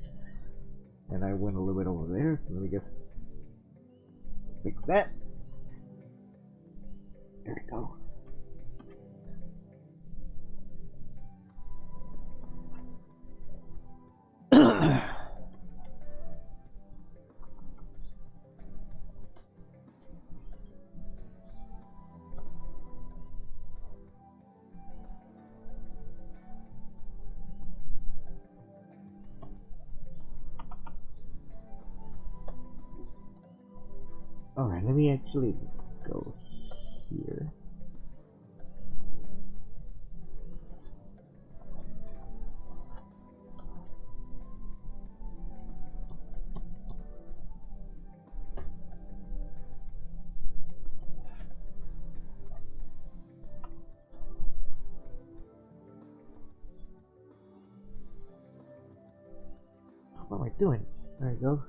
And I went a little bit over there, so let me just fix that. There we go. Alright, let me actually go here. What am I doing? There we go.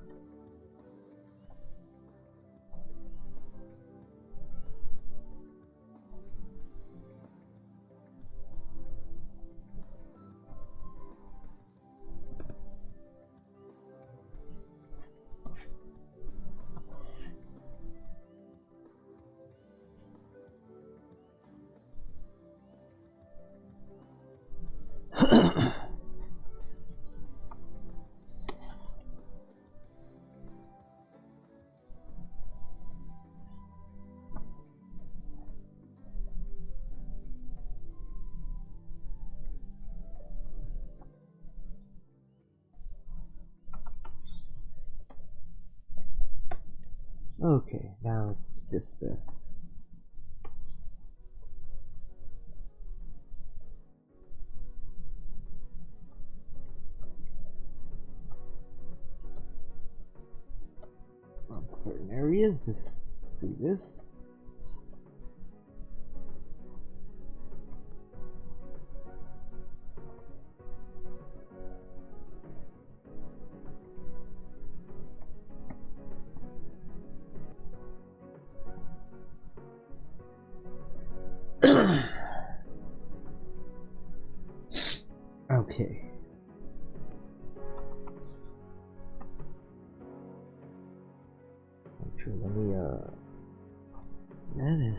Okay, now it's just on certain areas, just do this. Okay. Actually, let me is that it?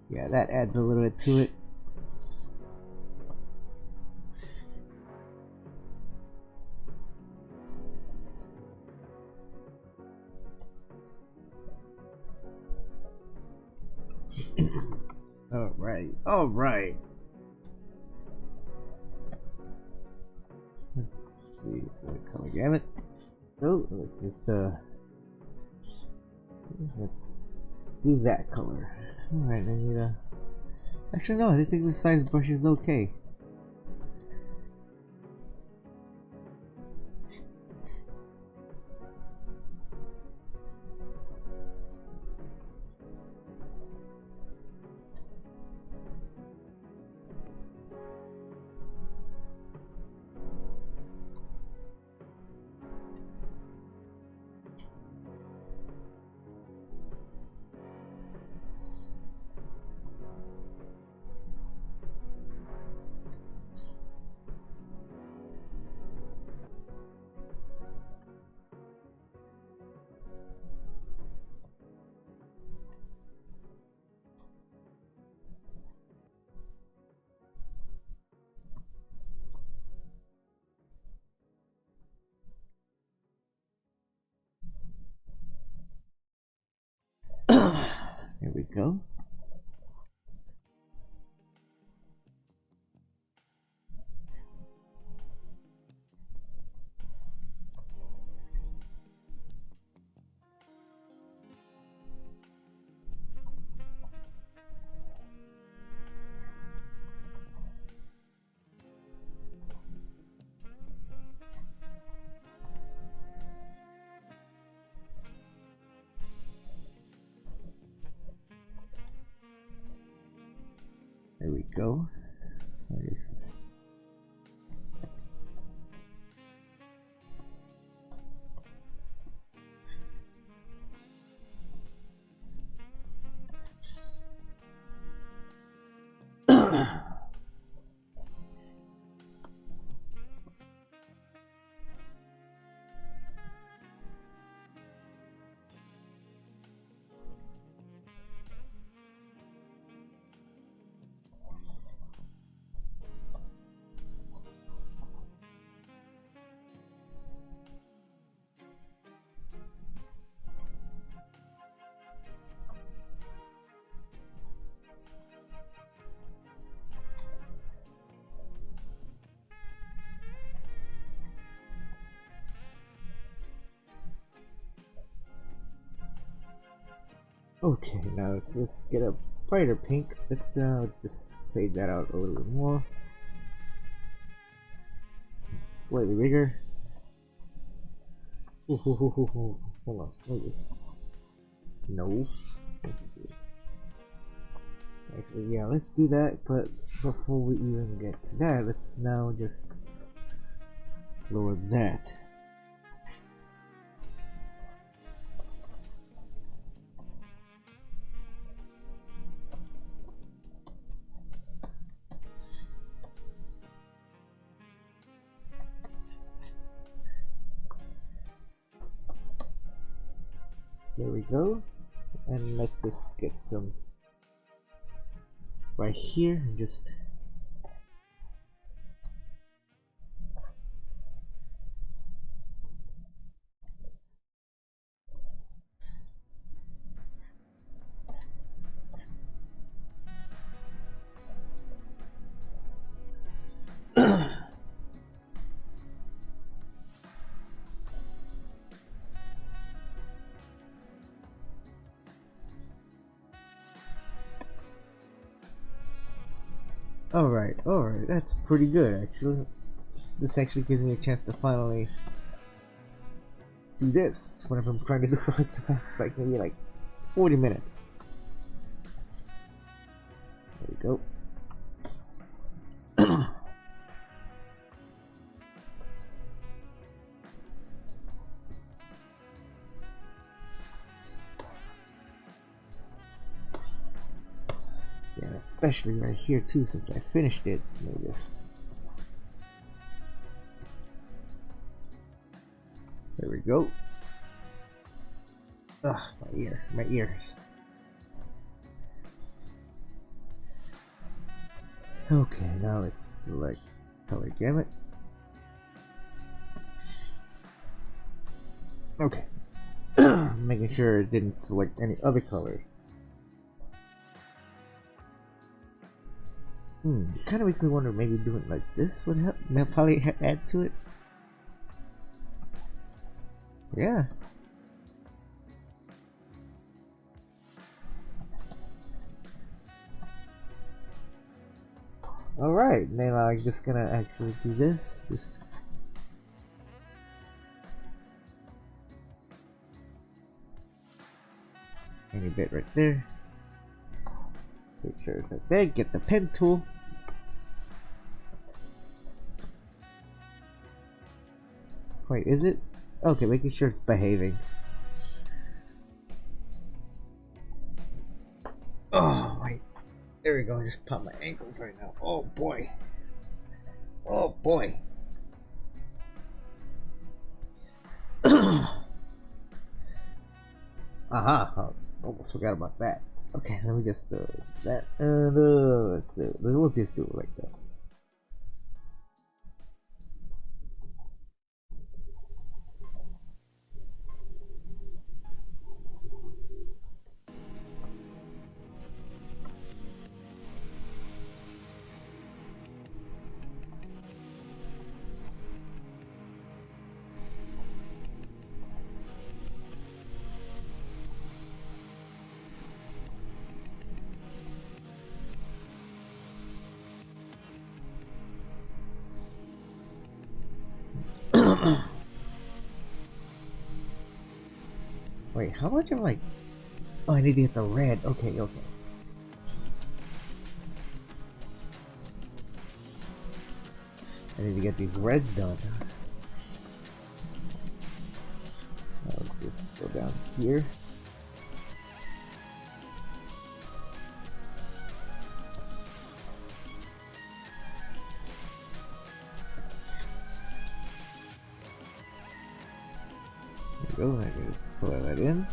Yeah, that adds a little bit to it. All right. Let's see, so color gamut. Oh, let's just let's do that color. All right, I need a. Actually, no, I think this size brush is okay. Here we go. There we go. Nice. Okay, now let's just get a brighter pink. Let's just fade that out a little bit more. Slightly bigger. Ooh, hold on, let this. No. Let's see. Actually, yeah, let's do that. But before we even get to that, let's now just lower that. There we go, and let's just get some right here and just Alright, that's pretty good actually. This actually gives me a chance to finally do this, what I've been trying to do for like the past like maybe like 40 minutes. There we go. Yeah, especially right here too, since I finished it. Maybe this. There we go. Ugh, my ears. Okay, now let's select color gamut. Okay. Making sure it didn't select any other color. It kind of makes me wonder, maybe doing it like this would help. Probably add to it. Yeah. Alright, now I'm just gonna actually do this. Any bit right there. Make sure it's like there. Get the pen tool. Wait, is it? Okay, making sure it's behaving. Oh, wait. There we go. I just popped my ankles right now. Oh boy. Oh boy. Aha. Oh, almost forgot about that. Okay, let me just do that. Let's see. We'll just do it like this. Wait, how much am I? Oh, I need to get the red. Okay. I need to get these reds done. Now let's just go down here. There we go. I can just pull that in.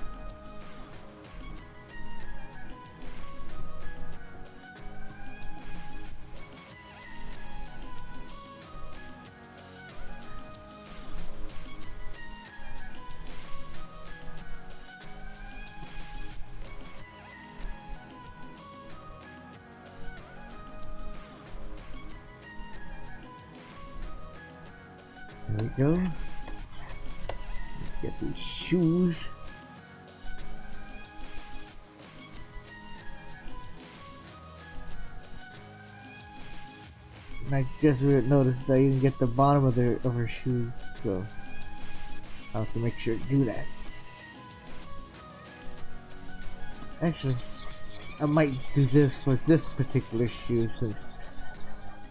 There we go. Let's get these shoes. And I just noticed I didn't get the bottom of her shoes, so I'll have to make sure to do that. Actually, I might do this for this particular shoe since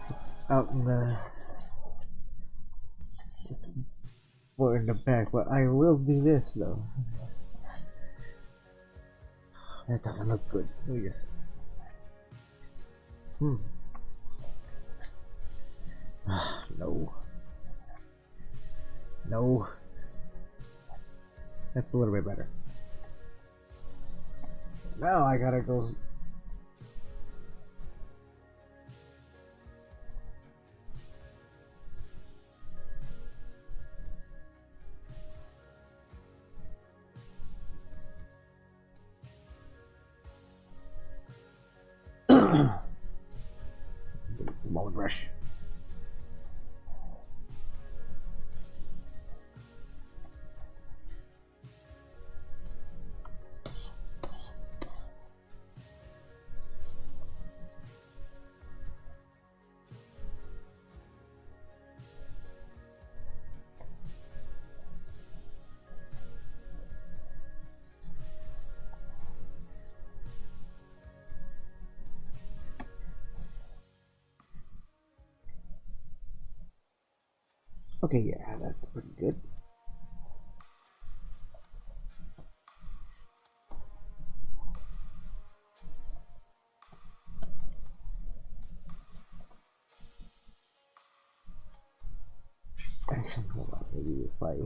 it's out in the. It's more in the back, but I will do this though. That doesn't look good. Let me just. No. No. That's a little bit better. Now I gotta go. Get a smaller brush. Okay, yeah, that's pretty good. Actually, hold on, maybe if I...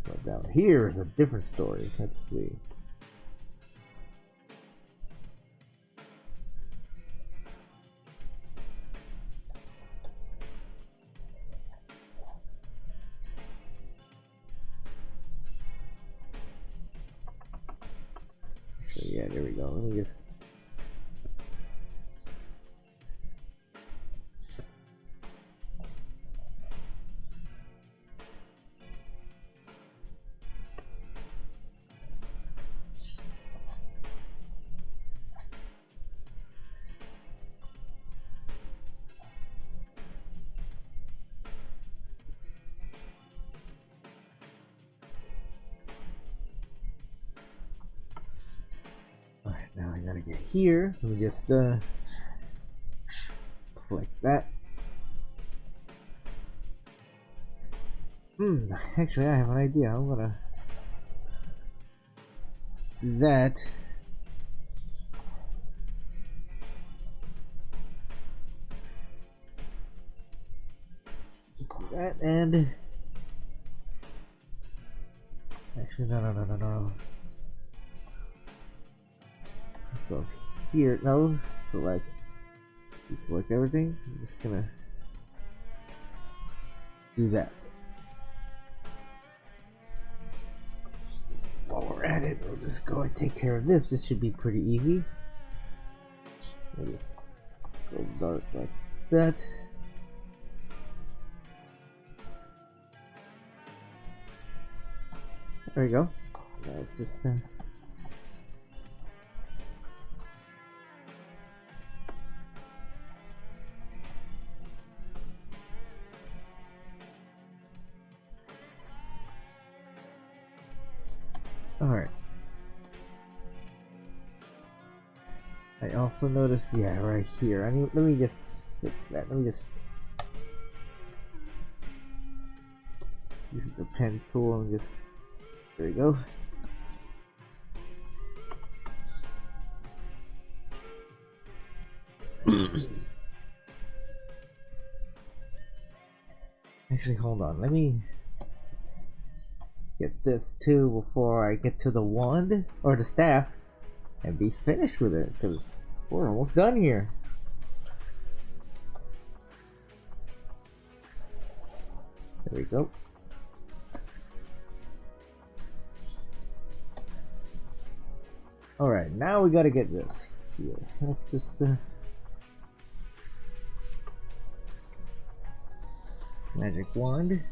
But down here is a different story. Let's see. So yeah, there we go. Let me just... Alright, now I gotta get here. Let me just like that. Actually I have an idea. I'm gonna do that. That and actually no. Go here. No, select. Select everything. I'm just gonna do that. While we're at it, we'll just go and take care of this. This should be pretty easy. I'll just go dark like that. There we go. Now it's just alright. I also noticed, yeah, right here. Let me just fix that. Let me just use the pen tool and just, there we go. Actually, hold on. Let me get this too before I get to the wand or the staff and be finished with it, because we're almost done here. There we go. Alright, now we gotta get this here. Let's just magic wand.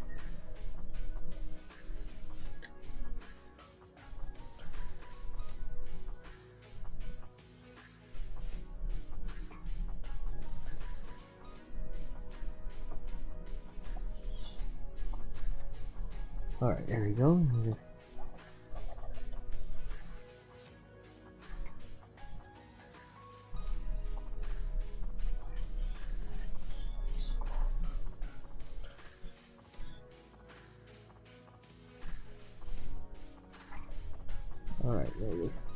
Alright, there we go. Just alright, there it is.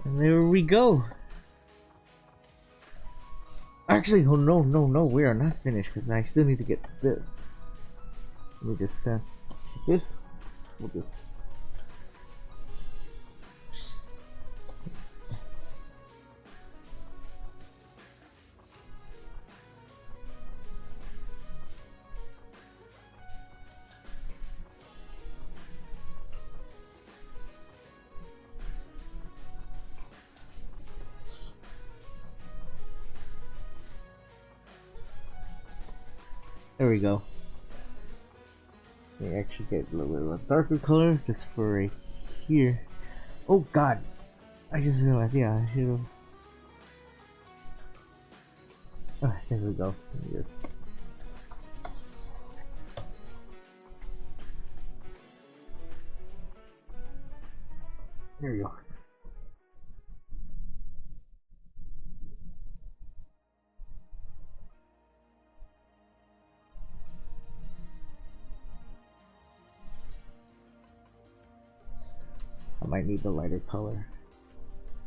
And there we go. Actually, oh no, we are not finished because I still need to get this. Let me just this. We'll just There we go. Let me actually get a little bit of a darker color just for right here. Oh god! I just realized, yeah, I should have. Ah, there we go. Yes. There we go. I might need the lighter color.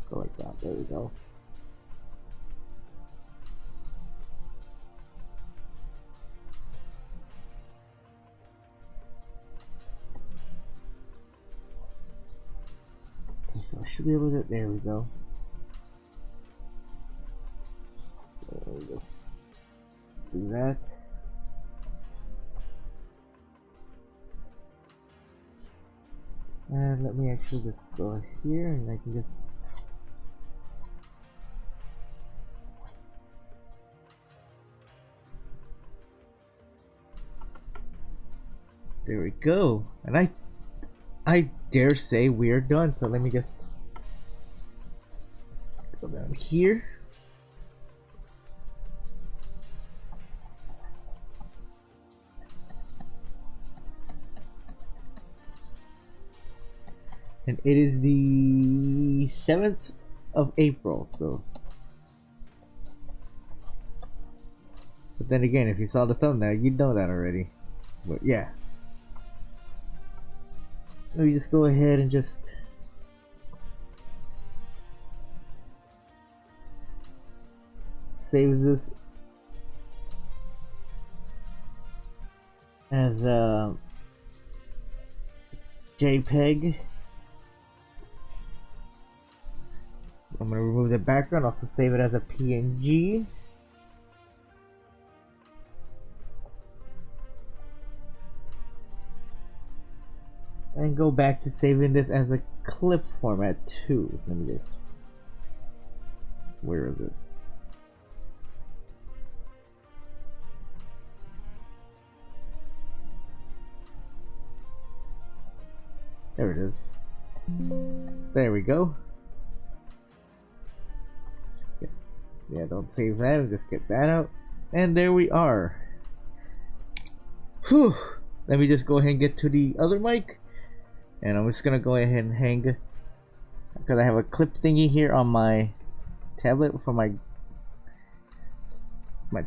Go like that. There we go. Okay, so I should be able to. There we go. So let me just do that. And let me actually just go here and I can just there we go. And I dare say we are done. So let me just go down here. And it is the 7th of April, so. But then again, if you saw the thumbnail, you'd know that already. But yeah. Let me just go ahead and just save this as a JPEG. I'm gonna remove the background, also save it as a PNG. And go back to saving this as a clip format too. Let me just. Where is it? There it is. There we go. Yeah, don't save that, just get that out. And there we are. Whew. Let me just go ahead and get to the other mic. And I'm just gonna go ahead and hang, because I have a clip thingy here on my tablet for my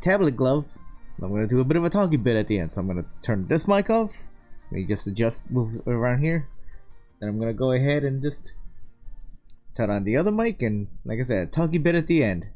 tablet glove. I'm gonna do a bit of a talking bit at the end. So I'm gonna turn this mic off. Let me just move around here. And I'm gonna go ahead and just turn on the other mic and, like I said, talking bit at the end.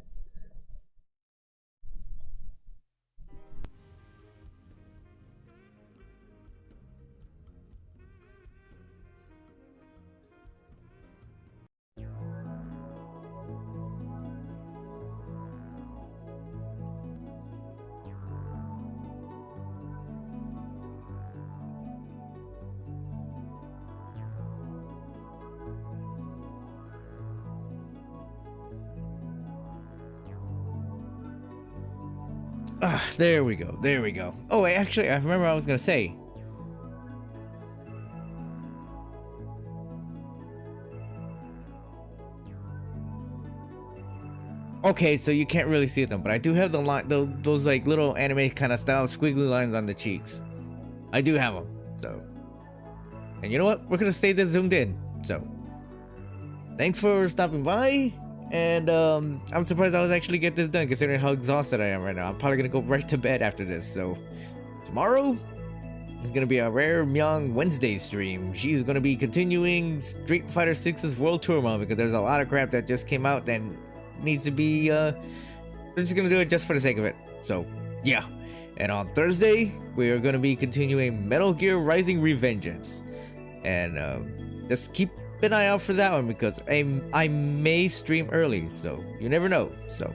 Ah, there we go. There we go. Oh, wait, actually, I remember what I was gonna say. Okay, so you can't really see them, but I do have the line, those like little anime kind of style squiggly lines on the cheeks. I do have them. So, and you know what? We're gonna stay this zoomed in. So, thanks for stopping by. And I'm surprised I was actually get this done considering how exhausted I am right now. I'm probably gonna go right to bed after this. So tomorrow is gonna be a rare Meong Wednesday stream. She's gonna be continuing Street Fighter 6's World Tour mode because there's a lot of crap that just came out that needs to be we're just gonna do it just for the sake of it. So yeah. And on Thursday we are gonna be continuing Metal Gear Rising Revengeance. And just keep an eye out for that one because I may stream early, so you never know. So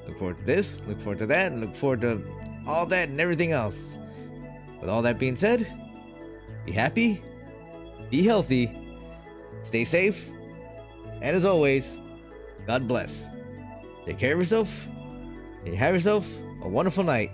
look forward to this, look forward to that, and look forward to all that and everything else. With all that being said, be happy, be healthy, stay safe, and as always, God bless. Take care of yourself, and have yourself a wonderful night.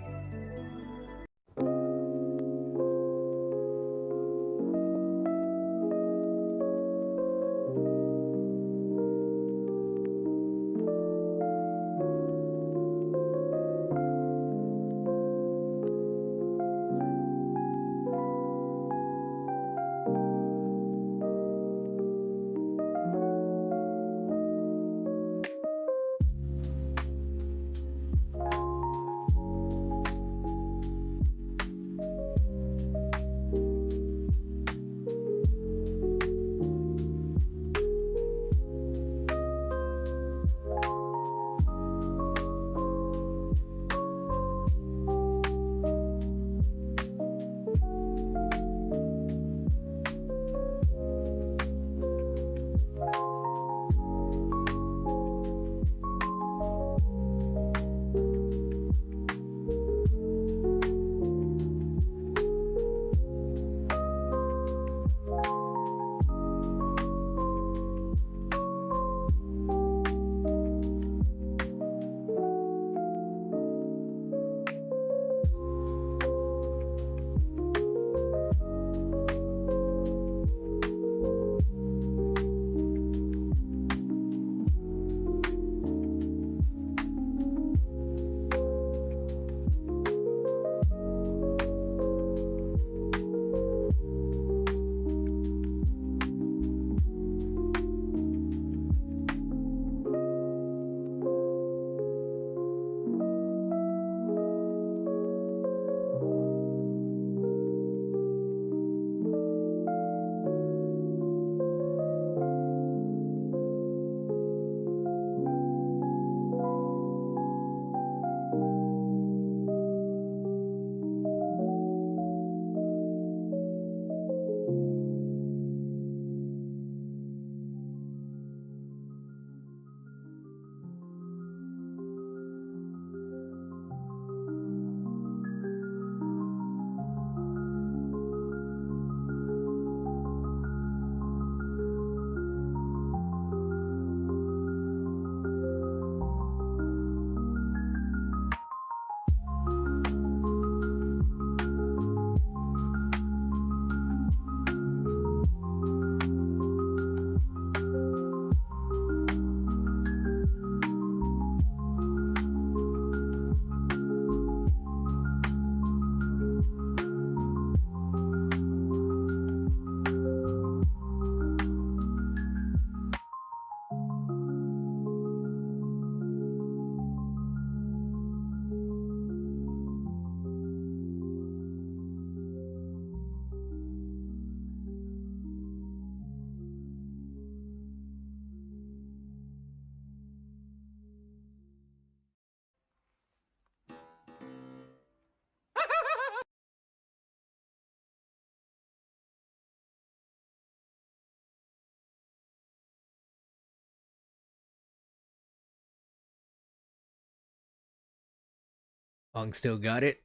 Unk still got it?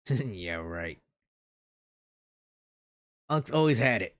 Yeah, right. Unk's always had it.